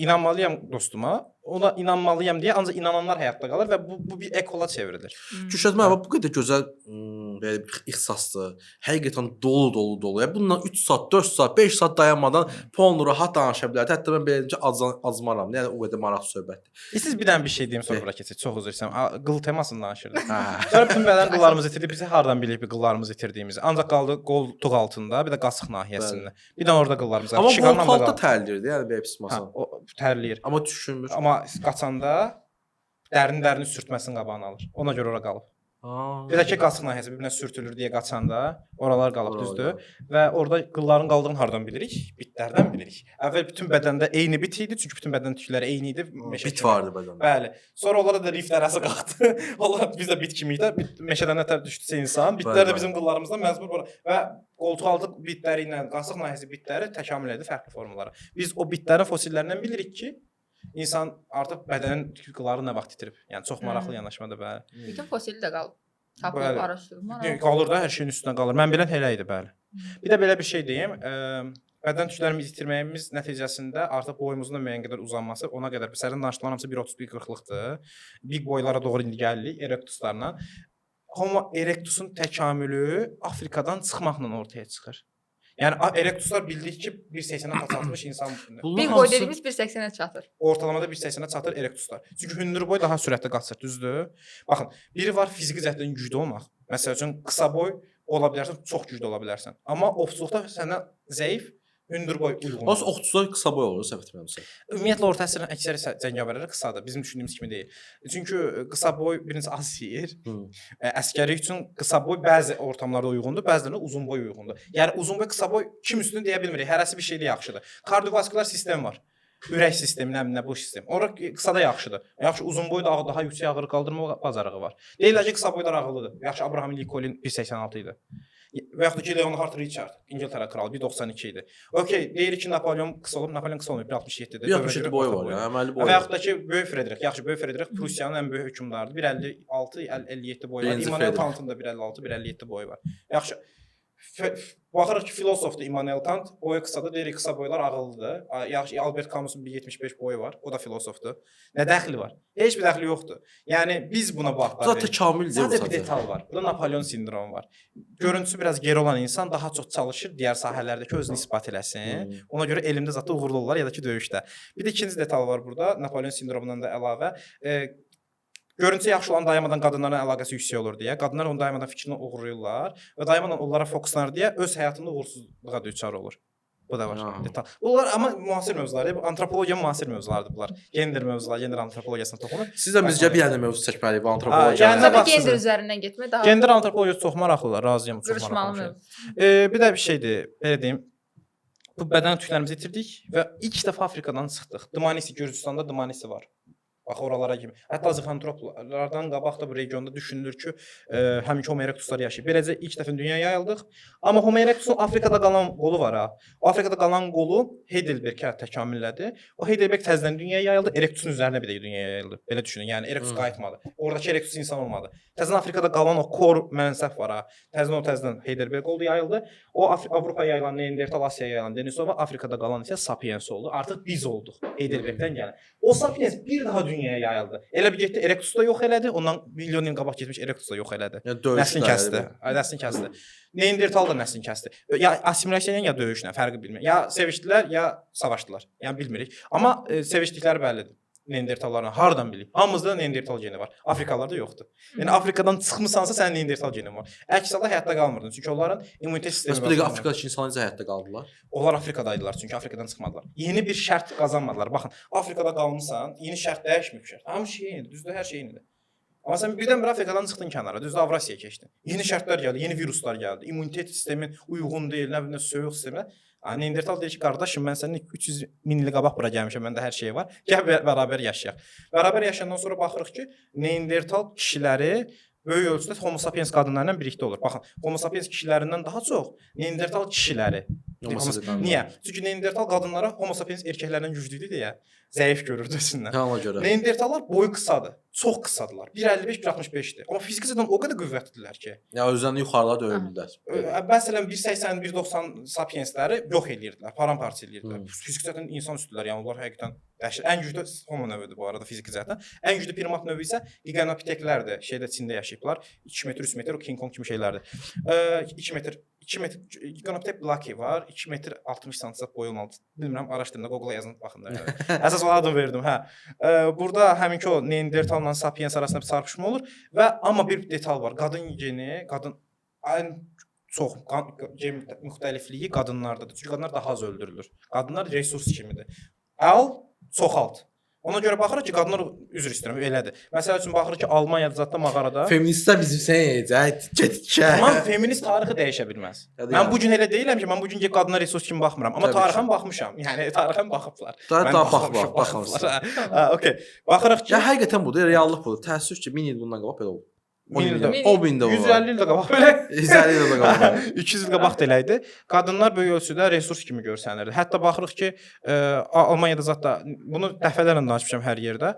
inanmalıyam dostuma. Ona inanmalıyam deyə ancaq inananlar həyatda qalır və bu bir ekola çevrilir. Kürşad müəllim bu qədər gözəl belə bir ixtisaslı, həqiqətən dolu. Ya bundan 3 saat, 4 saat, 5 saat dayanmadan polnu rahat danışa bilər. Hətta mən beləcə azmaram. Yəni o qədər maraqlı söhbətdir. Siz bir dənə bir şey deyim sonra bura keçək. Çox üzr istəyirəm. Qıl temasını danışırdıq. Hə. Sonra bütün bədən qıllarımızı itirdik. Biz hardan bilirik bir qıllarımızı itirdiyimizi? Ancaq qaldı qoltuq altında, bir də qasıq nahiyəsində. Bir də orada qıllarımız var. Amma Şiqarın bu da halda tərləyirdi, yəni belə pis Hə, masan. o tərləyir. Amma düşünmür. Amma qaçanda dərini sürtməsinin qabağını alır. Ona görə ora qalıb. Bir də ki qasıq nahiyəsi bir-birinə sürtülür deyə qaçanda oralar qalıb düzdür. Və orada qılların qaldığını hardan bilirik? Bitlərdən bilirik. Əvvəl bütün bədəndə eyni bit idi, çünki bütün bədən tükləri eyni idi. Bit vardı bədəndə. Bəli. Sonra onlara da rift arası qalxdı. Onlar biz də bit kimi idi. Meşədən nətər düşdüsə insan, bitlər də bizim qıllarımızdan məcbur bura və qoltuq altı bitləri ilə qasıq nahiyəsi bitləri təkamül edir fərqli formalara. Biz o bitlərin fosillərindən bilirik ki, insan artıq bədənin qılları nə vaxt itirib. Yəni çox maraqlı yanaşmadır bəli. Bütün fosili də qalıb. Tapılıb Bəli. araşdırma. Qalır da hər şeyin üstünə qalır. Mən bilən elə idi bəli. Bir də belə bir şey deyim. Bədən tüklərimizi itirməyimiz nəticəsində artıq boyumuzun da müəyyən qədər uzanması, ona qədər sərin danışıqların hamısı 1.30-1.40-lıqdır. Big boylara doğru indi gəlirik erektuslarla. Homo erectusun təkamülü Afrikadan çıxmaqla ortaya çıxır. Yəni erektuslar bildik ki, 1.80-ə alçaltmış insan Bir boy dediyimiz 1.80-ə çatır. ortalamada 1.80-ə çatır erektuslar. Çünki hündür boy daha sürətli qaçır, düzdür? Baxın, biri var fiziki cəhətdən güclü olmaq. Məsəl üçün qısa boy ola bilərsən, çox güclü ola bilərsən. Amma ovçuluqda səndən zəif, hündür boy uyğun. Os oxçular qısa boy olur, səhv etmirəmsə. Ümumiyyətlə orta əsrin əksəri cəngavərləri qısadır. Bizim düşündüyümüz kimi deyil. Çünki qısa boy birincisi az yeyir. Əskəri üçün qısa boy bəzi ortamlarda uyğundur, bəzilərində uzun boy uyğundur. Yəni uzun boy, qısa boy kim üstünü deyə bilmirik. Hərəsi bir şeydə yaxşıdır. Kardiovaskülar sistem var. Ürək sistemi, nə bu sistem. Ora qısada yaxşıdır. Yaxşı uzun boy daha yüksək ağırlıq qaldırma bacarığı var. Deyirlər ki, qısa boylar ağıllıdır. Yaxşı Abraham Lincoln 1.86 idi. Və yaxud da ki Leonard Richard, İngiltərə kralı 1.92 idi. Okay, deyirik ki Napoleon qısa olub, Napoleon qısa olmayıb 1.67-dir. 1.67 boyu var ya, əməli boyu. Və yaxud da ki Böyük Fredrik, yaxşı Böyük Fredrik Prussiyanın ən böyük hökmdarıdır. 1.56-57 boyu var. İmmanuel Kantın da 1.56-1.57 boyu var. Yaxşı baxırıq ki, filosofdur İmmanuel Kant, boyu qısadır, deyirik qısa boylar ağıllıdır. Yaxşı Albert Camus'un 1.75 boyu var, o da filosofdur. Nə dəxli var? Heç bir dəxli yoxdur. Yəni biz buna baxdıq. Zaten kamildir. Sadəcə bir detal var. Burada Napolyon sindromu var. Görüntüsü biraz geri olan insan daha çox çalışır digər sahələrdəki özünü isbat eləsin. Ona görə elmdə zətdə uğurlu olurlar ya da ki döyüşdə. Bir də ikinci detal var burada, Napolyon sindromundan da əlavə. Görüntüsü yaxşı olan dayanmadan qadınların əlaqəsi yüksək olur deyə, qadınlar onun dayanmadan fikrini uğurlayırlar və dayanmadan onlara fokuslanır deyə öz həyatında uğursuzluğa düçar olur. Bu da var. Detal. Bunlar amma müasir mövzulardır. Antropologiya müasir mövzulardır bunlar. Gender mövzuları, gender antropologiyasına toxunur. Siz də bizcə bir dənə mövzu çəkməliyik bu antropologiya. yəni Tabii baxsınız. gender üzərindən getmək daha Gender antropologiyası çox maraqlıdır, razıyam, çox qırışmalı maraqlı. mövzu. Bir də bir şeydir, belə deyim. Bu bədən tüklərimizi itirdik və ilk dəfə Afrikadan çıxdıq. Dmanisi, Gürcüstanda Dmanisi var. Bax oralara kimi. Hətta Zixantroplardan qabaq da bu regionda düşünülür ki, həminki Homo erectuslar yaşayır. Beləcə ilk dəfə dünyaya yayıldıq. Amma Homo erectusun Afrikada qalan qolu var ha. O Afrikada qalan qolu Heidelberg təkamüllədi. O Heidelberg təzədən dünyaya yayıldı. Erectusun üzərinə bir də dünyaya yayıldı. Belə düşünün. Yəni Erectus qayıtmadı. Oradakı Erectus insan olmadı. Təzədən Afrikada qalan o kor mənsəf var ha. Təzədən Heidelberg oldu, yayıldı. O Avropaya yayılan Neandertal, Asiyaya yayılan Denisova, Afrikada qalan isə Sapiens oldu. Artıq biz olduq. Heidelbergdən gələn. O Sapiens bir daha dünyaya yayıldı. Elə bir getdi Erectus da yox elədi. Ondan milyon il qabaq getmiş Erectus da yox elədi. Yəni Nəslini kəsdi. Nəslini kəsdi. Neandertal da nəslini kəsdi. Ya assimilasiya ya döyüşlə fərqi bilmir. Ya sevişdilər, ya savaşdılar. Yəni bilmirik. Amma sevişdikləri bəllidir. Neandertallarla hardan bilik? Hamımızda Neandertal geni var. Afrikalılarda yoxdur. Yəni Afrikadan çıxmısansa sənin Neandertal genin var. Əks halda həyatda qalmırdın. Çünki onların immunitet sistemi Bəs bu dəqiqə Afrikadakı insanlar necə həyatda qaldılar? Onlar Afrikadaydılar çünki Afrikadan çıxmadılar. Yeni bir şərt qazanmadılar. Baxın, Afrikada qalmısan, yeni şərt dəyişməyib şərt. Hamı şey eynidir, düzdür, hər şey eynidir. Amma sən birdən-birə Afrikadan çıxdın kənara, düzdür, Avrasiyaya keçdin. Yeni şərtlər gəldi, yeni viruslar gəldi. İmmunitet sistemin uyğun deyil, nə bilim, soyuq sistemə. Neandertal deyir ki, qardaşım, mən sənin 300 min il qabaq bura gəlmişəm, məndə hər şey var. Gəl bərabər yaşayaq. Bərabər yaşayandan sonra baxırıq ki, Neandertal kişiləri böyük ölçüdə Homo sapiens qadınlarla birlikdə olur. Baxın, Homo sapiens kişilərindən daha çox Neandertal kişiləri. Niyə? Çünki Neandertal qadınlara Homo sapiens erkəklərdən güclü idi deyə zəif görürdü özündən. Ona görə. Neandertallar boyu qısadır. Çox qısadılar. 1.55-1.65-dir. Amma fiziki zədən o qədər qüvvətlidirlər ki. Ya özlərini yuxarıda döyürdülər. Məsələn 1.80-1.90 sapiensləri yox eləyirdilər, paramparça eləyirdilər. Fiziki zədən insan üstüdülər. Yəni onlar həqiqətən dəhşət. Ən güclü Homo növüdür bu arada fiziki zədən. Ən güclü primat növü isə Giganopiteklərdir. Şeydə Çində yaşayıblar. 2 metr, 3 metr, o King Kong kimi şeylərdir. 2 metr Giganopitek Blackie var. 2 metr 60 sm boyu olmalıdır. Bilmirəm, araşdırın da Google-a yazın, baxın da. Əsas o adı verdim, hə. Burada həminki o Neandertalla Sapiens arasında bir çarpışma olur və amma bir detal var. Qadın geni, ən çox gen müxtəlifliyi qadınlardadır. Çünki qadınlar daha az öldürülür. Qadınlar resurs kimidir. Al, çoxalt. Ona görə baxırıq ki, qadınlar üzr istəyirəm, elədir. Məsəl üçün baxırıq ki, Almaniyada zətdə mağarada Feministlər bizim sən yeyəcək, gedikə. Tamam, feminist tarixi dəyişə bilməz. Mən bu gün elə deyiləm ki, mən bu gün qadına resurs kimi baxmıram, amma tarixən baxmışam. Yəni tarixən baxıblar. Daha baxmısan. Okay. Baxırıq ki, Ya həqiqətən budur, reallıq budur. Təəssüf ki, 1000 il bundan qabaq belə oldu. 1000 ildə. 10.000 də 150 il də qabaq belə. 150 il də qabaq. 200 il qabaq da elə idi. Qadınlar böyük ölçüdə resurs kimi görsənirdi. Hətta baxırıq ki, Almaniyada zətdə bunu dəfələrlə danışmışam hər yerdə.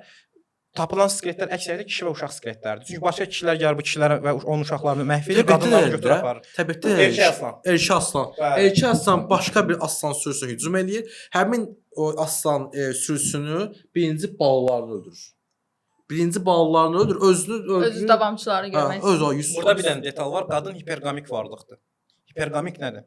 Tapılan skeletlər əksəriyyətlə kişi və uşaq skeletləridir. Çünki başqa kişilər gəlir bu kişiləri və onun uşaqlarını məhv edir, qadınları götürüb aparır. Təbiətdə Erkək aslan. Erkək aslan. Erkək aslan başqa bir aslan sürüsünə hücum eləyir. Həmin o aslan sürüsünü birinci balalarını öldürür. Birinci balalarını öldürür, özünü öldürür. Öz davamçılarını görmək. Öz o 100. Burada bir dənə detal var. Qadın hipergamik varlıqdır. Hipergamik nədir?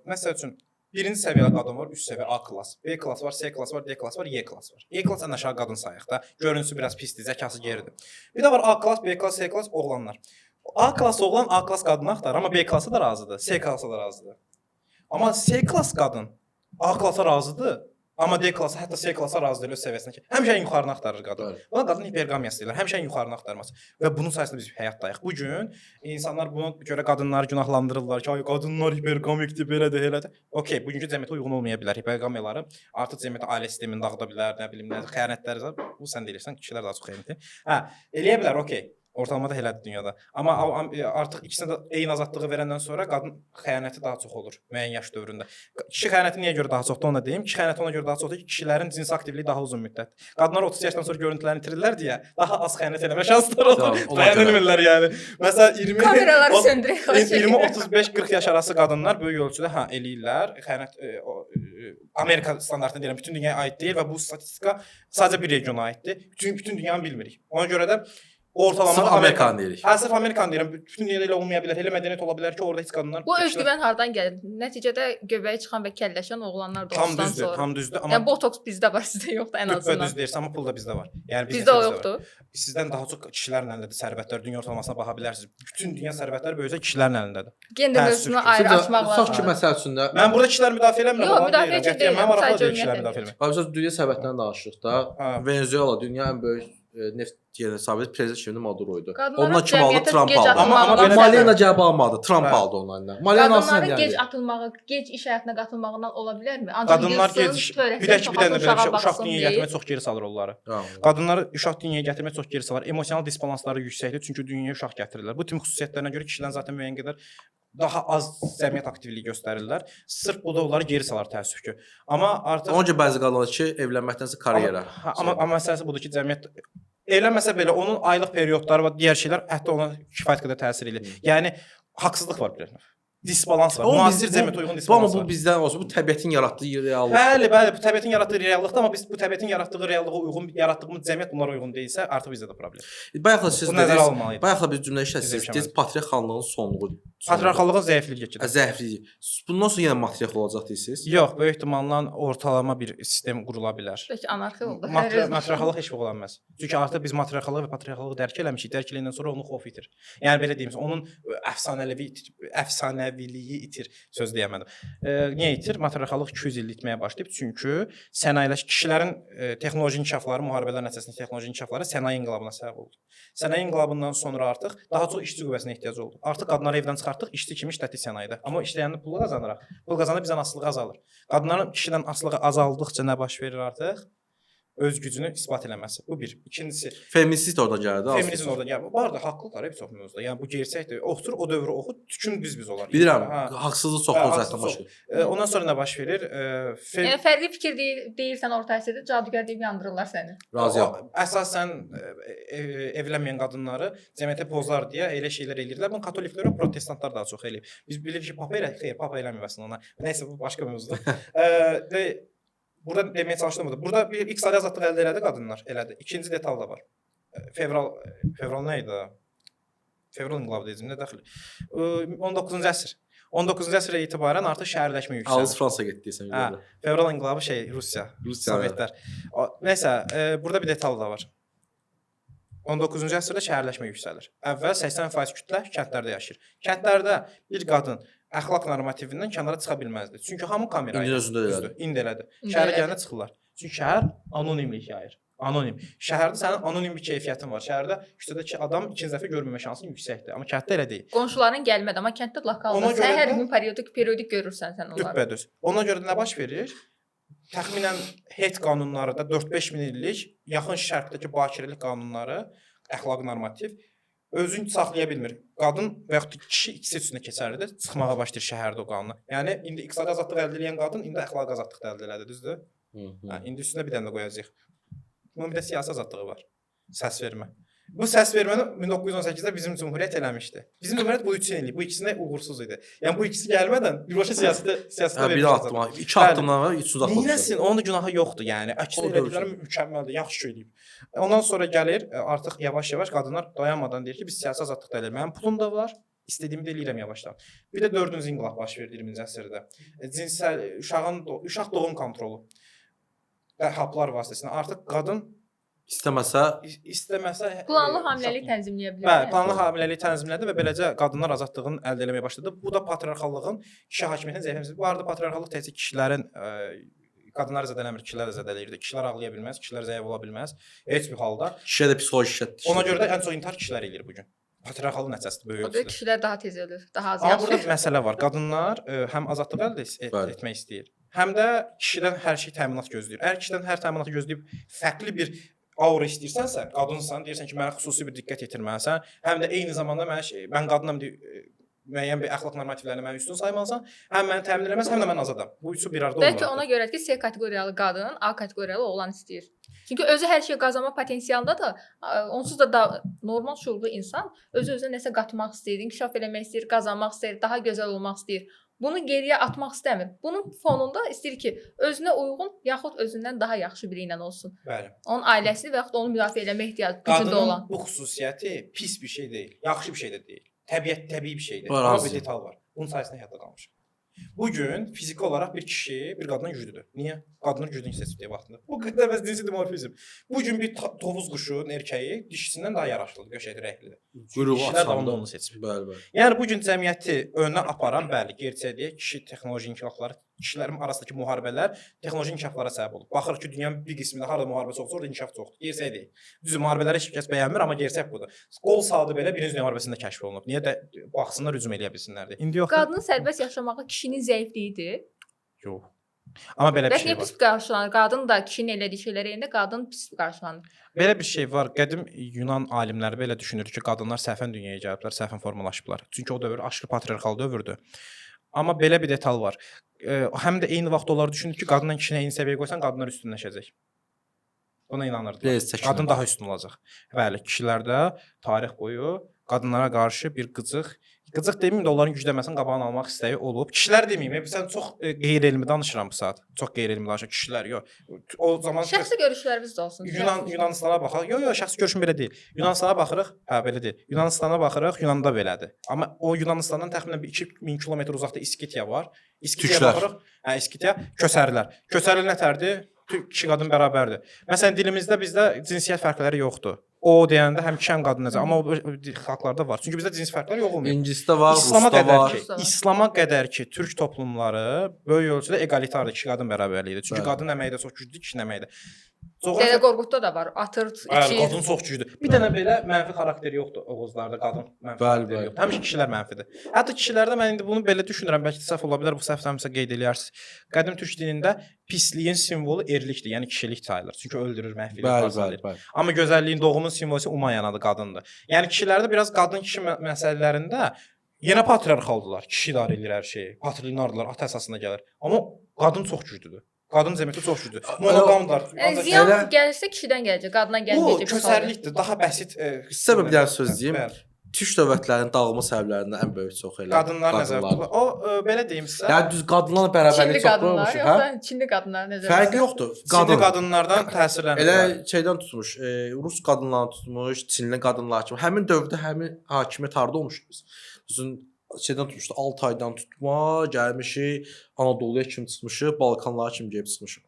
Məsəl üçün birinci səviyyəli qadın var, üst səviyyə A klass, B klass var, C klass var, D klass var, Y klass var. E klass ən aşağı qadın sayıq da. Görüntüsü biraz pisdir, zəkası geridir. Bir də var A klass, B klass, C klass oğlanlar. A klass oğlan A klass qadını axtarır, amma B klassı da razıdır, C klassı da razıdır. Amma C klass qadın A klassa razıdır. Amma D klassı hətta C klassa razı deyil öz səviyyəsində. Həmişə ən yuxarını axtarır qadın. Buna qadın hipergamiyası deyirlər. Həmişə ən yuxarını axtarması. Və bunun sayəsində biz həyatdayıq. Bu gün insanlar buna görə qadınları günahlandırırlar ki, ay qadınlar hipergamikdir, belədir, elədir. Okay, bugünkü cəmiyyətə uyğun olmaya bilər. Hipergamiyaları artıq cəmiyyətə ailə sistemini dağıda bilər, nə bilim, nə xəyanətlər. Bu sən deyirsən, kişilər daha çox xəyanət. Hə, eləyə bilər, okay. Ortalamada elədir dünyada. Amma artıq ikisinə də eyni azadlığı verəndən sonra qadın xəyanəti daha çox olur müəyyən yaş dövründə. Kişi xəyanəti niyə görə daha çoxdur onu da deyim. Kişi xəyanəti ona görə daha çoxdur ki, kişilərin cinsi aktivliyi daha uzun müddət. Qadınlar 30 yaşdan sonra görüntülərini itirirlər deyə daha az xəyanət eləmə şansları olur. Dayanılmırlar yəni. Məsələn kameraları söndürək. 20-35-40 yaş arası qadınlar böyük ölçüdə eləyirlər. Xəyanət Amerika standartına deyirəm, bütün dünyaya aid deyil və bu statistika sadəcə bir regiona aiddir. Çünki bütün dünyanı bilmirik. Ona görə də ortalama Sırf Amerikan deyirik. Sırf Amerikan deyirəm. Bütün dünyada elə olmaya bilər. Elə mədəniyyət ola bilər ki, orada heç qadınlar Bu özgüvən hardan gəlir? Nəticədə göbəyə çıxan və kəlləşən oğlanlar da tam ondan düzdür, sonra. tam düzdür. Yəni botoks bizdə var, sizdə yoxdur ən azından. Düz deyirsən, amma pul da bizdə var. Yəni Bizdə o yoxdur. Sizdən daha çox kişilərin əlindədir sərvətlər. Dünya ortalamasına baxa bilərsiniz. Bütün dünya sərvətləri böyüsə kişilərin əlindədir. Gender mövzusunu ayrı açmaq Tutaq ki, lazımdır. məsəl üçün də Mən burada kişiləri müdafiə eləmirəm. Yox, müdafiə üçün deyil, Mən maraqlı sadəcə deyil kişiləri ümumiyyətlə müdafiə eləmək. Məsələn, dünya sərvətlərindən danışırıq da. Ha. Venezuela dünya ən böyük neft yeri sabit prezident kimi Maduroydu. Qadınların Ondan kim aldı? cəmiyyətə Trump gec aldı. Amma atılmağından Maliyyə səbəb- cavab almadı. Trump Hə. aldı ondan. Maliyyə nasıl Qadınların yəni? gec atılmağı, gec iş həyatına qatılmağından ola bilərmi? Ancaq Qadınlar yılsın, gec törəsin, bir də ki, bir dənə belə uşağa uşaq baxsın dünyaya deyil. gətirmək çox geri salır onları. Ha. Qadınları uşaq dünyaya gətirmək çox geri salır. Emosional disbalansları yüksəkdir, çünki dünyaya uşaq gətirirlər. Bu tüm xüsusiyyətlərinə görə kişilərin zaten müəyyən qədər daha az cəmiyyət aktivliyi göstərirlər. Sırf bu da onları geri salar təəssüf ki. Amma artıq Onca bəzi qadınlar ki, evlənməkdənsə karyera. amma məsələsi budur ki, cəmiyyət eləməsə belə onun aylıq periodları və digər şeylər hətta ona kifayət qədər təsir edir. Yəni haqsızlıq var bir növ. Disbalans var. Müasir cəmiyyətə uyğun Amma disbalans bu var. bizdən olsun, bu təbiətin yaratdığı reallıq. Bəli, bəli, bu təbiətin yaratdığı reallıqdır, amma biz bu təbiətin yaratdığı reallığa uyğun yaratdığımız cəmiyyət bunlara uyğun deyilsə, artıq bizdə də problem. Bayaq da siz Bu nəzərə dediniz, alınmalıdır. bayaq da bir cümlə Bizim işlətsiniz. şərait. Siz patriarxalığın sonluğu. Patriarxallığın zəifliyi keçir. Zəifliyi. Bundan sonra yenə matriarx olacaq deyirsiniz. Yox, böyük ehtimalla ortalama bir sistem qurula bilər. Bəlkə anarxiya oldu. Matriarxalıq heç vaxt ola bilməz. Çünki artıq biz matriarxalığı və patriarxalığı dərk eləmişik. Dərk eləyəndən sonra onun xofu itir. Yəni belə deyim, onun əfsanəviliyi itir. Söz deyəmədim. Niyə itir? Matriarxalıq 200 il itməyə başlayıb. Çünki sənayeləş kişilərin texnoloji inkişafları, müharibələr nəticəsində texnoloji inkişafları sənaye inqilabına səbəb oldu. Sənaye inqilabından sonra artıq daha çox işçi qüvvəsinə ehtiyac oldu. Artıq qadınları evdən çıxartdıq, işçi kimi işlətdik sənayedə. Amma işləyəndə pul qazanırıq. Pul qazananda bizdən asılılıq azalır. Qadınların kişidən asılılığı azaldıqca nə baş verir artıq? Öz gücünü isbat eləməsi. Bu bir. İkincisi, Feminist də oradan gəldi. feminizm oradan gəlir. Bu arada haqlılar bir çox mövzuda. Yəni bu gerçəkdir. Otur o dövrü oxu, tükün biz olar. Bilirəm, Ha. haqsızlıq çox Hə, zaten haqsızlıq baş verir. Ondan sonra nə baş verir? Yəni fərqli fikir deyirsən orta əsrdə cadugər deyib yandırırlar səni. Razıyam. Əsasən evlənməyən qadınları cəmiyyətə pozar deyə elə şeylər eləyirdilər. Bunu katoliklər və protestantlar daha çox eləyib. Biz bilirik ki, papa elə, xeyr, papa eləməyəsən ona. Nəysə bu başqa mövzudur. Və burada deməyə çalışdığım budur. Burada bir iqtisadi azadlıq əldə elədi qadınlar, elədi. İkinci detal da var. Fevral nə idi? Fevral inqilabı deyəcəm, nə daxil? 19-cu əsr. 19-cu əsrə etibarən artıq şəhərləşmə yüksəldi. Alız Fransa getdiysən Hə, görürəm. fevral inqilabı Rusiya, Sovetlər. Nəysə, burada bir detal da var. 19-cu əsrdə şəhərləşmə yüksəlir. Əvvəl 80% kütlə kəndlərdə yaşayır. Kəndlərdə bir qadın əxlaq normativindən kənara çıxa bilməzdi. Çünki hamı kamera İndi özündə də elədi. İndi elədi. Şəhərə gələndə çıxırlar. Çünki şəhər anonimlik yayır. Anonim. Şəhərdə sənin anonim bir keyfiyyətin var. Şəhərdə küçədəki adam ikinci dəfə görməmə şansın yüksəkdir. Amma kənddə elə deyil. Qonşuların gəlmədi, amma kənddə Ona lokalda görə hər də- gün periodik görürsən sən onları. Düppədüz. Ona görə də nə baş verir? Təxminən HET qanunları da 4-5 min illik yaxın şərqdəki bakirəlik qanunları, əxlaqi normativ özünü saxlaya bilmir. Qadın və yaxud da kişi ikisi üstünə keçərlidir. Çıxmağa başlayır şəhərdə o qanuna. Yəni indi iqtisadi azadlıq əldə edən qadın indi əxlaqi azadlıq da əldə elədi, düzdür? Hə, indi üstünə bir dənə də qoyacağıq. Bunun bir də siyasi azadlığı var. Səs vermə. Bu səs verməni 1918-də bizim cümhuriyyət eləmişdi. Bizim cümhuriyyət bu üçün eləyib. Bu ikisində uğursuz idi. Yəni bu ikisi gəlmədən birbaşa siyasətdə Bir addımla, iki addımdan var, üçüncü addımdan. Neyləsin? Onun da günahı yoxdur. Yəni əksinə O da elədikləri mükəmməldir, yaxşı eləyib. Ondan sonra gəlir artıq yavaş-yavaş qadınlar dayanmadan deyir ki, biz siyasi azadlıq da eləməyəm. Pulum da var. İstədiyimi də eləyirəm yavaşdan. Bir də 4-cü inqilab baş verir 20-ci əsrdə. Cinsəl uşaq doğum kontrolu. Və haplar vasitəsilə artıq qadın istəməsə Planlı hamiləlik tənzimləyə bilər. Bəli, planlı hamiləlik tənzimlədi və beləcə qadınlar azadlığını əldə etməyə başladı. Bu da patriarxallığın kişi hakimiyyətinin zəifləməsi. Bu arada patriarxallıq təkcə kişilərin qadınları zədələmir, kişilər də zədələyirdi. Kişilər ağlaya bilməz, kişilər zəif ola bilməz. Heç bir halda. Kişiyə də psixoloji şiddət. Ona görə də ən çox intihar kişilər eləyir bu gün. Patriarxalın nəticəsində böyük O da ölçüdə. kişilər daha tez ölür, daha az Amma yaşayır. burada məsələ var. Qadınlar həm azadlıq əldə Bəli. etmək istəyir, həm də kişidən hər şey təminat gözləyir. Əgər kişidən hər təminatı gözləyib fərqli bir aura istəyirsənsə, qadınsan, deyirsən ki, mənə xüsusi bir diqqət yetirməlisən, həm də eyni zamanda mən qadınam deyə müəyyən bir əxlaq normativlərini mən üstün saymalısan, həm məni təmin eləməz, həm də mən azadam. Bu üçü bir arada olmalıdır. Bəlkə ona görə ki, C kateqoriyalı qadın A kateqoriyalı oğlan istəyir. Çünki özü hər şey qazanma potensialında da onsuz da normal şuurlu insan özü-özünə nəsə qatmaq istəyir, inkişaf eləmək istəyir, qazanmaq istəyir, daha gözəl olmaq istəyir. bunu geriyə atmaq istəmir. Bunun fonunda istəyir ki, özünə uyğun yaxud özündən daha yaxşı biri ilə olsun. Bəli. Onun ailəsini və yaxud da onu müdafiə etmə ehtiyacı gücündə Qadının olan. bu xüsusiyyəti pis bir şey deyil, yaxşı bir şey də deyil. Təbii bir şeydir. Var, Amma razıyam. bir detal var. Bunun sayəsində həyatda qalmışıq. Bu gün fiziki olaraq bir kişi bir qadından güclüdür. Niyə? Qadının gücünü hiss etdiyi vaxtında. Bu qədər cinsi dimorfizm. Bu gün bir tovuz quşunun erkəyi dişisindən daha yaraşıqlıdır, göşəkli rənglidir. Qürur Kişilər açanda. davamlı onu seçir. Bəli. Yəni bu gün cəmiyyəti önə aparan, bəli, gerçəkliyə kişi texnoloji inkişafları, kişilərin arasındakı müharibələr texnoloji inkişaflara səbəb olur. Baxırıq ki, dünyanın bir qismində harda müharibə çoxdur, orada inkişaf çoxdur. Gerçək deyil. Düzdür, müharibələri heç kəs bəyənmir, amma gerçək budur. Qol saatı belə Birinci Dünya müharibəsində kəşf olunub. Niyə də baxsınlar, hücum eləyə bilsinlər deyə. İndi yox. Qadının sərbəst yaşamağı kişinin zəifliyidir. Yox. Amma belə bir Bəs şey niyə var. pis qarşılanır? Qadın da kişinin elədiyi şeylərə eləyəndə qadın pis qarşılanır. Belə bir şey var. Qədim Yunan alimləri belə düşünür ki, qadınlar səhvən dünyaya gəliblər, səhvən formalaşıblar. Çünki o dövr aşırı patriarxal dövrdür. Amma belə bir detal var. Həm də eyni vaxt onlar düşünür ki, qadınla kişini eyni səviyyəyə qoysan, qadınlar üstünləşəcək. Buna inanırdılar. Qadın daha üstün olacaq. Bəli, kişilərdə tarix boyu qadınlara qarşı bir qıcıq deməyim də onların gücləməsinin qabağını almaq istəyi olub. Kişilər deməyim, sən çox qeyri-elmi danışıram bu saat. Çox qeyri-elmi danışıram. Kişilər yox. O zaman Şəxsi görüşlərimiz də olsun. Yunanistana baxaq. Yox, şəxsi görüşüm belə deyil. Yunanistana baxırıq, hə belə deyil. Yunanistana baxırıq, Yunanda belədir. Amma o Yunanistandan təxminən 2000 kilometr uzaqda İskitiya var. İskitiyaya baxırıq. Hə, İskitiya köçərilər. Köçərli nətərdir? Kişi qadın bərabərdir. Məsələn, dilimizdə bizdə cinsiyyət fərqləri yoxdur. O deyəndə həm kişi həm qadın necə, amma o xalqlarda var. Çünki bizdə cins fərqlər yox olmuyor. İngilisdə var, İslama Rusda qədər var. ki, İslama qədər ki, türk toplumları böyük ölçüdə egalitardır, kişi qadın bərabərliyidir. Çünki Bəli. qadın əməyi də çox güclüdür, kişinin əməyi də. Dədə Qorqudda da var. Atır, Bəli, içir. qadın çox güclüdür. Bir dənə belə mənfi xarakteri yoxdur Oğuzlarda, qadın mənfi xarakteri yoxdur. Həmişə kişilər mənfidir. Hətta kişilərdə mən indi bunu belə düşünürəm, bəlkə səhv ola bilər, bu səhvlərimsə qeyd eləyərsiniz. Qədim türk dilində pisliyin simvolu erlikdir, yəni kişilik sayılır. Çünki öldürür, məhv edir, Bəli. Amma gözəlliyin, doğumun simvolu isə Umayanadır, qadındır. Yəni kişilərdə biraz qadın-kişi məsələlərində yenə patriarxaldılar. Kişi idarə edir hər şeyi. Patrinardılar, ata əsasında gəlir. Amma qadın çox güclüdür. Qadın cəmiyyəti çox güclüdür. Monoqamlar. Ziyan gəlsə kişidən gələcək, qadından Bu gəlməyəcək. kösərlikdir, daha bəsit. Sizə bir dənə söz deyim. Bəli. Türk dövlətlərinin dağılma səbəblərindən ən böyük çox elə Qadınlar nəzərdə. O belə deyim sizə. Yəni düz qadınlarla bərabərlik Çinli çox qadınlar, qoymuş, hə? yoxsa Çinli qadınlar necə? Fərqi yoxdur. Qadın qadınlardan təsirlənir. Elə şeydən tutmuş, Rus qadınlarını tutmuş, Çinli qadınlar kimi. Həmin dövrdə həmin hakimiyyət harda olmuşdu biz? Bizim şeydən tutmuşdu, Altaydan tutma, gəlmişik Anadoluya kimi çıxmışıq, Balkanlara kimi gəlib çıxmışıq.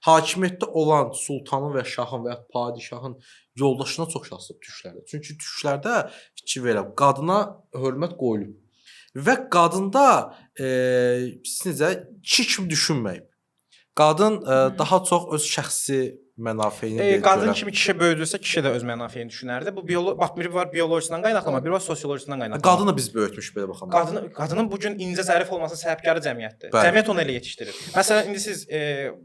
Hakimiyyətdə olan sultanın və şahın və ya padişahın yoldaşına çox şanslı türklərdə. Çünki türklərdə fikir verəm, qadına hörmət qoyulub. Və qadında siz necə kişi kimi düşünməyib. Qadın daha çox öz şəxsi mənafeyini qadın kimi kişi böyüdürsə, kişi də öz mənafeyini düşünərdi. Bu bax biri var biologiyasından qaynaqlanma, biri var sosiologiyasından qaynaqlanma. Qadını da biz böyütmüş belə baxanda. Qadının bu gün incə zərif olması səbəbkarı cəmiyyətdir. Bəli. Cəmiyyət onu elə yetişdirir. Məsələn, indi siz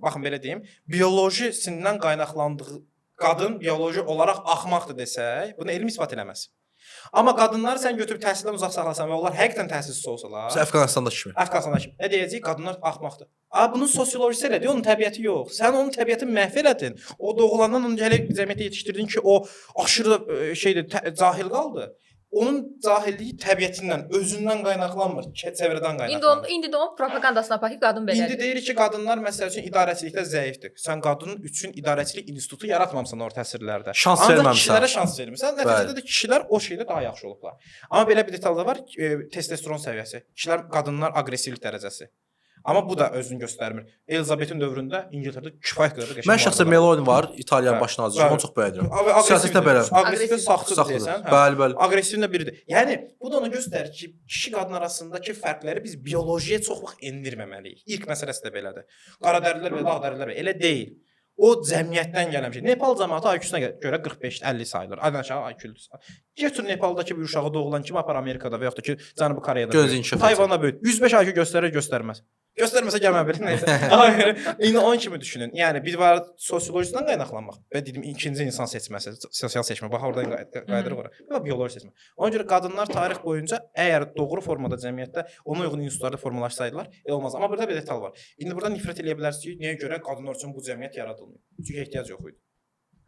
baxın belə deyim, biolojisindən qaynaqlandığı qadın bioloji olaraq axmaqdır desək, bunu elm isbat eləməz. Amma qadınları sən götürüb təhsildən uzaq saxlasan və onlar həqiqətən təhsilsiz olsalar, Əfqanistanda kimi. Əfqanistanda kimi. Nə deyəcək? Qadınlar axmaqdır. Bunun sosiologiyası elədir, onun təbiəti yox. Sən onun təbiətini məhv elədin. O doğulandan onu gəlib cəmiyyətə yetişdirdin ki, o aşırı cahil qaldı. Onun cahilliyi təbiətindən, özündən qaynaqlanmır, çevrədən qaynaqlanır. İndi də onun propagandasına bax ki, qadın belədir. İndi deyirik ki, qadınlar məsəl üçün idarəçilikdə zəifdir. Sən qadının üçün idarəçilik institutu yaratmamısan orta əsrlərdə. Şans Ancaq verməmisən. kişilərə şans vermirsən. Nəticədə də kişilər o şeydə daha yaxşı olublar. Amma belə bir detal da var, testosteron səviyyəsi. Kişilər, qadınlar aqressivlik dərəcəsi. Amma bu da özünü göstərmir. Elizabetin dövründə İngiltərədə kifayət qədər qəşəng. Mən şəxsən Meloni var, İtaliyanın baş naziri, onu çox bəyənirəm. Siyasətdə belə. Aqressiv saxçıdır deyəsən. Bəli. Aqressivin də biridir. Yəni bu da onu göstərir ki, kişi qadın arasındakı fərqləri biz biologiyaya çox vaxt endirməməliyik. İlk məsələsi də belədir. Qaradərilər və dağdərilər elə deyil. O cəmiyyətdən gələn şey. Nepal cəmiyyəti IQ-suna görə 45-50 sayılır. Aydan aşağı IQ-ludur. Gətir Nepaldakı bir uşağı doğulan kimi apar Amerikada və yaxud da ki, Cənubi Koreyada. Göz inkişaf. Tayvanda böyük. 105 IQ göstərir, göstərməz. Göstərməsə gəlmə belə nəysə. İndi onun kimi düşünün. Yəni bir var sosiologiyasından qaynaqlanmaq və dedim ikinci insan seçməsi, sosial seçmə. Bax oradan qayıdırıq ora. Və bioloji seçmə. Ona görə qadınlar tarix boyunca əgər doğru formada cəmiyyətdə ona uyğun institutlarda formalaşsaydılar, elə olmaz. Amma burada bir detal var. İndi burada nifrət eləyə bilərsiniz ki, niyə görə qadınlar üçün bu cəmiyyət yaradılmır? Çünki ehtiyac yox idi.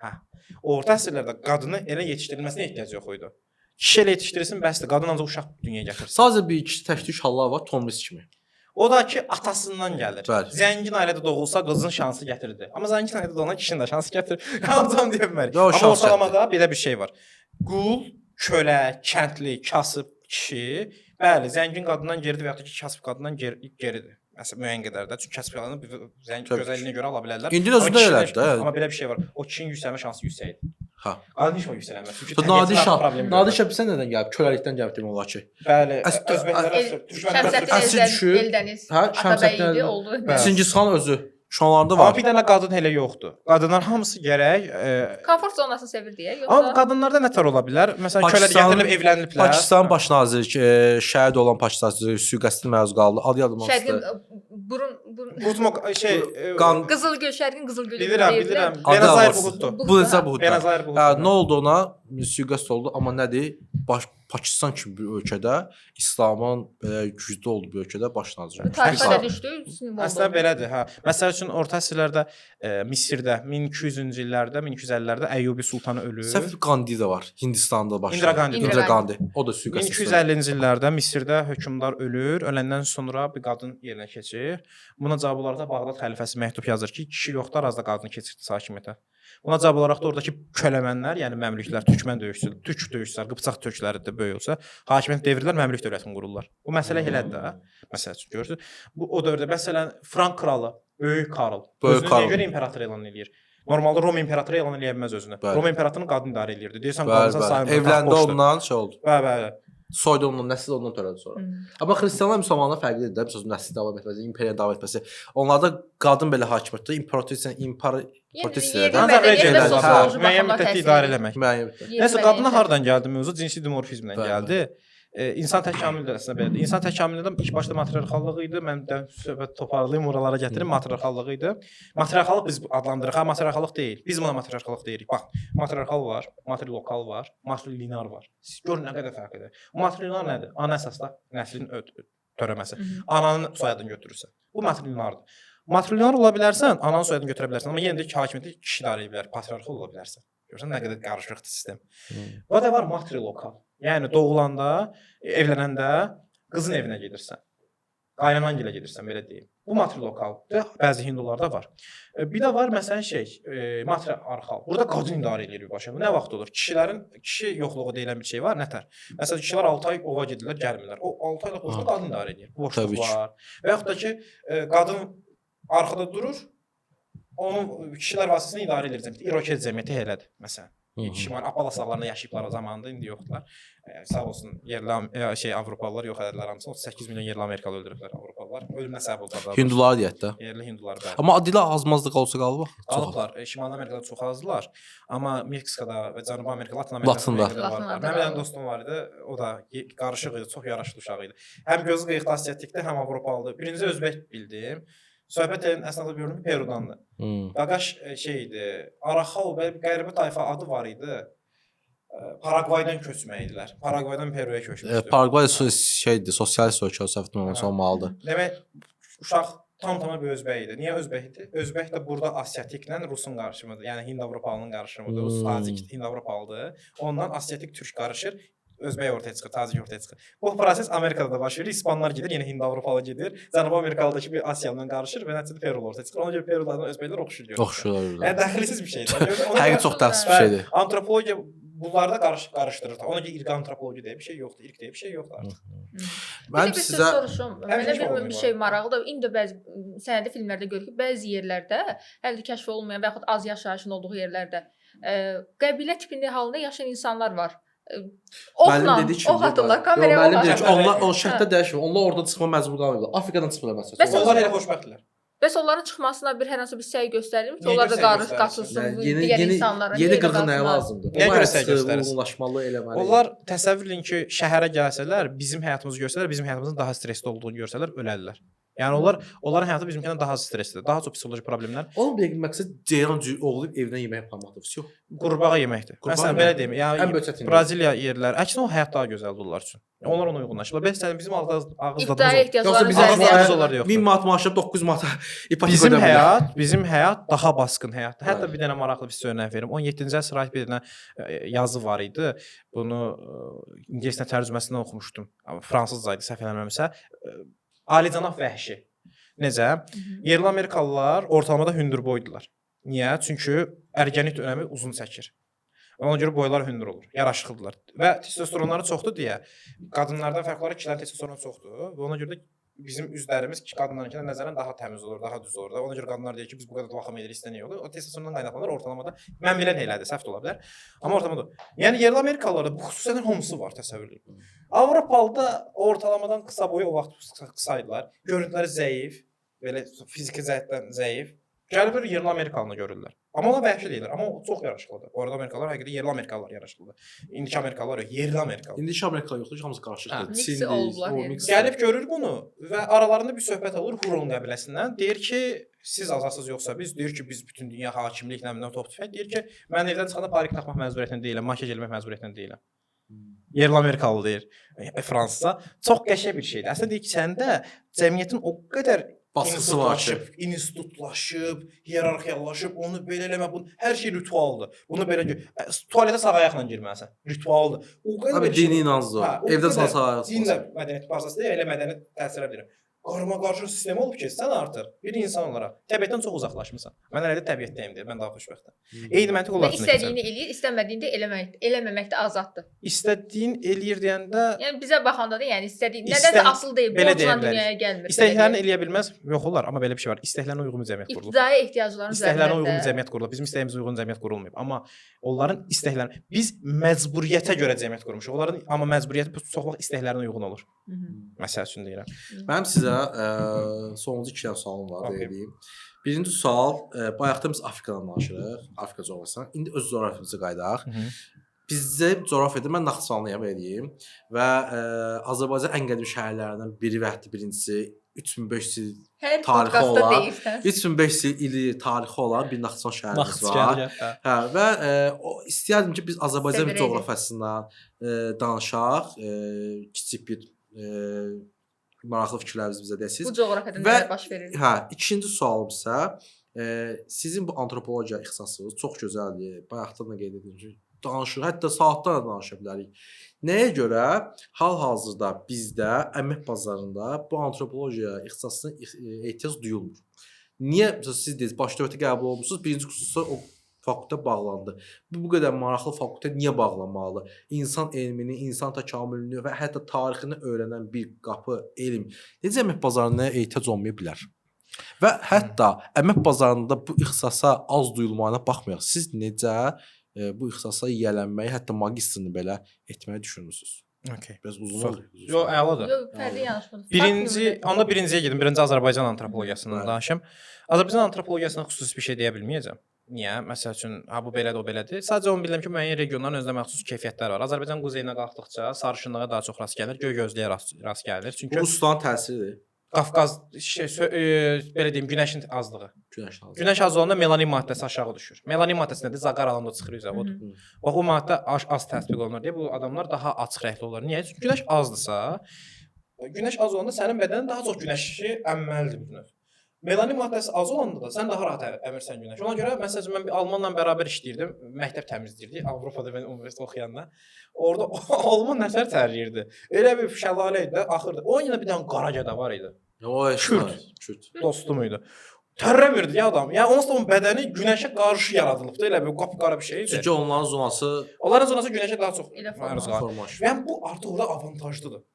Hə. Orta əsrlərdə qadını elə yetişdirilməsinə ehtiyac yox idi. Kişi elə yetişdirilsin bəsdir. Qadın ancaq uşaq dünyaya gətirsin. Sadəcə bir iki tək hallar var, Tomris kimi. O da ki atasından gəlir. Bəli. Zəngin ailədə doğulsa qızın şansı gətirirdi. Amma zəngin ailədə doğulan kişinin də şansı gətirir. Hamıdan deyə bilmərik. Və o Amma şans ortalamada belə bir şey var. Qul, kölə, kəndli, kasıb kişi, bəli, zəngin qadından geridir və ya da ki, kasıb qadından geridir. Məsələn, müəyyən qədərdə. Çünki kasıb qadını zəngin Təbii gözəlliyinə görə ala bilərlər. İndi özündə elədir də. Amma belə bir şey var. O kişinin yüksəlmə şansı yüksəkdir. Ha. Qadın heç o yüksələmir. Çünki Nadir təbiətin Şah, problemi Nadir görür. Şah bilsən nədən gəlib? Köləlikdən gəlib demək olar ki. Bəli, Əs- Şəmsəddin Əsl düşür. Eldəniz. Hə, Atabəy Şəmsəddin idi, Əli- oldu. Bəli. Çingizxan özü şanlarında Amma var. bir dənə qadın elə yoxdur. Qadınlar hamısı gərək Komfort zonasını sevir deyə, amma yoxsa qadınlarda nə tər ola bilər? Məsələn, kölə Pakistan- gətirilib evləniliblər. Pakistan baş naziri şəhid olan Pakistan suiqəstinə məruz qaldı. Adı yadıma Şərqin düşdü. burun Qutmo şey Qan- Qızılgül, Şərqin Qızılgülü. bilirəm, bilirəm. Adı Benazir var. Buhuttu. Bu necə bu? Benazir Buhuttu. Hə, nə oldu ona? Suiqəst oldu, amma nədir? Pakistan kimi bir ölkədə İslamın güclü olduğu bir ölkədə baş naziri. Tayfa da düşdü, simvol. Əslində belədir, hə. Məsəl üçün orta əsrlərdə Misirdə 1200-cü illərdə, 1250-lərdə Əyyubi sultanı ölür. Səhv Qandi də var. Hindistanda baş. Indira Gandhi. Indira Gandhi. O da suiqəst. 1250-ci illərdə Misirdə hökmdar ölür, öləndən sonra bir qadın yerinə keçir. Buna cavab olaraq da Bağdad xəlifəsi məktub yazır ki, kişi yoxdur, az da qadını keçirdi hakimiyyətə. Buna cavab olaraq da oradakı köləmənlər, yəni məmlüklər, türkmən döyüşçülər, türk döyüşçülər, Qıpçaq türkləri də böyük olsa, hakimiyyət devirirlər, məmlük dövlətini qururlar. Bu məsələ elədir də. Məsəl üçün görürsüz. Bu o dövrdə məsələn Frank kralı, Böyük Karl Böyük özünü Karl. nəyə görə imperator elan eləyir? Normalda Roma imperatoru elan eləyə bilməz özünü. Bəli. Roma imperatorunu qadın idarə eləyirdi. Deyirsən Bəli, qadınsa bəli. sayılmır. Evləndə ondan şey oldu. Bəli, bəli. Soydu ondan, nəsil ondan törədi sonra. Amma xristianlar müsəlmanlar fərqlidir də. Məsələn, nəsil davam etməsi, imperiya davam etməsi. Onlarda qadın belə hakimiyyətdə imperatrisan, imperatrisadır. Ancaq mədəniyyət regl və sosioloji müəyyən baxımdan müddətli təsir idarə edir. eləmək. Müəyyən bir. Nəsə qadına hardan gəldi mövzu? Cinsi dimorfizmdən Bəli. gəldi. İnsan təkamülü də əslində belədir. İnsan təkamülü də ilk başda matriarxallıq idi. Mən də söhbət toparlayım, oralara gətirim. Matriarxallıq idi. Matriarxallıq biz adlandırırıq. Ha, matriarxallıq deyil. Biz buna matriarxallıq deyirik. Bax, matriarxal var, matrilokal var, matrilinar var. Siz görün nə qədər fərqlidir. Matrilinar nədir? Ana əsasda nəslin törəməsi. Ananın soyadını götürürsən. Bu matrilinardır. Matrilinar ola bilərsən, ananın soyadını götürə bilərsən, amma yenə də hakimiyyəti kişi idarə edə bilər, patriarxal ola bilərsən. Görürsən nə qədər qarışıqdır sistem. Və də var matrilokal. Yəni doğulanda, evlənəndə qızın evinə gedirsən. Qaynanan gilə gedirsən, belə deyim. Bu matrilokaldır. Bəzi hindularda var. Bir də var məsələn matriarxal. Burada qadın idarə edir birbaşa. Bu nə vaxt olur? Kişi yoxluğu deyilən bir şey var, nətər? Məsələn kişilər 6 ay ova gedirlər, gəlmirlər. O 6 aylıq boşluqda qadın idarə edir. Boşluq var. Və yaxud da ki qadın arxada durur. Onu kişilər vasitəsilə idarə edir. İrokez cəmiyyəti elədir məsələn. Şimal Apalasaqlarında yaşayıblar o zamanda, indi yoxdular. Sağ olsun yerli Avropalılar yox edədilər hamısını. 38 milyon yerli Amerikalı öldürüblər Avropalılar. Ölümünə səbəb oldular. Hindular deyək də. Yerli hindular bəli. Amma adilə azmazlıq olsa qalıb. Alıblar. Şimali Amerikada çox azdılar. Amma Meksikada və Cənubi Amerika, Latin Latında. Amerikada var. Mənim bir dənə dostum var idi. O da qarışıq idi, çox yaraşıqlı uşaq idi. Həm gözü qıyıqlı asiatikdir, həm Avropalıdır. Birinci özbək bildim. Söhbət edən əsnada gördüm ki, Perudandır. Qaqaş idi, Araxal və qəribə tayfa adı var idi. Paragvaydan köçmək idilər. Paragvaydan Peruya köçmüşdü. Paragvay şeydir, sosialist ölkə olsa olmalıdır. Demək, uşaq tam-tama bir özbək idi. Niyə özbək idi? Özbək də burada asiatiklə Rusun qarışımıdır. Yəni Hind-Avropalının qarışımıdır. O tacik Hind-Avropalıdır. Ondan asiatik türk qarışır. Özbək ortaya çıxır, tacik ortaya çıxır. Bu proses Amerikada da baş verir. İspanlar gedir, yenə Hind-Avropalı gedir. Cənubi Amerikalıdakı bir Asiyalıdan qarışır və nəticədə Perulu ortaya çıxır. Ona görə Perulardan özbəklər oxşur görür. Oxşurlar. Yəni dəxilsiz bir şeydir. Həqiqətən çox təəssüf bir şeydir. Antropologiya bunlarda qarışdırır. Ona görə irqi antropologiya deyə bir şey yoxdur. İrq deyə bir şey yoxdur artıq. Mən sizə soruşum. Mənə bir şey maraqlıdır. İndi bəzi sənədi filmlərdə görürük ki, bəzi yerlərdə hələ kəşf olunmayan və yaxud az yaşayışın olduğu yerlərdə qəbilə tipində halında yaşayan insanlar var. Oxla, ox atırlar, kameraya ox atırlar. Onlar o şərtdə dəyişmir. Onlar oradan çıxma məcbur qalmırlar. Afrikadan çıxmırlar məsələn. Onlar elə xoşbəxtdirlər. Bəs onların çıxmasına bir hər hansı bir səy göstərilir ki, onlar da qatılsın digər insanlara. Yeni qırğı nəyə lazımdır? Nəyə görə səy göstərirsin? Uyğunlaşmalı eləməli. Onlar təsəvvür edin ki, şəhərə gəlsələr, bizim həyatımızı görsələr, bizim həyatımızın daha stressli olduğunu görsələr, ölərlər. Yəni onların həyatı bizimkindən daha stresslidir, daha çox psixoloji problemlər. Onun bir məqsəd ceyran oğlu evdən yemək yapmaqdır. Yox. Qurbağa yeməkdir. Məsələn belə deyim, yəni yəni Braziliya yerləri, əksinə o həyat daha gözəldir onlar üçün. Onlar ona uyğunlaşırlar. Bəs bizim ağızlarımız yoxdur. 1000 manat maaşla 9 manat ipotek ödəmək. Bizim həyat daha basqın həyatdır. Hətta bir dənə maraqlı bir örnək verim. 17-ci əsr ait bir dənə yazı var idi. Bunu ingiliscə tərcüməsindən oxumuşdum. Amma fransızca idi, səhv eləmirəmsə. Alicənab vəhşi. Necə? Yerli Amerikalılar ortalamada hündür boydular. Niyə? Çünki ərgənlik dönəmi uzun çəkir. Ona görə boyları hündür olur, yaraşıqlıdırlar. Və testosteronları çoxdur deyə qadınlardan fərqli olaraq kişilərin testosteronu çoxdur və ona görə də bizim üzlərimiz qadınlarınkindən nəzərən daha təmiz olur, daha düz olur da. Ona görə qadınlar deyir ki, biz bu qədər baxım edirik, istə nə olur? O testosterondan qaynaqlanır ortalamada. Mən bilən elədir, səhv də ola bilər. Amma ortalamada. Yəni yerli Amerikalılarda bu xüsusiyyətin hamısı var, təsəvvür edin. Avropalıda ortalamadan qısa boyu o vaxt qısaydılar. Görüntüləri zəif, belə fiziki cəhətdən zəif. Gəliblər yerli Amerikalını görürlər. Amma ona vəhşi deyirlər. Amma o çox yaraşıqlıdır. Orada Amerikalılar həqiqətən yerli Amerikalılar yaraşıqlıdır. İndiki Amerikalılar yox, yerli Amerikalılar. İndiki Amerika yoxdur, hamısı qarışıqdır. Miksi oldular yəni. Gəlib görür bunu və aralarında bir söhbət olur Huron qəbiləsindən. Deyir ki, siz azadsız yoxsa biz, deyir ki, biz bütün dünya hakimliklə minə top tüfəng. Deyir ki, mən evdən çıxanda parik taxmaq məcburiyyətində deyiləm, makyaj eləmək məcburiyyətində deyiləm. Yerli Amerikalı deyir. Fransızca çox qəşəng bir şeydir. Əslində deyir ki, səndə cəmiyyətin o qədər baskısı var ki, institutlaşıb, hiyerarxiyalaşıb, onu belə eləmə, bu hər şey ritualdır. Bunu belə tualetə sağ ayaqla girməlisən. Ritualdır. O qədər abi dini inancdır. Evdə sağ ayaqla. Dinlə mədəniyyət bazası deyil, elə mədəniyyət təsir edir. Qarma-qarşı sistem olub ki, sən artıq bir insan olaraq təbiətdən çox uzaqlaşmısan. Mən elə də təbiətdəyim deyir, mən daha xoşbəxtəm. Eyni məntiq olar. İstədiyini eləyir, istəmədiyini də eləməmək də azaddır. İstədiyin eləyir deyəndə, yəni bizə baxanda da, yəni istədiyin nədənsə asıl deyil, borcla dünyaya gəlmir. İstəklərini eləyə bilməz, yox olar, amma belə bir şey var. İstəklərinə uyğun cəmiyyət qurulur. İbtidai ehtiyacların İstəklərinə uyğun cəmiyyət qurulur. Bizim istəyimizə uyğun cəmiyyət qurulmayıb, amma onların istəklərini biz məcburiyyətə görə cəmiyyət qurmuşuq. Onların amma məcburiyyəti çox vaxt istəklərinə uyğun olur. Məsəl üçün deyirəm. Mənim sizə sonuncu 2 sualım var deyim. Birinci sual, bayaqda biz Afrikadan danışırıq, Afrika coğrafiyasından. İndi öz coğrafiyamıza qayıdaq. Bizdə coğrafiyada mən Naxçıvanlıyam eləyim və Azərbaycan ən qədim şəhərlərindən biri və hətta birincisi 3500 il tarixi olan 3500 ili tarixi olan bir Naxçıvan şəhərimiz var. Hə və istəyərdim ki, biz Azərbaycan coğrafiyasından danışaq, kiçik bir maraqlı fikirlərinizi bizə desiniz. Bu coğrafiyada nələr baş verir? Hə, ikinci sualım isə sizin bu antropologiya ixtisasınız çox gözəldir. Bayaqdan da qeyd etdim ki, danışır, hətta saatlarla danışa bilərik. Nəyə görə hal-hazırda bizdə əmək bazarında bu antropologiya ixtisasına ehtiyac duyulmur? Niyə siz dediniz, baş dövlətə qəbul olmusunuz, birinci kursda o fakültə bağlandı. Bu qədər maraqlı fakültə niyə bağlanmalıdır? İnsan elmini, insan təkamülünü və hətta tarixini öyrənən bir qapı elm necə əmək bazarına ehtiyac olmaya bilər? Və hətta əmək bazarında bu ixtisasa az duyulmağına baxmayaraq, siz necə bu ixtisasa yiyələnməyi, hətta magistrini belə etməyi düşünürsünüz? Okay. Biraz uzun olur. Yox, əladır. Yox, fərqli yanaşmadır. Onda birinciyə gedim. Birinci Azərbaycan antropologiyasından danışım. Azərbaycan antropologiyasına xüsusi bir şey deyə bilməyəcəm. Niyə? Məsəl üçün, bu belədir, o belədir. Sadəcə onu bilirəm ki, müəyyən regionların özünə məxsus keyfiyyətləri var. Azərbaycan quzeyinə qalxdıqca sarışınlığa daha çox rast gəlir, göy gözlüyə rast gəlir. Çünki bu ustalığın təsiridir. Qafqaz belə deyim, günəşin azlığı. Günəş az olanda melanin maddəsi aşağı düşür. Melanin maddəsi nədir? Zaqar alanda çıxır üzə, odur. Bax o maddə az tətbiq olunur deyə bu adamlar daha açıq rəngli olur. Niyə? Çünki günəş azdırsa, günəş az olanda sənin bədənin daha çox günəşi əmməlidir bu növ. Melanin maddəsi az olanda da sən daha rahat əmirsən günəş. Ona görə məsələn mən bir almanla bərabər işləyirdim. Məktəb təmizləyirdik. Avropada mən universitet oxuyanda. Orada alman nəfər tərləyirdi. Elə bir şəlalə idi, axırdı. Onun yanında bir dənə qara gədə var idi. O Kürt dostum idi. Tərləmirdi ya adam. Yəni onun bədəni günəşə qarşı yaradılıbdı. Elə bir qapqara bir şey idi. Çünki onların zonası günəşə daha çox formalaşır. Yəni bu artıq orada avantajlıdır.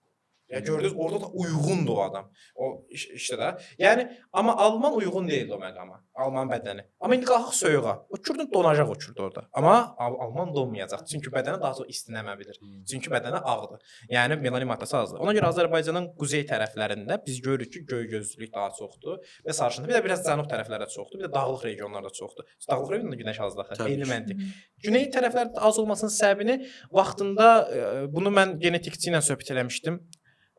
Ya gördünüz, orada da uyğundur o adam. O işdə də. Yəni amma Alman uyğun deyildi o məqama. Alman bədəni. Amma indi qalxıq soyuğa. O kürdün donacaq o kürd orada. Amma Alman donmayacaq. Çünki bədəni daha çox istinəmə bilir. Çünki bədəni ağdır. Yəni melanin maddəsi azdır. Ona görə Azərbaycanın quzey tərəflərində biz görürük ki, göy gözlülük daha çoxdur və sarışınlıq. Bir də biraz cənub tərəflərdə çoxdur. Bir də dağlıq regionlarda çoxdur. Dağlıq regionda günəş azdır. Eyni məntiq. Güney tərəflərdə az olmasının səbəbini vaxtında bunu mən genetikçi ilə söhbət eləmişdim.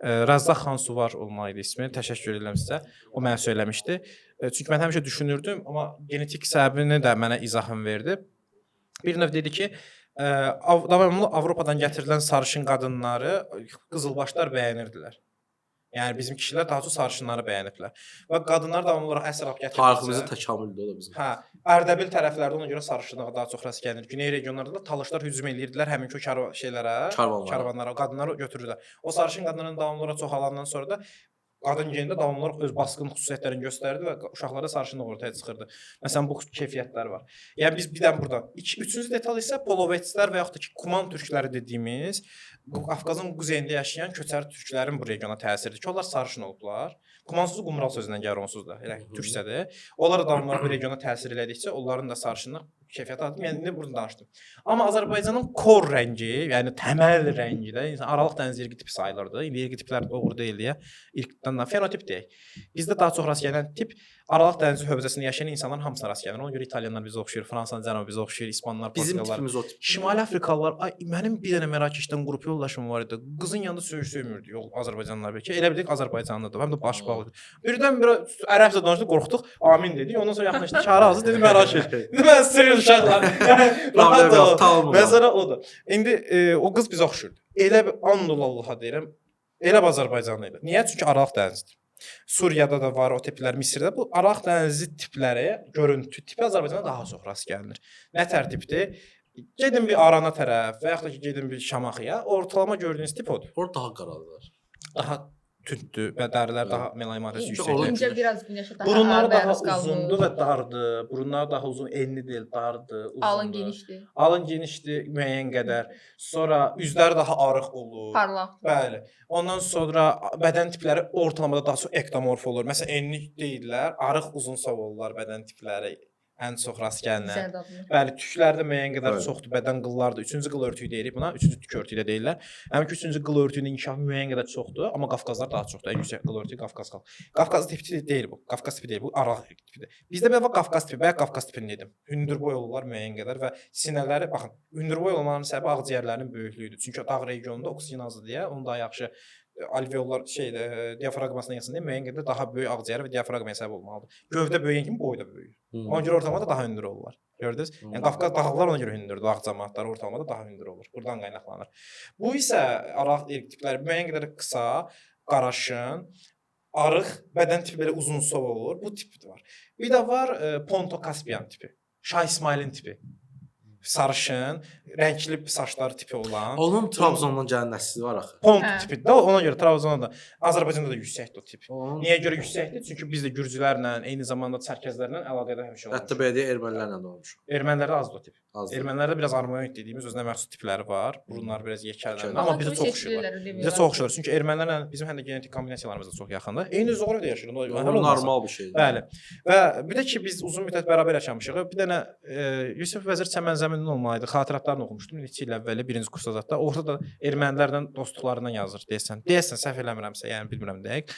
Razzaq Xansuvar olmalıydı ismi. Təşəkkür edirəm sizə. O mənə söyləmişdi. Çünki mən həmişə düşünürdüm, amma genetik səbəbini də mənə izahını verdi. Bir növ dedi ki, davamlı Avropadan gətirilən sarışın qadınları qızılbaşlar bəyənirdilər. Yəni bizim kişilər daha çox sarışınları bəyəniblər. Və qadınlar davamlı olaraq əsr alıb gətirdilər. Tariximizdə təkamüldə o da bizim. Hə, Ərdəbil tərəflərdə ona görə sarışınlığa daha çox rast gəlinir. Güney regionlarda da talışlar hücum edirdilər həmin o karvanlara, qadınları götürürdülər. O sarışın qadınların davamlı olaraq çoxalandan sonra da qadın genində davamlı olaraq öz basqın xüsusiyyətlərini göstərdi və uşaqlarda sarışınlıq ortaya çıxırdı. Məsələn, bu keyfiyyətlər var. Yəni biz birdən buradan. Üçüncü detal isə polovetslər və yaxud da ki, Kuman türkləri dediyimiz Qafqazın quzeyində yaşayan köçəri türklərin bu regiona təsiridir ki, onlar sarışın olublar. Kumansuz Qumral sözündən gəlir onsuz da, elə türkçədir. Onlar da davamlı olaraq bu regiona təsir elədikcə onların da sarışınlıq keyfiyyəti aldım. Yəni indi burada danışdım. Amma Azərbaycanın kor rəngi, yəni təməl rəngi də Aralıq dəniz irqi tipi sayılırdı. İndi irqi tiplər doğru deyil deyə irqdən fenotip deyək. Bizdə daha çox rast gələn tip Aralıq dənizi hövzəsində yaşayan insanların hamısına rast gəlir. Ona görə İtalyanlar bizə oxşayır, Fransanın cənubu bizə oxşayır, İspanlar, Bizim Portugallar. tipimiz o tip. Şimali Afrikalılar, ay mənim bir dənə Mərakeşdən qrup yoldaşım var idi. Qızın yanında söymürdü yol Azərbaycanlılar bəlkə. Elə bildik Azərbaycanlıdır. Həm də baş bağlı. Birdən bir ərəbcə danışdı, qorxduq. Amin dedik. Ondan sonra yaxınlaşdı. Çağrı hazır dedi Mərakeş. Dedi mən sırf uşaqlar. Məsələ odur. İndi o qız bizə oxşurdu. Elə bir andollah deyirəm. Elə bir Azərbaycanlı idi. Niyə? Çünki Aralıq dənizidir. Suriyada da var o tiplər, Misirdə. Bu Aralıq dənizi tipləri, görüntü tipi Azərbaycanda daha çox rast gəlinir. Nə tərtibdir? Gedin bir Arana tərəf və yaxud da ki, gedin bir Şamaxıya. Ortalama gördüyünüz tip odur. Orada daha qaradır. Daha tündür və dərilər daha melaymətəsi yüksəkdir. İncə biraz günəşə daha Burunları daha məruz qalır. uzundur və dardır. Burunları daha uzun, enli deyil, dardır, uzundur. Alın genişdir. Alın genişdir müəyyən qədər. Sonra üzləri daha arıq olur. Parlaq. Bəli. Ondan sonra bədən tipləri ortalamada daha çox ektomorf olur. Məsələn, enli deyirlər, arıq uzun sov olurlar bədən tipləri. Ən çox rast gəlinən. Bəli, tüklərdə müəyyən qədər çoxdur, bədən qıllardır. Üçüncü qıl örtüyü deyirik buna, üçüncü tük örtüyü də deyirlər. Həmin ki, üçüncü qıl örtüyünün inkişafı müəyyən qədər çoxdur, amma Qafqazlar daha çoxdur. Ən yüksək qıl örtüyü Qafqaz qal. Qafqaz tipi deyil bu. Qafqaz tipi deyil, bu Aralıq tipidir. Bizdə belə Qafqaz tipi, bəyə Qafqaz tipini dedim. Hündürboy olurlar müəyyən qədər və sinələri, baxın, hündürboy olmanın səbəbi ağciyərlərinin böyüklüyüdür. Çünki dağ regionunda oksigen azdır deyə onu daha yaxşı alveollar diafraqmasına yaxın deyə müəyyən qədər daha böyük ağciyər və diafraqmaya səbəb olmalıdır. Gövdə böyüyən kimi boy da böyüyür. Ona görə ortalamada daha hündür olurlar. Gördünüz? Yəni Qafqaz dağlar ona görə hündürdür, dağ cəmaətləri ortalamada daha hündür olur. Buradan qaynaqlanır. Bu isə Aralıq irq tipləri müəyyən qədər qısa, qaraşın, arıq, bədən tipi belə uzun sov olur. Bu tip var. Bir də var Ponto-Kaspiyan tipi. Şah İsmailin tipi. Sarışın, rəngli saçları tipi olan. Onun Trabzondan gələn nəsli var axı. Ponto tipi də ona görə Trabzonda da, Azərbaycanda da yüksəkdir o tip. Onun... Niyə görə yüksəkdir? Çünki biz də gürcülərlə, eyni zamanda çərkəzlərlə əlaqədə həmişə olmuşuq. Hətta belə deyə ermənilərlə də olmuşuq. Ermənilərdə azdır o tip. Azdır. Ermənilərdə biraz armoid dediyimiz özünə məxsus tipləri var. Burunlar biraz yekələnir, amma bizə çox oxşayırlar. Bizə çox oxşayır. Çünki ermənilərlə bizim həm də genetik kombinasiyalarımız da çox yaxındır. Eyni coğrafiyada yaşayırıq. O normal bir şeydir. Bəli. Və bir də ki biz uzun müddət bərabər yaşamışıq. Bir dənə Yusif Vəzir Çəmənzəminin olmaydı. Xatirətlərini oxumuşdum neçə il əvvəl birinci kursda zətdə. Orada da ermənilərlə dostluqlarından yazır deyəsən. Deyəsən səhv eləmirəmsə, yəni bilmirəm dəqiq.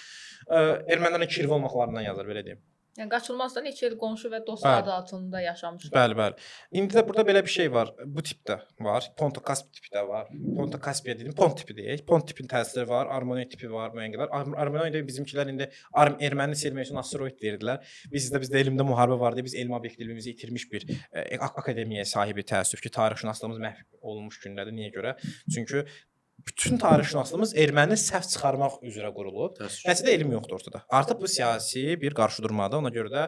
Ermənilərlə kirvi olmaqlarından yazır belə deyim. Yəni qaçılmazdan neçə il qonşu və dost adı altında yaşamışıq. Bəli, bəli. İndi də burada belə bir şey var. Bu tipdə var. Ponto-Kasp tipi də var. Ponto-Kaspiya dedim, Pont tipi deyək. Pont tipinin təsiri var, Armonoid tipi var müəyyən qədər. Armonoid bizimkilər indi erməni serməyəsin asteroid deyirdilər. Bizdə elmdə müharibə var deyə biz elm obyektivliyimizi itirmiş bir akademiyaya sahibi təəssüf ki, tarixşünaslığımız məhv olunmuş gündədir. Niyə görə? Çünki bütün tarixşünaslığımız erməni səhv çıxarmaq üzrə qurulub. Nəticədə elm yoxdur ortada. Artıq bu siyasi bir qarşıdurmadır. Ona görə də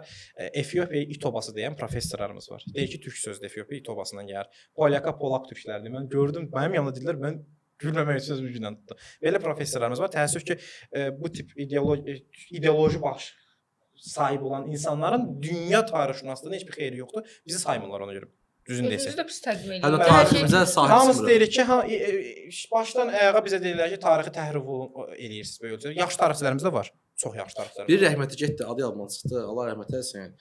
Efiopiya itobası deyən professorlarımız var. Deyir ki, türk sözü Efiopiya itobasından gəlir. Polyaka polak türklərdir. Mən gördüm, mənim yanımda dedilər, mən gülməmək üçün sözümü gündən tutdum. Belə professorlarımız var. Təəssüf ki, bu tip ideoloji baxış sahib olan insanların dünya tarixşünaslığında heç bir xeyri yoxdur. Bizi saymırlar ona görə. Düzün desək. Özünüzdə pis təqdim Hətta edirik. tariximizə sahib Hamısı deyir ki, başdan ayağa bizə deyirlər ki, tarixi təhrif eləyirsiniz böyləcə. Yaxşı tarixçilərimiz də var. Çox yaxşı tarixçilərimiz. Bir rəhmətə getdi, adı yadıma çıxdı. Allah rəhmət eləsin.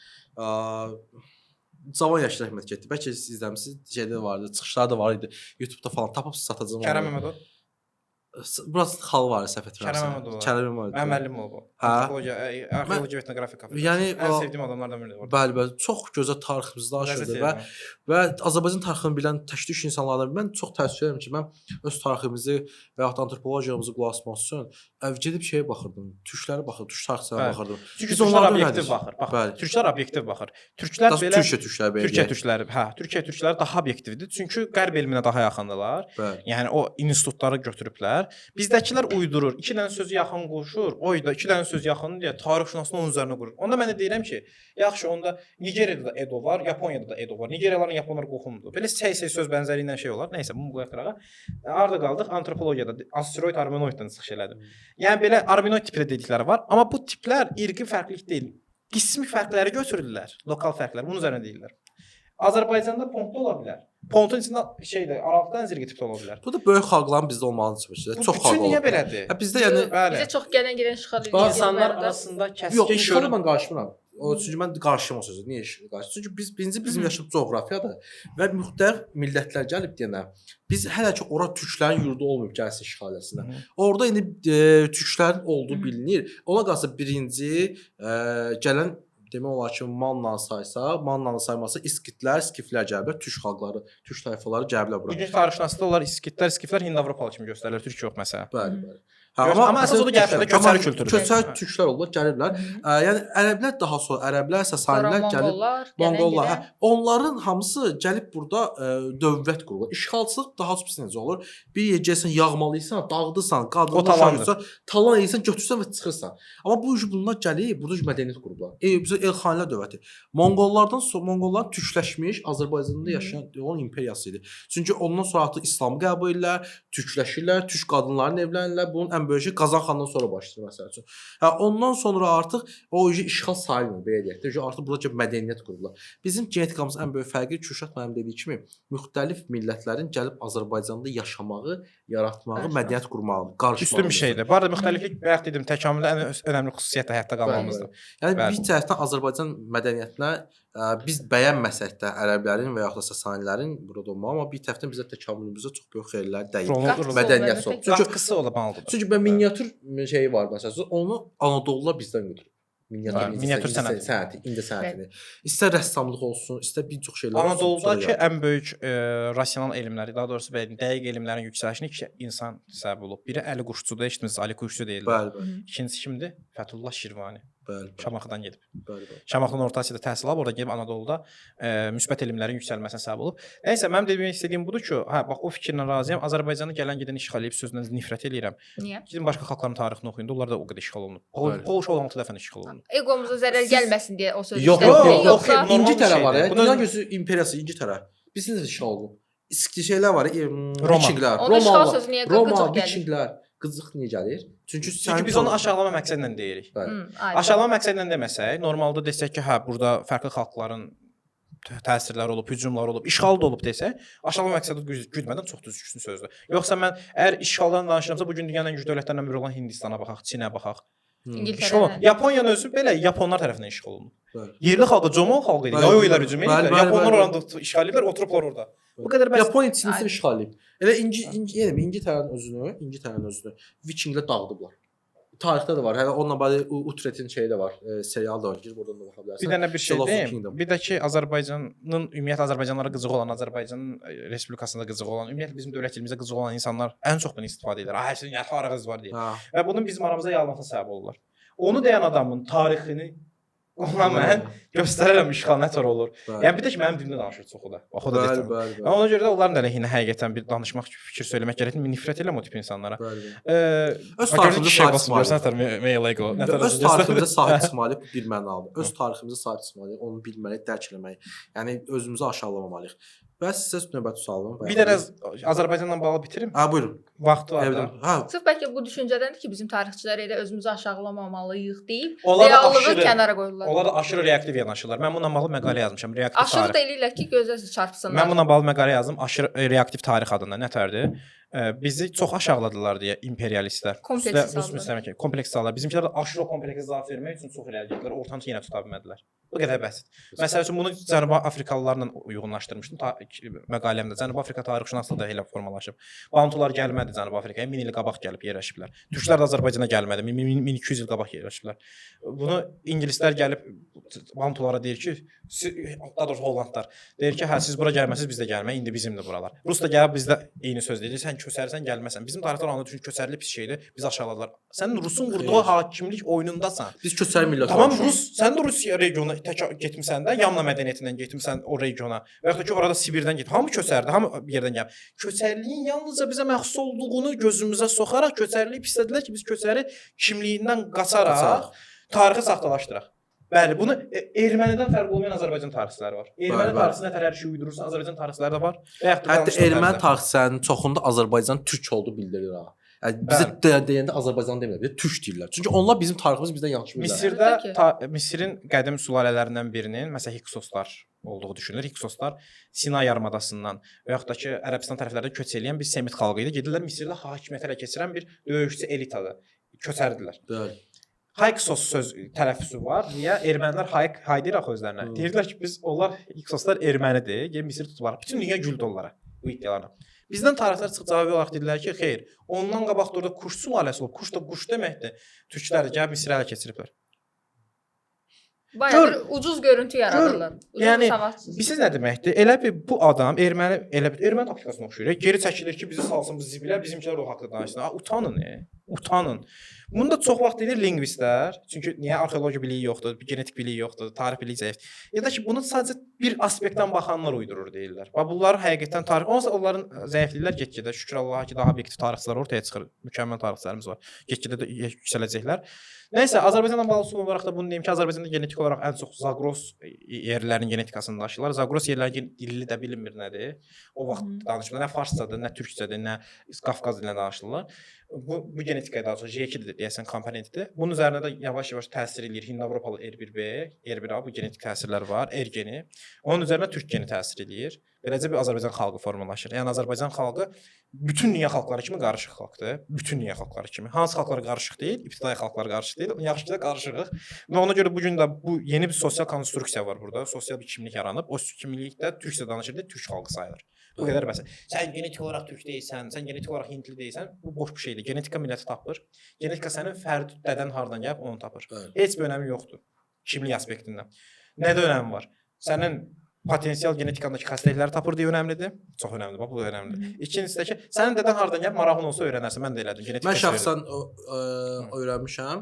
Cavan yaşlı rəhmət getdi. Bəlkə siz izləmisiniz, şeydə vardı, çıxışları da var idi. YouTube-da falan tapıb satacağım. Kərəm Məmmədov. Burası xal var səhv etmirəmsə. Kərəm Məmmədov. Kərəm Məmmədov. Müəllim olub. Hə. Arxeologiya və etnografika. Yəni ən sevdiyim adamlardan biridir orada. Bəli, bəli, çox gözəl tariximizdə aşırdı və Azərbaycan tarixini bilən tək-tük insanlardan mən çox təəssüf edirəm ki, mən öz tariximizi və ya antropologiyamızı qulaq asmaq üçün gedib şeyə baxırdım, türklərə baxırdım, türk tarixçilərinə baxırdım. Çünki türklər obyektiv baxır. Bax, türklər obyektiv baxır. Türklər belə Türkiyə belə. Türkiyə türkləri, hə, Türkiyə türkləri daha obyektivdir. Çünki qərb elminə daha yaxındırlar. Yəni o institutları götürüblər. Bizdəkilər uydurur. 2 dənə söz yaxın qoşur. Oyda 2 dənə söz yaxın deyə tarixşünaslıq onun üzərinə qurur. Onda mən də deyirəm ki, yaxşı onda Nigeriyada da Edo var, Yaponiyada da Edo var. Nigeriyalıların Yaponlar qohumdur. Belə səy-səy söz bənzəriyi ilə şey olar. Nəysə, bunu qoyaq qırağa. Harda qaldıq? Antropologiyada asteroid Armonoiddən çıxış elədim. Yəni belə arbinoid tipli dedikləri var, amma bu tiplər irqi fərqlilik deyil. Qismi fərqləri götürürlər, lokal fərqlər. Bunun üzərinə deyirlər. Azərbaycanda pontda ola bilər. Pontun içində aralıq dənizirqi tipli ola bilər. Bu da böyük xalqların bizdə olmağını çıxır. Çox xalq olur. Niyə belədir? Bizdə yəni Bizə çox gələn işğal insanlar arasında yox, kəskin işğala görün. mən qarşımıram. O çünki mən qarşıyam o sözə. Niyə işğala qarşı? Çünki bizim yaşadığımız coğrafiyadır və müxtəlif millətlər gəlib deyənə biz hələ ki ora türklərin yurdu olmayıb gəlsin işğal eləsinlər. Orada indi türklərin olduğu bilinir. Ona qalsa birinci gələn demək olar ki, Mannanı sayması İskitlər gəliblər, türk xalqları, türk tayfaları gəliblər bura. Bugün tarixşünasda onlar İskitlər Hind-Avropalı kimi göstərilir, türk yox məsələn. Bəli. Amma əsas odur gəliblər, köçəri kültürü. Köçəri türklər olurlar, gəliblər. Yəni ərəblər daha sonra, ərəblər, Sasanilər gəlib, Monqollar, onların hamısı gəlib burada dövlət qururlar. İşğalçılıq daha çox necə olur? Bir yer gəlsən, yağmalayırsan, dağıdırsan, qadınlar talan edirsən, götürsən və çıxırsan. Amma bu bunlar gəlib, burada mədəniyyət qurublar. Bizə Elxanilər dövləti. Monqollar türkləşmiş, Azərbaycanda yaşayan onun imperiyası idi. Çünki ondan sonra artıq İslamı qəbul edirlər, türkləşirlər, türk qadınlarla evlənirlər. Bunun ən böyük şey Qazan xandan sonra başlayır məsəl üçün. Ondan sonra artıq o işğal sayılmır belə deyək də. Artıq burada mədəniyyət qururlar. Bizim genetikamız ən böyük fərqi Kürşad müəllim dediyi kimi müxtəlif millətlərin gəlib Azərbaycanda yaşamağı, yaratmağı, mədəniyyət qurmağı, qarışmağı. Üstün bir şeydir. Bu arada müxtəliflik bayaq dedim, təkamüldə ən önəmli xüsusiyyət həyatda qalmamızdır. Yəni bir tərəfdən Azərbaycan mədəniyyətinə biz bəyənməsək də ərəblərin və yaxud da Sasanilərin burada olmağı, amma bir tərəfdən bizə təkamülümüzə çox böyük xeyirlər dəyir. Mədəniyyət çox. Çünki qısa ola bağlıdır. Çünki miniatür şeyi var məsələn, onu Anadolular bizdən götürür. Miniatür sənəti, indi sənətini. İstər rəssamlıq olsun, istər bir çox şeylər olsun. Anadoludakı ən böyük rasional elmləri, daha doğrusu dəqiq elmlərin yüksəlişini iki insan səbəb olub. Biri Əli Quşçudur, eşitmisiniz, Ali Quşçu deyirlər. Bəli. İkincisi kimdir? Fəthullah Şirvani. Bəli. Şamaxıdan gedib. Bəli. Şamaxının Orta Asiyada təhsil alıb, orada gedib Anadoluda müsbət elmlərin yüksəlməsinə səbəb olub. Nəysə, mənim demək istədiyim budur ki, bax o fikirlə razıyam. Azərbaycanı gələn gedən işğal edib sözündən nifrət eləyirəm. Niyə? Gidin başqa xalqların tarixini oxuyun. Onlar da o qədər işğal olunub. Polşa 16 dəfə işğal olunub. Egomuza zərər gəlməsin deyə o sözü yox, normal İngiltərə var ya. Bunun Dünya gözü imperiyası İngiltərə. Biz necə işğal olunub? Şeylər var, Vikinglər, Roma, Vikinglər. Qızıq niyə gəlir? Çünki biz onu aşağılama məqsədlə deyirik. Aşağılama məqsədlə deməsək, normalda desək ki, burada fərqli xalqların təsirləri olub, hücumlar olub, işğal da olub desək, aşağılama məqsədi güdmədən çox düzgün sözdür. Yoxsa mən əgər işğaldan danışıramsa, bu gün dünyanın ən güclü dövlətlərindən biri olan Hindistana baxaq, Çinə baxaq. Yaponiyanın özü belə Yaponlar tərəfindən işğal olunub. Yerli xalqı Jomon xalqı idi. Yoylar hücum edirlər. Yaponlar oranda işğal edirlər, oturublar orada. Bu qədər bəs Yaponiya Çinisi işğal edib. Elə İngiltərənin özünü Vikinglər dağıdıblar. Tarixdə də var. Hələ onunla bağlı Utrecht'in şeyi də var. Serial da var. Girib oradan da baxa bilərsən. Bir dənə bir şey deyim. Bir də ki, Azərbaycanın ümumiyyətlə Azərbaycanlara qızıq olan, Azərbaycanın Respublikasında qızıq olan, ümumiyyətlə bizim dövlət dilimizdə qızıq olan insanlar ən çox bundan istifadə edirlər. Həsən ya tariximiz var deyə. Və bunun bizim aramızda yayılmasına səbəb olurlar. Onu deyən adamın tarixini ona mən göstərərəm işğal nətər olur. Yəni bir də ki, mənim dilimdə danışır çoxu da. Bax o da deyir. Ona görə də onların əleyhinə həqiqətən bir danışmaq, fikir söyləmək gərəkdir. Nifrət eləmə o tip insanlara. Öz tariximizə sahib çıxmalıyıq. Öz tariximizə sahib çıxmalıyıq, bu bilməlidir. Öz tariximizə sahib çıxmalıyıq, onu bilməliyik, dərk eləməliyik. Yəni özümüzü aşağılamamalıyıq. Bəs sizə növbəti sualım. Bir dənə Azərbaycanla bağlı bitirim. Buyurun. Vaxtı var da. Sırf bəlkə bu düşüncədəndir ki, bizim tarixçilər elə özümüzü aşağılamamalıyıq deyib, onlar reallığı kənara qoyurlar. Onlar da aşırı reaktiv yanaşırlar. Mən bununla bağlı məqalə yazmışam. Reaktiv tarix. Aşırı da eləyirlər ki, gözə çarpsınlar. Mən bununla bağlı məqalə yazdım. Aşırı reaktiv tarix adında. Nətərdir? Bizi çox aşağıladılar deyə imperialistlər. Kompleks sallar. Bizimkilər də aşırı kompleks cavab vermək üçün çox irəli getdilər. Ortanı yenə tuta bilmədilər. Bu qədər bəsit. Məsəl üçün bunu Cənubi Afrikalılarla uyğunlaşdırmışdım məqaləmdə. Cənubi Afrika tarixşünaslığı da elə formalaşıb. Bantular gəlmədi Cənubi Afrikaya. 1000 il qabaq gəlib yerləşiblər. Türklər də Azərbaycana gəlmədi. 1200 il qabaq yerləşiblər. Bunu ingilislər gəlib Bantulara deyir ki, daha doğrusu Hollandlar deyir ki, hə siz bura gəlməsiniz, biz də gəlmək, indi bizimdir buralar. Rus da gəlib bizdə eyni söz deyir. Sən köçərsən, gəlməsən. Bizim tarixlər anladı çünki köçərli pis şeydir. Biz aşağıladılar. Sən Rusun qurduğu hakimlik oyunundan. Biz köçəri millət. Tamam Rus, sən də Rusiya regionuna getmisən də, Yamna mədəniyyətindən getmisən o regiona. Və yaxud da ki, orada Sibirdən get. Hamı köçərdi, hamı bir yerdən gəlib. Köçərliyin yalnızca bizə məxsus olduğunu gözümüzə soxaraq köçərliyi pislədilər ki, biz köçəri kimliyindən qaçaraq tarixi saxtalaşdıraq. Bəli, bunu ermənidən fərqli olmayan Azərbaycan tarixçiləri var. Erməni tarixçisinə hər şey uydurursan, Azərbaycan tarixçiləri də var. Hətta erməni tarixçilərinin çoxunda Azərbaycan türk olduğu bildirilir ha. Yəni bizə deyəndə Azərbaycan demirlər, türk deyirlər. Çünki onlar bizim tariximiz bizdən yaxşı bilirlər. Misirdə Misirin qədim sülalələrindən birinin, məsələn Hiksoslar olduğu düşünülür. Hiksoslar Sinay yarımadasından və yaxud da ki, Ərəbistan tərəflərində köç edən bir Semit xalqı idi. Gedirlər Misirdə hakimiyyət ələ keçirən bir döyüşçü elitadır. Köçərdilər. Bəli. Hayksos söz tələffüzü var. Niyə? Ermənilər hay deyir axı özlərinə. Deyirdilər ki, biz onlar Hiksoslar ermənidir. Gəlin Misir tutublar. Bütün dünya güldü onlara bu iddialarına. Bizdən tarixçilər çıxıb cavab olaraq dedilər ki, xeyr, ondan qabaq da orada Kuş sülaləsi olub. Kuş da quş deməkdir. Türklər də gəlib Misirə ələ keçiriblər. Bayağı bir ucuz görüntü yaradırlar. Yəni bilirsiniz nə deməkdir? Elə bir bu adam erməni taktikasına oxşuyur. Geri çəkilir ki, bizi salsın bu zibilə, bizimkilər o haqqda danışsın. Utanın, utanın. Bunu da çox vaxt edir lingvistlər. Çünki niyə arxeoloji biliyi yoxdur, genetik biliyi yoxdur, tarix biliyi zəifdir. Ya da ki, bunu sadəcə bir aspektdən baxanlar uydurur deyirlər. Və bunlar həqiqətən tarix, onsa onların zəifliklər get-gedə şükür Allaha ki, daha obyektiv tarixçilər ortaya çıxır. Mükəmməl tarixçilərimiz var. Get-gedə də yüksələcəklər. Nəysə, Azərbaycanla bağlı son olaraq da bunu deyim ki, Azərbaycanda genetik olaraq ən çox Zagros yerlərinin genetikasını daşıyırlar. Zagros yerlərinin dili də bilinmir nədir. O vaxt danışılır. Nə farscadır, nə türkcədir, nə Qafqaz dilində danışılır. Bu genetikaya daha çox J2-dir deyəsən komponentidir. Bunun üzərinə də yavaş-yavaş təsir eləyir Hind-Avropalı R1B, R1A bu genetik təsirlər var, R geni. Onun üzərinə türk geni təsir eləyir. Beləcə bir Azərbaycan xalqı formalaşır. Yəni Azərbaycan xalqı bütün dünya xalqları kimi qarışıq xalqdır. Bütün dünya xalqları kimi. Hansı xalqlar qarışıq deyil? İbtidai xalqlar qarışıq deyil. Yaxşı ki də qarışırıq. Və ona görə bu gün də bu yeni bir sosial konstruksiya var burada. Sosial bir kimlik yaranıb. O kimlikdə türkcə danışır, türk xalqı sayılır. Bu qədər bəs. Sən genetik olaraq türk deyilsən, sən genetik olaraq hindli deyilsən, bu boş bir şeydir. Genetika milləti tapır. Genetika sənin fərdi dədən hardan gəlib onu tapır. Heç bir önəmi yoxdur kimlik aspektindən. Nədə önəmi var? Sənin potensial genetikandakı xəstəlikləri tapır deyə önəmlidir. Çox önəmlidir, bax bu da önəmlidir. İkincisi də ki, sənin dədən hardan gəlib marağın olsa öyrənərsən. Mən də elədim. Genetik mən şəxsən öyrənmişəm.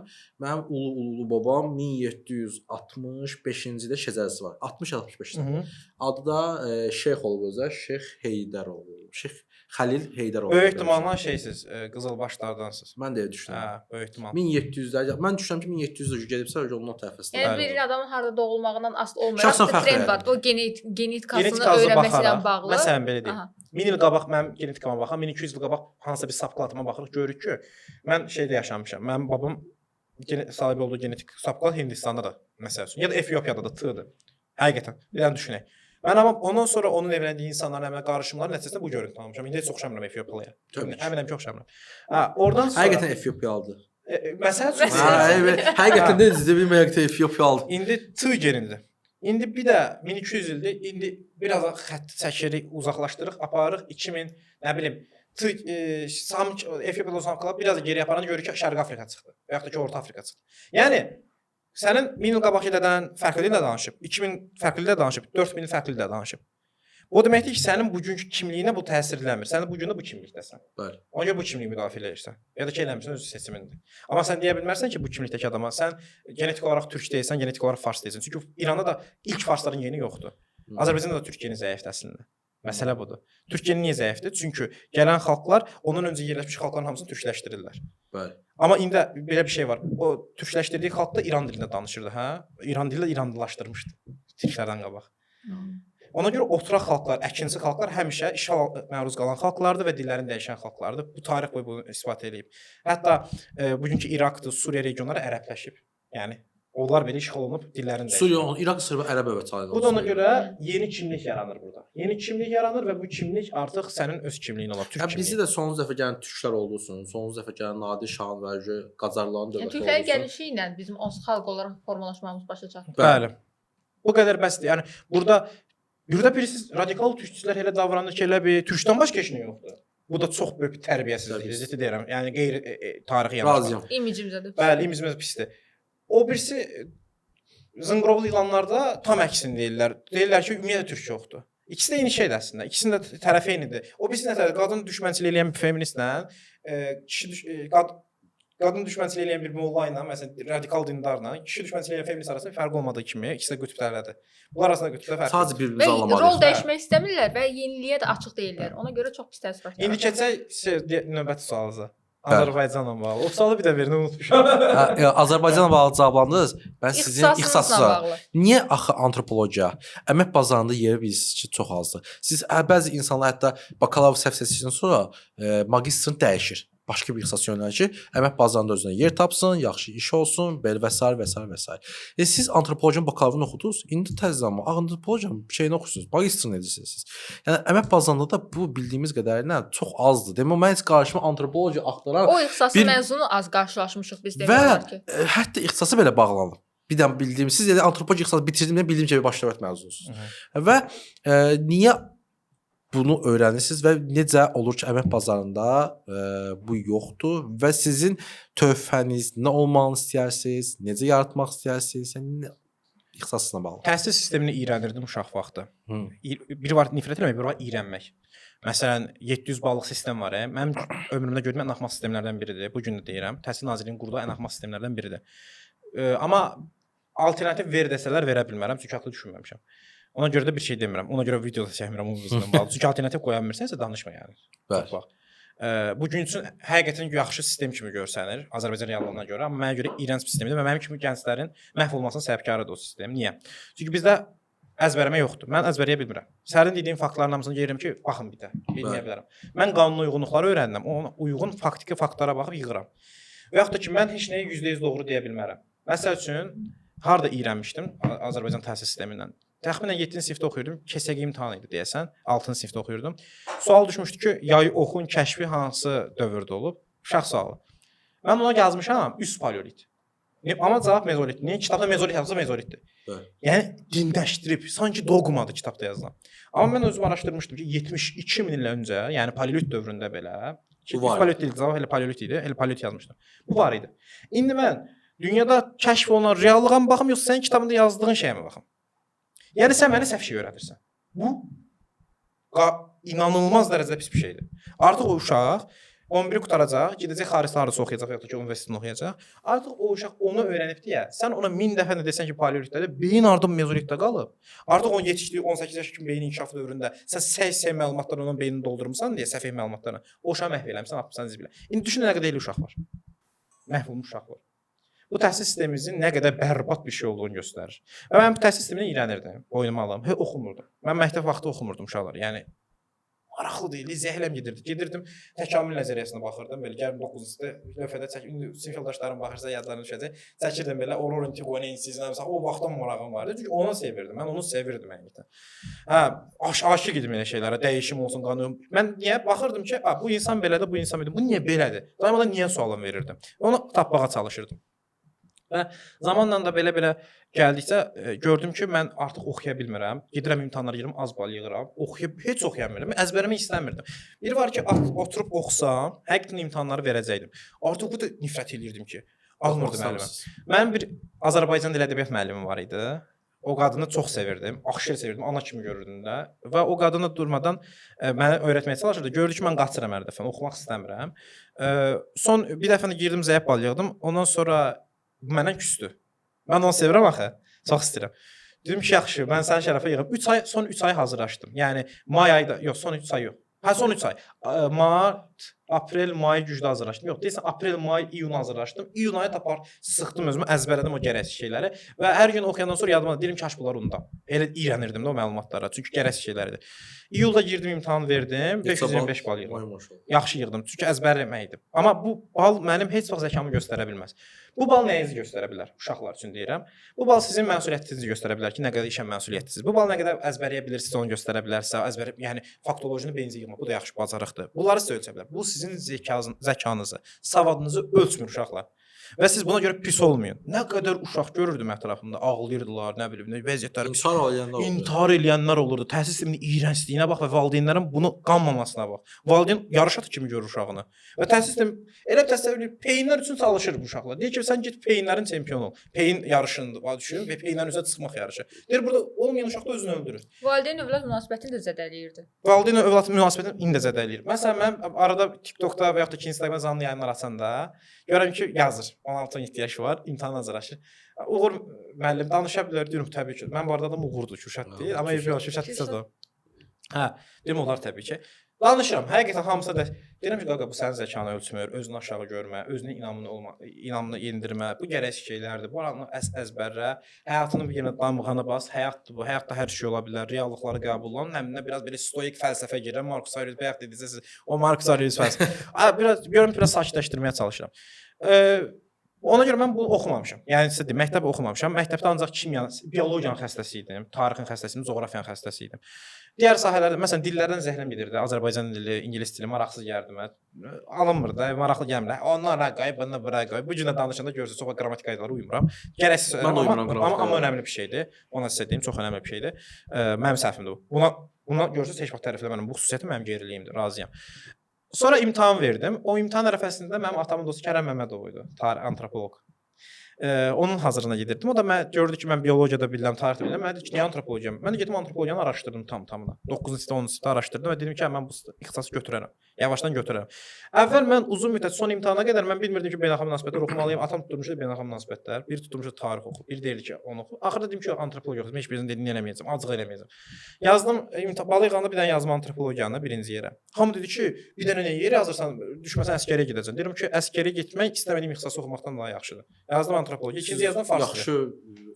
Mənim ulu babam 1765-ci ildə şəcərəsi var. 60-65-də. Adı da Şeyx olub özə, Şeyx Heydəroğlu. Şeyx Xəlil Heydəroğlu. Böyük ehtimalla şeysiz, qızılbaşlardansınız. Mən də elə düşünürəm. Hə, böyük ehtimal. 1700-lər. Mən düşünürəm ki, 1700-də gedibsə, ondan təfəssüs. Yəni bir adamın harda doğulmağından asılı olmayaraq trend var. O genetikasını öyrənməsi ilə bağlı. Məsələn belə deyim. 1000 il qabaq mənim genetikama baxıram, 1200 il qabaq hansısa bir sapklatıma baxırıq, görürük ki, mən şeydə yaşamışam. Mənim babam sahib olduğu genetik sapklat Hindistanda da məsəl üçün, ya da Efiopiyada da tığdır. Həqiqətən. Bir dənə düşünək. Mən amma ondan sonra onun evləndiyi insanların həmin qarışımları nəticəsində bu görüntünü almışam. İndi heç oxşamıram Efiopiyalıya. Əminəm ki, oxşamıram. Ha, oradan sonra həqiqətən Efiopiyalıdır. Məsəl üçün həqiqətən də sizə bilməyək ki, Efiopiyalıdır. İndi tığ genidir. İndi bir də 1200 ildir. İndi biraz xətt çəkirik, uzaqlaşdırırıq, aparırıq 2000, nə bilim, Efiyopiyada olsan qalıb biraz da geri aparanda görürük ki, Şərqi Afrika çıxdı və yaxud da ki, Orta Afrika çıxdı. Yəni sənin 1000 il qabaq ildən fərqli dildə danışıb, 2000 fərqli dildə danışıb, 4000 il fərqli dildə danışıb. O deməkdir ki, sənin bugünkü kimliyinə bu təsir eləmir. Sən bu gün də bu kimlikdəsən. Bəli. Ona görə bu kimliyi müdafiə edirsən. Ya da ki, eləmirsən öz seçimindir. Amma sən deyə bilmərsən ki, bu kimlikdəki adama sən genetik olaraq türk deyilsən, genetik olaraq fars deyilsən. Çünki İranda da ilk farsların geni yoxdur. Azərbaycanda da türk geni zəifdir əslində. Məsələ budur. Türk geni niyə zəifdir? Çünki gələn xalqlar ondan öncə yerləşmiş xalqların hamısını türkləşdirirlər. Bəli. Amma indi belə bir şey var. O türkləşdirdiyi xalq da İran dilində danışırdı, hə? İran dili iranlılaşdırmışdı türklərdən qabaq. Ona görə oturaq xalqlar, əkinçi xalqlar həmişə işğala məruz qalan xalqlardır və dillərini dəyişən xalqlardır. Bu tarix boyu bunu isbat edib. Hətta bugünkü İraqdır, Suriya regionları ərəbləşib. Yəni onlar belə işğal olunub dillərini dəyişib. Suriya, İraq sırf ərəb çayında. Bu da ona görə yeni kimlik yaranır burada. Yeni kimlik yaranır və bu kimlik artıq sənin öz kimliyin olar, türk kimliyi. Bizi də sonuncu dəfə gələn türklər oldusun, sonuncu dəfə gələn Nadir Şahan və Qacarların dövləti oldusun. Türklərin gəlişi ilə bizim onsuz xalq olaraq formalaşmamız başa çatdı. Bəli. Bu qədər bəsdir. Yəni burada birisiz radikal türkçülər elə davranır ki, elə bir türkdən başqa heç nə yoxdur. Bu da çox böyük bir tərbiyəsizlikdir, ciddi deyirəm. Yəni qeyri-tarixi yanaşma. İmicimizdə. Bəli, imicimiz pisdir. O birisi zınqırovlu ilanlarda tam əksini deyirlər. Deyirlər ki, ümumiyyətlə türk yoxdur. İkisi də eyni şeydir əslində. İkisinin də tərəfi eynidir. O birisi nətədir? Qadın düşmənçiliyi eləyən bir feministlə, qadın düşmənçiliyi eləyən bir molla ilə, məsələn, radikal dindarla, kişi düşmənçiliyi eləyən feminist arasında fərq olmadığı kimi, ikisi də qütblərlədir. Bunlar arasında qütblər fərqlidir. Sadəcə bir-birimizi anlamalıyıq. Rol dəyişmək istəmirlər və yeniliyə də açıq deyirlər. Ona görə çox pis təsir yaratır. İndi keçək növbəti sualınıza. Azərbaycanla bağlı. O sualı bir də verin, unutmuşam. Azərbaycanla bağlı cavablandınız. Mən sizin ixtisasınızla. Niyə axı antropologiya? Əmək bazarında yeri bilirsiniz ki, çox azdır. Siz bəzi insanlar hətta bakalavr səhv seçdikdən sonra magistrini dəyişir. başqa bir ixtisas yönəlin ki, əmək bazarında özünə yer tapsın, yaxşı iş olsun, belə və s. və s. və s. Siz antropologiyanın bakalavrini oxudunuz, indi təzədən antropologiyanın şeyini oxuyursunuz, magistrini edirsiniz siz. Yəni əmək bazarında da bu bildiyimiz qədərilə çox azdır. Demək mən heç qarşıma antropologiya axtaran O ixtisasın məzunu az qarşılaşmışıq biz demək olar ki. və hətta ixtisası belə bağlanıb. Bir də bildiyim siz elə antropologiya ixtisası bitirdiyimdə bildiyim kimi baş dövlət məzunusunuz. Və niyə bunu öyrənirsiniz və necə olur ki, əmək bazarında bu yoxdur və sizin töhfəniz nə olmağını istəyirsiniz, necə yaratmaq istəyirsiniz, yəni ixtisasına bağlı. Təhsil sistemini iyrənirdim uşaq vaxtı. Biri var nifrət eləmək, biri var iyrənmək. Məsələn, 700 ballıq sistem var. Mənim ömrümdə gördüyüm ən axmaq sistemlərdən biridir. Bu gün də deyirəm. Təhsil Nazirliyinin qurduğu ən axmaq sistemlərdən biridir. Amma alternativ ver desələr verə bilmərəm, çünki haqlı düşünməmişəm. Ona görə də bir şey demirəm. Ona görə video da çəkmirəm o mövzuyla bağlı. Çünki alternativ qoya bilmirsənsə danışma yəni. Bəli. Bu gün üçün həqiqətən yaxşı sistem kimi görsənir Azərbaycan reallığına görə, amma mənə görə iyrənc bir sistemdir və mənim kimi gənclərin məhv olmasının səbəbkarıdır o sistem. Niyə? Çünki bizdə əzbərləmə yoxdur. Mən əzbərləyə bilmirəm. Sənin dediyin faktların hamısını yeyirəm ki, baxın bir də, bilməyə bilərəm. Mən qanuna uyğunluqları öyrəndim. Ona uyğun faktiki faktlara baxıb yığıram. Və yaxud da ki, mən heç nəyi %100 doğru deyə bilmərəm. Məsəl üçün, harda iyrənmişdim Azərbaycan təhsil sistemindən? Təxminən 7-ci sinifdə oxuyurdum. KSQ imtahanı idi deyəsən. 6-cı sinifdə oxuyurdum. Sual düşmüşdü ki, yay oxun kəşfi hansı dövrdə olub? Uşaq sualı. Mən ona yazmışam üst paleolit. Amma cavab mezolit. Niyə kitabda mezolit yazılsa mezolitdir? Yəni dinləşdirib, sanki dogmadır kitabda yazılan. Amma mən özüm araşdırmışdım ki, 72 min il öncə, yəni paleolit dövründə belə, paleolit deyildi, cavab elə paleolit idi, elə paleolit yazmışdım. Bu var idi. İndi mən dünyada kəşf olunan reallığa mı baxım, yoxsa sənin kitabında yazdığın şeyə mi baxım? Yəni sən məni səhv şey öyrədirsən. Bu inanılmaz dərəcədə pis bir şeydir. Artıq o uşaq 11 qutaracaq, gedəcək xarici harasa oxuyacaq, yoxsa ki, universitetini oxuyacaq. Artıq o uşaq onu öyrənibdi ya. Sən ona 1000 dəfə də desən ki, paleolitdə, beyin ardın mezolitdə qalıb. Artıq onun yetişdiyi 18 yaş kimi beyin inkişaf dövründə sən səy məlumatlarla onun beynini doldurmusan deyə, səfeh məlumatlarla. O uşağı məhv eləmisən, atmısan zibilə. İndi düşünün nə qədər elə uşaq var. Məhv olmuş uşaq var. Bu təhsil sistemimizin nə qədər bərbad bir şey olduğunu göstərir. Və mən bu təhsil sistemini iyrənirdim, boynuma alam. Oxumurdum. Mən məktəb vaxtı oxumurdum uşaqları. Yəni maraqlı deyil, zəhləm gedirdi. Gedirdim, təkamül nəzəriyyəsinə baxırdım. Belə gəlib 9-cu lövhədə çək, indi sinif yoldaşlarım baxırsa yadlarına düşəcək. Çəkirdim belə Aurora Antigonensis, məsələn, o vaxtdan marağım vardı. Çünki onu sevirdim. Mən onu sevirdim həqiqətən. Hə, aşiq idim elə şeylərə, dəyişim olsun, qanun. Mən niyə baxırdım ki, bu insan belədir, bu insan belədir. Bu niyə belədir? Daima niyə sualım verirdim. Onu tapmağa çalışırdım. Və zamanla da belə gəldikcə gördüm ki, mən artıq oxuya bilmirəm. Gedirəm imtahanlara girirəm, az bal yığıram. Heç oxuya bilmirəm. Əzbərləmək istəmirdim. Biri var ki, oturub oxusam, həqiqətən imtahanları verəcəydim. Artıq bu da nifrət edirdim ki, almırdım əlimə. Mənim bir Azərbaycan dil ədəbiyyat müəllimi var idi. O qadını çox sevirdim. Aşırı sevirdim. Ana kimi görürdüm də. Və o qadını durmadan mənə öyrətməyə çalışırdı. Gördü ki, mən qaçıram hər dəfə. Oxumaq istəmirəm. Son bir dəfə də girdim, zəif bal yığdım. Ondan sonra məndən küsdü. Mən onu sevirəm axı. Çox istəyirəm. Dedim ki, yaxşı, mən sənin şərəfə yığım. Son 3 ay hazırlaşdım. Yəni may ayında, yox, son 3 ay yox. Hə, son 3 ay. Mart, aprel, may gücdə hazırlaşdım. Yox, deyirsən aprel, may, iyun hazırlaşdım. İyun ayı tapar, sıxdım özümü, əzbərlədim o gərəksiz şeyləri və hər gün oxuyandan sonra yadıma deyirəm ki, bunları unudam. Elə iyrənirdim də o məlumatlara, çünki gərəksiz şeylər idi. İyulda girdim, imtahan verdim, 525 bal yığdım. Yaxşı yığdım, çünki əzbərləmək idi. Amma bu bal mənim heç vaxt zəkamı göstərə bilməz. Bu bal nəyinizi göstərə bilər? Uşaqlar üçün deyirəm. Bu bal sizin məsuliyyətinizi göstərə bilər ki, nə qədər işə məsuliyyətsiniz. Bu bal nə qədər əzbərləyə bilirsiniz, onu göstərə bilərsə, yəni faktolojini beyninizə yığmaq, bu da yaxşı bacarıqdır. Bunları sizə ölçə bilər. Bu sizin zəkanızı, savadınızı ölçmür uşaqlar. Və siz buna görə pis olmayın. Nə qədər uşaq görürdüm ətrafımda, ağlayırdılar, nə bilim, vəziyyətlər, intihar eləyənlər olurdu. Təhsil sisteminin iyrəncliyinə bax və valideynlərin bunu qanmamasına bax. Valideyn yarışat kimi görür uşağını. Və təhsil sistemi elə təsəvvür edin, peyinlər üçün çalışır bu uşaqlar. Deyir ki, sən get peyinlərin çempionu ol. Peyin yarışında düşün və peyinlərin üzrə çıxmaq yarışı. Deyir burada olmayan uşaq da özünü öldürür. Valideyn övlad münasibətini də zədələyirdi. Valideyn övlad münasibətini indi də zədələyir. Məsələn, mən arada TikTokda və yaxud da ki, Instagramda canlı yayınlar açanda görürəm ki, yazır. 16-17 yaşı var, imtahan hazırlaşır. Uğur müəllim danışa bilər, deyirəm təbii ki. Mən bu arada adam Uğurdur, Kürşad deyil, amma Kürşad desəz də. Hə, deyim olar təbii ki. Danışıram. Həqiqətən hamısı da deyirəm ki, qaqa bu sənin zəkanı ölçmür, özünü aşağı görmə, özünə inamını yendirmə. Bu gərəksiz şeylərdir. Bu aranı əzbərlə, həyatını bir yenə damğana bas. Həyatdır bu. Həyatda hər şey ola bilər. Reallıqları qəbul olun. Həminə biraz belə stoik fəlsəfə girirəm. Marcus Aurelius bayaq dediniz, o Marcus Aurelius fəlsəfə. Biraz görürəm biraz sakitləşdirməyə çalışıram. Ona görə mən bunu oxumamışam. Yəni sizə deyim, məktəb oxumamışam. Məktəbdə ancaq kimya, biologiyanın xəstəsi idim, tarixin xəstəsi idim, coğrafiyanın xəstəsi idim. Digər sahələrdə məsələn dillərdən zəhləm gedirdi. Azərbaycan dili, ingilis dili maraqsız gəldi mənə. Alınmırdı, maraqlı gəlmir. Onlar rəqayb, bunlar bura rəqayb. Bu günə danışanda görürsüz, çox qrammatik qaydalara uymuram. Gərəksiz, amma önəmli bir şeydir. Ona sizə deyim, çox önəmli bir şeydir. Mənim səhvimdir bu. Buna görürsüz, heç vaxt tərifləmərəm. Bu xüsusiyyətim mənim geriliyimdir, razıyam. Sonra imtahan verdim. O imtahan ərəfəsində mənim atamın dostu Kərəm Məmmədov idi, antropoloq. Onun hazırlığına gedirdim. O da gördü ki, mən biologiyada bilirəm, tarixdə bilirəm. Mən dedim ki, niyə antropologiyam? Mən də getdim antropologiyanı araşdırdım tamına. 9-cu sinifdə, 10-cu sinifdə araşdırdım və dedim ki, mən bu ixtisası götürərəm. Yavaşdan götürərəm. Əvvəl mən uzun müddət son imtahana qədər mən bilmirdim ki, beynəlxalq münasibətlər oxumalıyam. Atam tutmuşdu beynəlxalq münasibətlər. Bir tutmuşdu tarix oxu. Bir deyirdi ki, onu oxu. Axırda dedim ki, antropologiya oxuyacağam. Heç birini dediyini eləməyəcəm. Acıq eləməyəcəm. Yazdım balı yığanda bir dənə yazdım antropologiyanı birinci yerə. Hamı dedi ki, bir dənə nə yerə yazırsan, düşməsən əsgəriyə gedəcəksən. Deyirəm ki, əsgəriyə getmək istəmədiyim ixtisası oxumaqdan daha yaxşıdır. Yazdım antropologiya. İkinci yazdım farsça. Yaxşı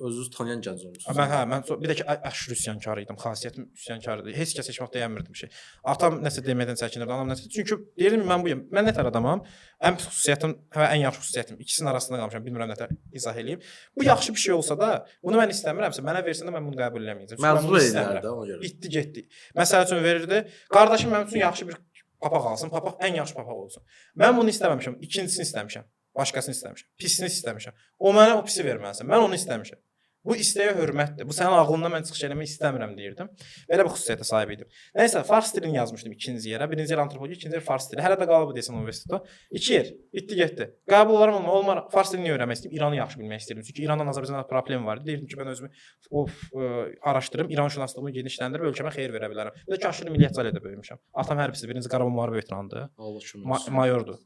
özünüzü tanıyan gənc olmusunuz. Mən bir də ki, aşırı üsyankar idim. Xasiyyətim üsyankar idi. Heç kəs heç vaxt deyəmirdim şey. Atam nəsə demədən çəkinirdi, anam nəsə. Çünki deyirdim mən buyam. Mən nətər adamam? Ən pis xüsusiyyətim və ən yaxşı xüsusiyyətim ikisinin arasında qalmışam. Bilmirəm nətər izah eləyim. Bu yaxşı bir şey olsa da, bunu mən istəmirəmsə, mənə versən də mən bunu qəbul eləməyəcəm. Məzun edərlər də ona görə. Bitdi, getdi. Məsəl üçün verirdi. Qardaşım mənim üçün yaxşı bir papaq alsın. Papaq ən yaxşı papaq olsun. Mən bunu istəməmişəm. İkincisini istəmişəm. Başqasını istəmişəm. Pisini istəmişəm. O mənə o pisi verməlisən. Mən onu istəmişəm. Bu istəyə hörmətdir. Bu sənin ağlından mən çıxış eləmək istəmirəm deyirdim. Belə bir xüsusiyyətə sahib idim. Nəysə, fars dilini yazmışdım ikinci yerə. Birinci yer antropologiya, ikinci yer fars dili. Hələ də qalıb desən universitetdə. 2 yer. Bitdi, getdi. Qəbul olaram amma olmar. Fars dilini öyrənmək istəyirdim. İranı yaxşı bilmək istəyirdim. Çünki İrandan Azərbaycanda problem var idi. Deyirdim ki, mən özümü araşdırım, İran şünaslığımı genişləndirib ölkəmə xeyir verə bilərəm. Bir də ki, aşırı milliyyətçi ailədə böyümüşəm. Atam hərbçisidir. Birinci Qarabağ müharibə veteranıdır. Mayordur.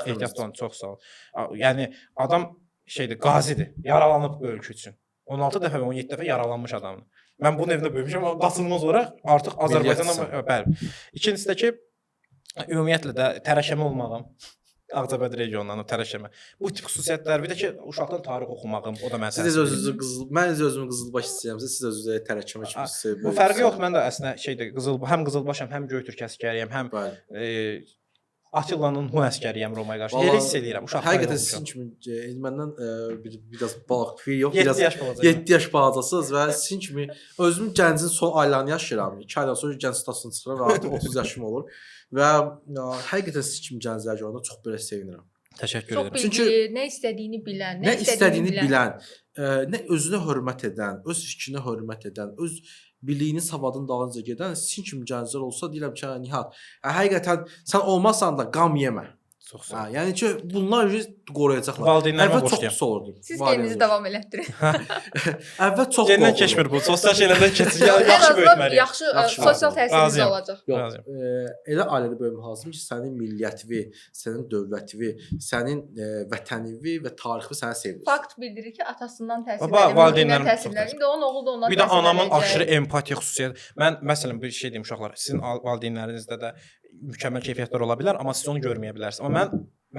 Ehtiyatlı olun, çox sağ ol. Yəni adam şeydir, qazidir. Yaralanıb bu ölkə üçün. 16 dəfə və 17 dəfə yaralanmış adamdır. Mən bunun evində böyümüşəm, amma qaçınılmaz olaraq artıq Azərbaycandan bəli. İkincisi də ki, ümumiyyətlə də tərəkkəmə olmağım. Ağcabədi regionundan tərəkkəmə. Bu tip xüsusiyyətlər, bir də ki, uşaqdan tarix oxumağım, o da mən Siz özünüzü mən özümü qızılbaş istəyirəmsə, siz özünüzü tərəkkəmə kimi bu fərqi yox, mən də əslində şeydə həm qızılbaşam, həm Göytürk əsgəriyəm, həm Attilanın Hun əsgəriyəm Romaya qarşı. Elə hiss eləyirəm. Həqiqətən sizin kimi məndən biraz balıq tüyü yox, 7 yaş balacasınız və sizin kimi özüm gəncin son aylarını yaşayıram. 2 aydan sonra gənc statusuna çıxıram və artıq 30 yaşım olur. Və həqiqətən siz kimi gənclər görəndə çox belə sevinirəm. Təşəkkür edirəm. Çünki nə istədiyini bilən, nə istədiyini bilən, nə özünə hörmət edən, öz fikrinə hörmət edən, öz biliyini, savadını dalınca gedən sizin kimi gənclər olsa deyirəm ki, Nihat, həqiqətən sən olmasan da qam yemə. Çox sağ ol. Yəni ki, bunlar qoruyacaqlar. Valideynlərimə çox pis olurdu. Siz geninizi davam elətdirin. Əvvəl çox gendən keçmir bu. Sosial şeylərdən keçir. Yaxşı böyütməliyik. Yaxşı sosial təsiriniz olacaq. Yox, elə ailədə böyümək lazımdır ki, sənin milliyyətvi, sənin dövlətvi, sənin vətənivi və tarixi səni sevir. Fakt bildirir ki, atasından təsir valideynlərim təsirlənir. İndi onun oğlu da ondan bir də anamın aşırı empatiya xüsusiyyəti. Mən məsələn bir şey deyim uşaqlar, sizin valideynlərinizdə də mükəmməl keyfiyyətlər ola bilər, amma siz onu görməyə bilərsiniz. Amma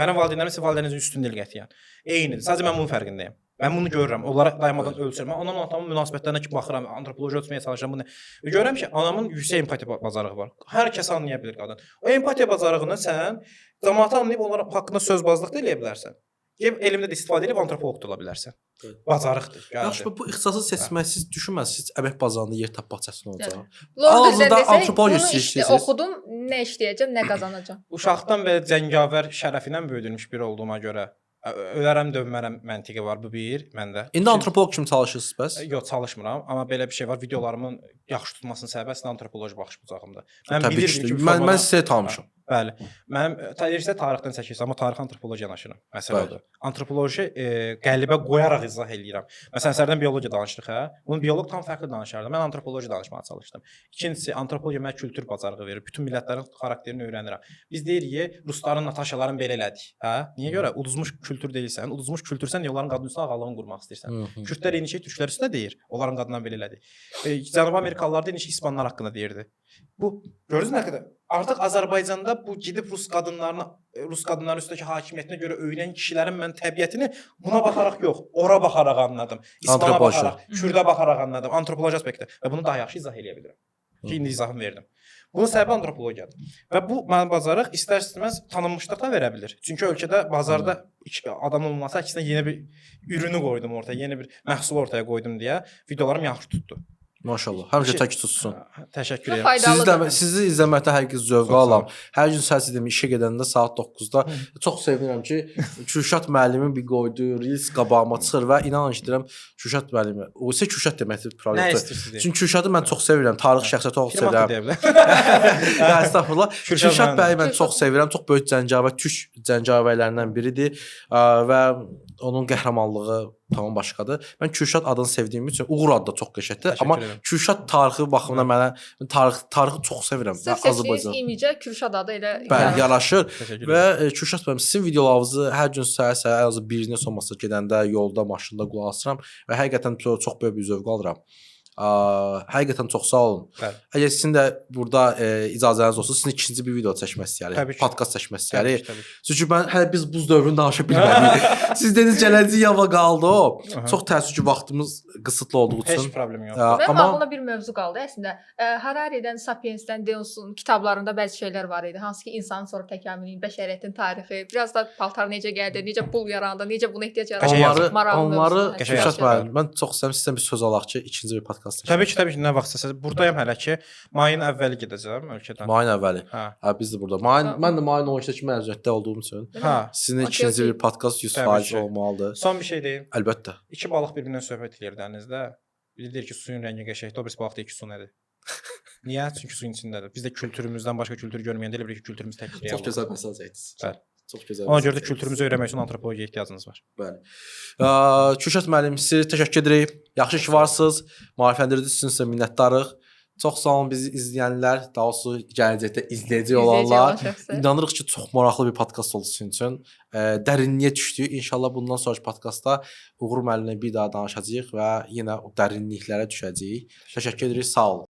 mənim valideynlərim sizin valideynlərinizin üstün deyil qətiyyən. Eynidir. Sadəcə mən bunun fərqindəyəm. Mən bunu görürəm. Onlara dayanmadan ölçürəm. Mən anamla atamın münasibətlərinə ki baxıram, antropologiya ölçməyə çalışıram bunu. Görürəm ki, anamın yüksək empatiya bacarığı var. Hər kəs anlaya bilər qadın. O empatiya bacarığını sən cəmaata anlayıb onların haqqında sözbazlıq da eləyə bilərsən. Elmdə də istifadə edib antropoloq da ola bilərsən. Bacarıqdır. Yaxşı, bu ixtisası seçməsiz düşünməsiz əmək bazarında yer tapmaq çətin olacaq. Hal-hazırda antropologiya seçirsiniz. Oxudum, nə işləyəcəm, nə qazanacağam. Uşaqdan belə cəngavər şərəfinə böyüdülmüş biri olduğuma görə ölərəm, dönmərəm məntiqi var bu bir məndə. İndi antropoloq kimi çalışırsınız bəs? Yox, çalışmıram, amma belə bir şey var. Videolarımın yaxşı tutmasının səbəbi əslində antropoloji baxış bucağımdır. Mən bilirdim ki, mən sizə tanımışam. Bəli. Mənim tarixdə tarixdən çəkirsən, amma tarix antropologiya yanaşıram. Məsələ odur. Antropoloji qəlibə qoyaraq izah eləyirəm. Məsələn, sərdən biologiya danışırıq, hə? Bunu bioloq tam fərqli danışardı. Mən antropoloji danışmağa çalışdım. İkincisi, antropologiya mənə kültür bacarığı verir. Bütün millətlərin xarakterini öyrənirəm. Biz deyirik, rusların, nataşaların belə elədik, hə? Niyə görə? Uduzmuş kültür deyilsən, uduzmuş kültürsən, onların qadın üstünə ağalığını qurmaq istəyirsən. Kürdlər eyni şey türklər üstünə deyir. Onların qadından belə elədik. Cənubi Amerikalılar da eyni şey İspanlar haqqında deyirdi. Bu görürsünüz nə qədər artıq Azərbaycanda bu gedib rus qadınların üstəki hakimiyyətinə görə öyünən kişilərin mən təbiətini buna baxaraq yox, ora baxaraq anladım. İslam'a Antropoloji. baxaraq, Kürdə baxaraq anladım. Antropoloji aspektdə və bunu daha yaxşı izah edə bilirəm. Ki indi izahını verdim. Bunun səbəbi antropologiyadır. Və bu mənə bacarıq istər-istəməz tanınmışlıq da verə bilər. Çünki ölkədə bazarda adam olmasa əksinə yeni bir ürünü qoydum ortaya, yeni bir məhsul ortaya qoydum deyə videolarım yaxşı tutdu. Maşallah. Həmişə İşi- tək tutsun. Təşəkkür Və edirəm. faydalıdır. Sizi izləməkdə həqiqi zövq Çox sağ alam. ol. Hər gün səhər dedim işə gedəndə saat 9-da çox sevinirəm ki, Kürşad müəllimin bir qoyduğu reels qabağıma çıxır və inanın ki, deyirəm Kürşad müəllimi. O isə Kürşad deməkdir Nə proqramda. istəyirsiniz deyin. Çünki Kürşadı mən çox sevirəm. Tarix şəxsiyyəti çox Firma sevirəm. deyə bilər. Ya estağfurullah. Kürşad Kürşad müəllim. bəyi mən çox sevirəm. Çox böyük Cəncavə Türk Cəncavələrindən biridir və onun qəhrəmanlığı tamam başqadır. Mən Kürşad adını sevdiyim üçün Uğur adı da çox qəşəngdir, Təşəkkür amma edirəm. Kürşad tarixi baxımından mənə tarixi çox sevirəm və Sırf seçdiyiniz Azərbaycan. imicə Kürşad adı ilə Bəli, yaraşır. Təşəkkür Və edirəm. Kürşad müəllim sizin videolarınızı hər gün səhər-səhər ən azı birinə sonması gedəndə, yolda, maşında qulaq asıram və həqiqətən çox böyük bir zövq alıram. Həqiqətən çox sağ olun. Bəli. Əgər sizin də burada icazəniz olsa, sizin ikinci bir video çəkmək istəyirik. Təbii ki. Podkast çəkmək Təbii istəyirik. ki, təbii ki. Çünki mən hələ biz buz dövrünü danışa bilmədik. Siz dediniz gələcək yava qaldı o. Aha. Çox təəssüf ki, vaxtımız qısıtlı olduğu Heç üçün. problem yox. Mənim Amma ağlımda bir mövzu qaldı əslində. Hararidən, Sapiensdən, Deonsun kitablarında bəzi şeylər var idi. Hansı ki, insanın sonra təkamülü, bəşəriyyətin tarixi, biraz da paltar necə gəldi, necə pul yarandı, necə buna ehtiyac Qəşəng yarandı. yazıb. onları Qəşəng Kürşad yazıb. müəllim, mən çox istəyirəm sizdən bir söz alaq ki, ikinci bir podkast çəkək. Təbii ki, nə vaxt istəsəz. Buradayam hələ ki. Mayın əvvəli gedəcəm ölkədən. Mayın əvvəli. Hə. Hə biz də burada. Mən də mayın 13-dəki məzuniyyətdə olduğum üçün Hə. sizin Okey, ikinci okey. bir podkast 100% Təbii ki. olmalıdır. Son bir şey deyim. Əlbəttə. İki balıq bir-birindən söhbət edir dənizdə. Biri deyir ki, suyun rəngi qəşəngdir, o birisi balıq deyir ki, su nədir? Niyə? Çünki suyun içindədir. Biz də kültürümüzdən başqa kültür görməyəndə elə bilir ki, kültürümüz tək real. Çox gözəl mesaj etdiniz. Bəli. Çox gözəl. Ona görə də mesaj kültürümüzü öyrənmək üçün antropologiya ehtiyacınız var. Bəli. Kürşad müəllim, sizə təşəkkür edirik. Yaxşı ki varsınız. Maarifləndirdiniz, sizə minnətdarıq. Çox sağ olun bizi izləyənlər, daha doğrusu gələcəkdə izləyəcək olanlar. İnanırıq ki, çox maraqlı bir podkast oldu sizin üçün. Dərinliyə düşdük. İnşallah bundan sonraki podkastda Uğur müəllimlə bir daha danışacağıq və yenə o dərinliklərə düşəcəyik. Təşəkkür edirik. Sağ olun.